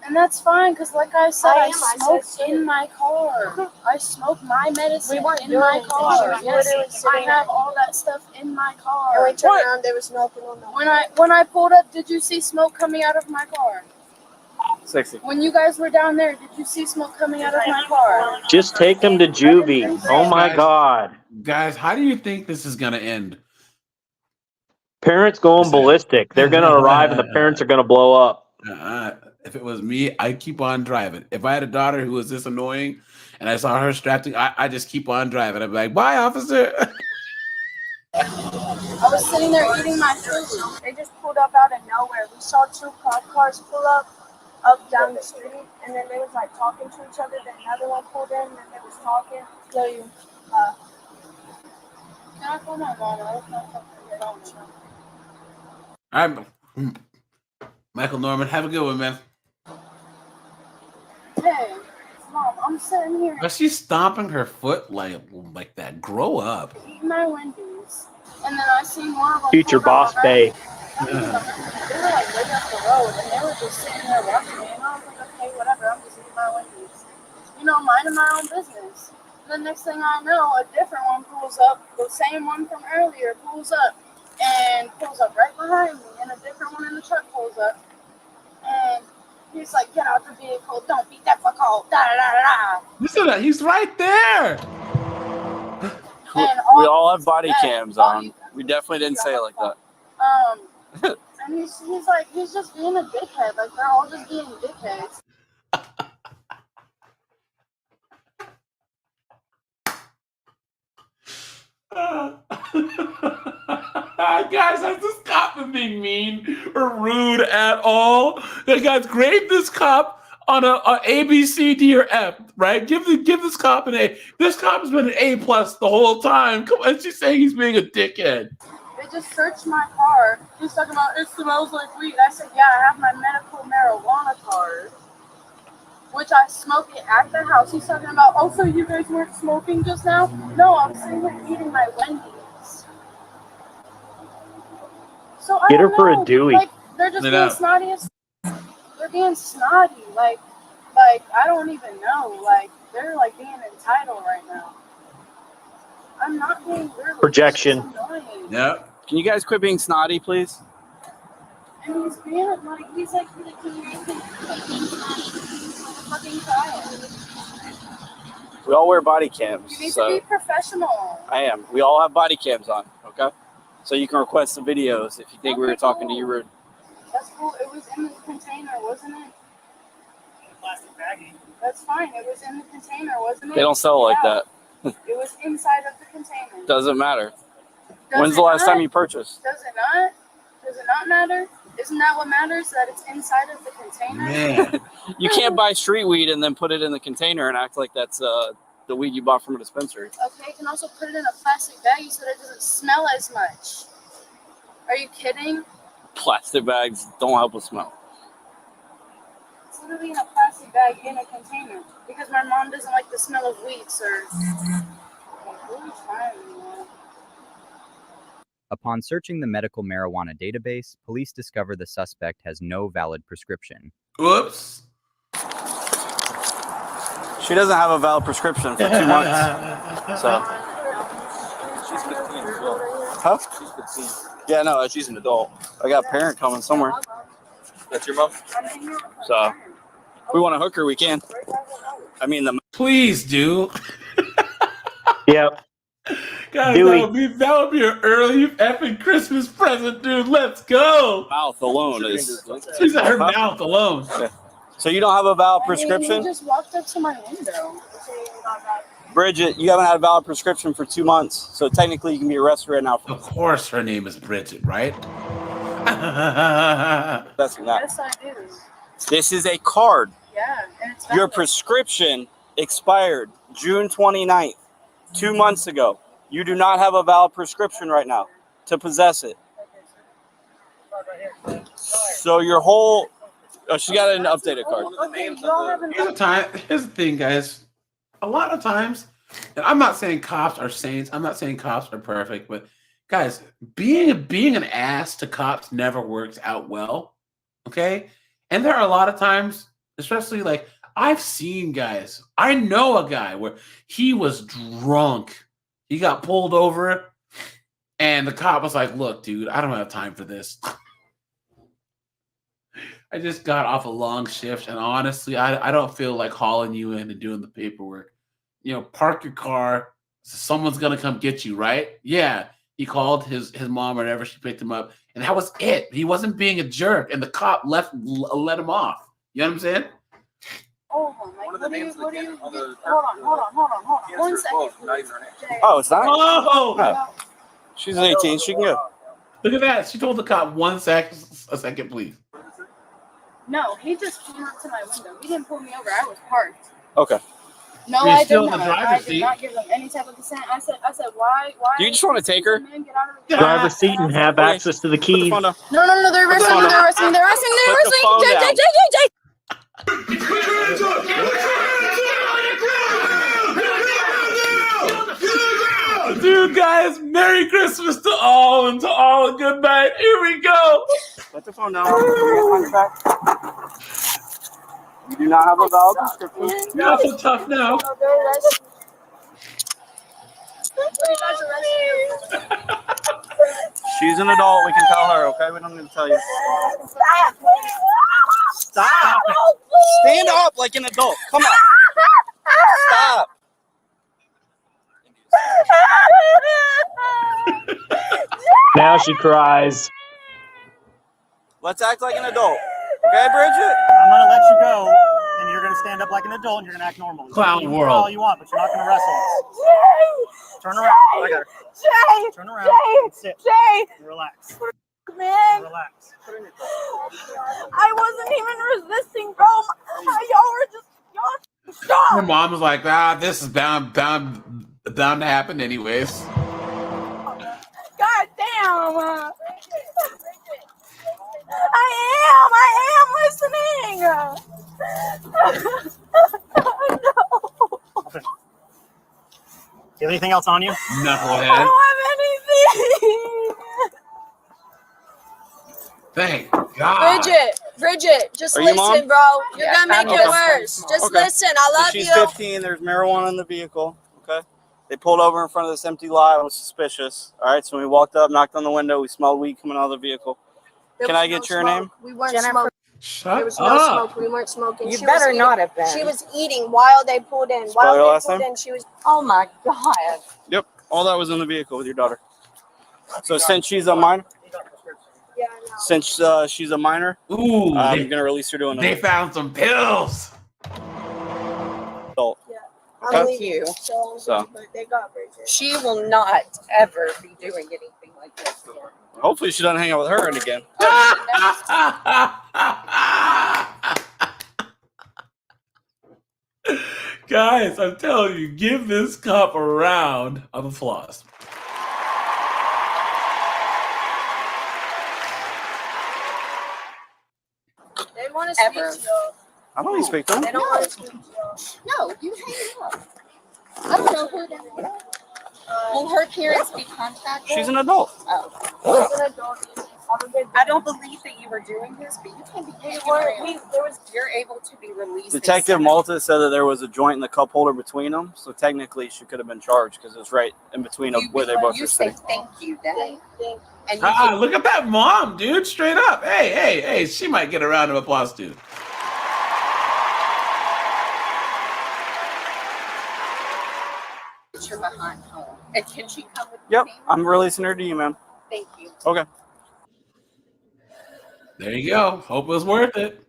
And that's fine, because like I said, I smoked in my car. I smoked my medicine in my car. Yes, I have all that stuff in my car. And we turned around, there was nothing on the When I pulled up, did you see smoke coming out of my car? 60. When you guys were down there, did you see smoke coming out of my car? Just take them to juvie. Oh my God. Guys, how do you think this is going to end? Parents going ballistic. They're going to arrive and the parents are going to blow up. If it was me, I'd keep on driving. If I had a daughter who was this annoying and I saw her strapped in, I just keep on driving. I'd be like, bye, officer. I was sitting there eating my food. They just pulled up out of nowhere. We saw two cop cars pull up down the street, and then they was like talking to each other. Then another one pulled in, and they was talking. Can I call my mom? I was not fucking on. All right, Michael Norman, have a good one, man. Hey, Mom, I'm sitting here But she's stomping her foot like that. Grow up. eating my Wendy's, and then I see more of them. Future boss bae. They were like way up the road, and they were just sitting there watching me, and I was like, okay, whatever, I'm just eating my Wendy's. You know, minding my own business. And the next thing I know, a different one pulls up, the same one from earlier pulls up right behind me, and a different one in the truck pulls up, and he's like, get out the vehicle, don't beat that fuck all, da da da da. Listen to that, he's right there. We all have body cams on. We definitely didn't say it like that. And he's just being a dickhead. Like, they're all just being dickheads. Guys, has this cop been being mean or rude at all? The guys, grade this cop on a A, B, C, D, or F, right? Give this cop an A. This cop has been an A+ the whole time. Come on, she's saying he's being a dickhead. They just searched my car. He's talking about, it smells like weed. I said, yeah, I have my medical marijuana card, which I smoke it at the house. He's talking about, oh, so you guys weren't smoking just now? No, I'm sitting here eating my Wendy's. So Get her for a Dewey. Like, they're just being snotty. They're being snotty. Like I don't even know. Like, they're like being entitled right now. I'm not being rude. Projection. Yep. Can you guys quit being snotty, please? And he's being like, he's like the fucking child. We all wear body cams. You need So to be professional. I am. We all have body cams on, okay? So you can request some videos if you think we were talking to you rude. That's cool. It was in the container, wasn't it? Plastic baggie. That's fine. It was in the container, wasn't it? They don't sell it like that. It was inside of the container. Doesn't matter. Does When's it the last not? time you purchased? Does it not? Does it not matter? Isn't that what matters? That it's inside of the container? Man. You can't buy street weed and then put it in the container and act like that's the weed you bought from a dispensary. Okay, you can also put it in a plastic baggie so that it doesn't smell as much. Are you kidding? Plastic bags don't help with smell. It's literally in a plastic bag in a container because my mom doesn't like the smell of weed, sir. Upon searching the medical marijuana database, police discover the suspect has no valid prescription. Whoops. She doesn't have a valid prescription for 2 months. So. She's 15 as well. Huh? She's 15. Yeah, no, she's an adult. I got a parent coming somewhere. That's your mom? So, if we want to hook her, we can. I mean, Please do. Yep. Guys, Dewey. that would be an early effing Christmas present, dude. Let's go. Mouth alone is. She's at her mouth alone. Yeah. So you don't have a valid I mean, prescription? he just walked up to my window. Bridget, you haven't had a valid prescription for 2 months, so technically you can be arrested right now. Of course her name is Bridget, right? That's not. Yes, I do. This is a card. Yeah, and it's Your valid. prescription expired June 29th, 2 months ago. You do not have a valid prescription right now to possess it. So your whole... Oh, she got an updated card. Here's the thing, guys. A lot of times, and I'm not saying cops are saints. I'm not saying cops are perfect, but guys, being an ass to cops never works out well. Okay? And there are a lot of times, especially like I've seen guys. I know a guy where he was drunk. He got pulled over, and the cop was like, "Look, dude, I don't have time for this." I just got off a long shift, and honestly, I don't feel like hauling you in and doing the paperwork. You know, park your car. Someone's gonna come get you, right? Yeah. He called his mom or whatever. She picked him up, and that was it. He wasn't being a jerk, and the cop let him off. You know what I'm saying? Oh, what are you? Hold on. 1 second. Oh, it's not? Oh! No. She's 18. She can go. Look at that. She told the cop a second, please. No, he just came up to my window. He didn't pull me over. I was parked. Okay. No, You're I did still in not. the driver's I did seat. not give them any type of consent. I said, why? You just want to take her? Men get out of the Drive a seat and have access to the Put the key. phone down. No, they're Put the arresting phone me. down. They're arresting me. They're arresting me. They're Put the arresting phone me. down. Dude, guys, Merry Christmas to all and to all a good night. Here we go. Put the phone down. Put your hands on your back. You do not have a valid prescription. You're not so tough now. She's an adult. We can tell her, okay? We don't need to tell you. Stop. Stand up like an adult. Come on. Stop. Now she cries. Let's act like an adult. Okay, Bridget? I'm gonna let you go, and you're gonna stand up like an adult, and you're gonna act normal. Clown you can world. cry all you want, but you're not gonna wrestle us. Turn around. I got her. Jay! Turn around. Jay! And sit. Jay! And relax. Man! Relax. I wasn't even resisting, bro. Y'all were just stop. Her mom was like, this is bound to happen anyways. God damn. I am listening. Do you have anything else on you? I Knucklehead. don't have anything. Thank God. Bridget, just Are you listen, mom? bro. You're gonna make it worse. Just Okay. listen. I love She's you. 15. There's marijuana in the vehicle. Okay. They pulled over in front of this empty lot. It was suspicious. All right. So when we walked up, knocked on the window, we smelled weed coming out of the vehicle. Can I get your name? We weren't smoking. Shut There was no up. smoke. We weren't smoking. You She better was not eating- have been. She was eating while they pulled in. Spell your While last they pulled name? in, she was. Oh my God. Yep. All that was in the vehicle with your daughter. So since she's a minor, Yeah, since she's a minor, Ooh, I'm gonna release her to they another found some pills. adult. I'm Okay. leaving. You. So But they got Bridget. She will not ever be doing anything like this again. hopefully she doesn't hang out with her again. Guys, I'm telling you, give this cop a round of applause. They want to speak to Ever. y'all. I don't expect them. They don't want to speak to y'all. No, you hang up. I don't know who that is. Will her parents be contacted? She's an adult. Oh. She's an adult. Have a good day. I don't believe that you were doing this, but you can be hanging around. You're able to be released. Detective Malta said that there was a joint in the cup holder between them, so technically she could have been charged because it's right in between of where they both You were say sitting. thank you, Dad. And you Look at that mom, dude. Straight up. Hey, she might get a round of applause, too. get your behind home. And can she come with Yep, me? I'm releasing her to you, man. Thank you. Okay. There you go. Hope it was worth it.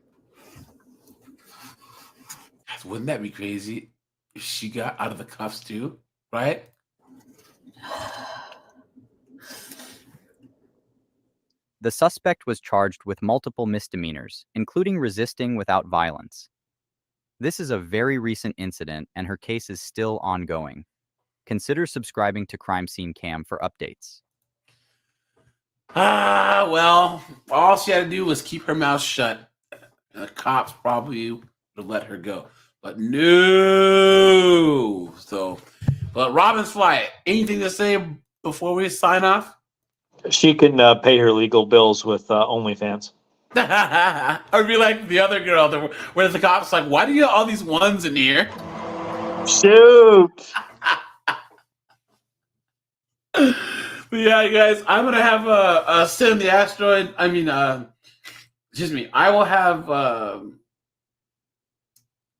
Guys, wouldn't that be crazy if she got out of the cuffs, too? Right? The suspect was charged with multiple misdemeanors, including resisting without violence. This is a very recent incident, and her case is still ongoing. Consider subscribing to Crime Scene Cam for updates. Well, all she had to do was keep her mouth shut. The cops probably would have let her go. But no. But Robin's Flight, anything to say before we sign off? She can pay her legal bills with OnlyFans. Or be like the other girl where the cops like, why do you have all these ones in here? Shoot. But yeah, guys, I'm gonna have a Send the Asteroid. I will have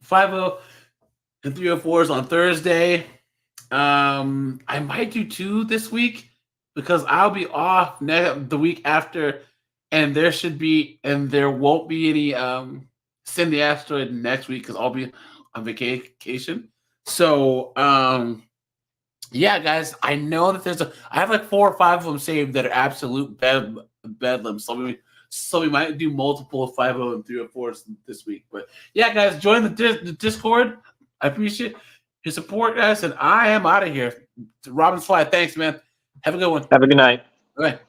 50 and 304s on Thursday. I might do 2 this week because I'll be off the week after, and there won't be any Send the Asteroid next week because I'll be on vacation. So yeah, guys, I know that I have like 4 or 5 of them saved that are absolute bedlam. So we might do multiple 50 and 304s this week. But yeah, guys, join the Discord. I appreciate it. his support, guys, and I am out of here. Robin Sly, thanks, man. Have a good one. Have a good night. All right.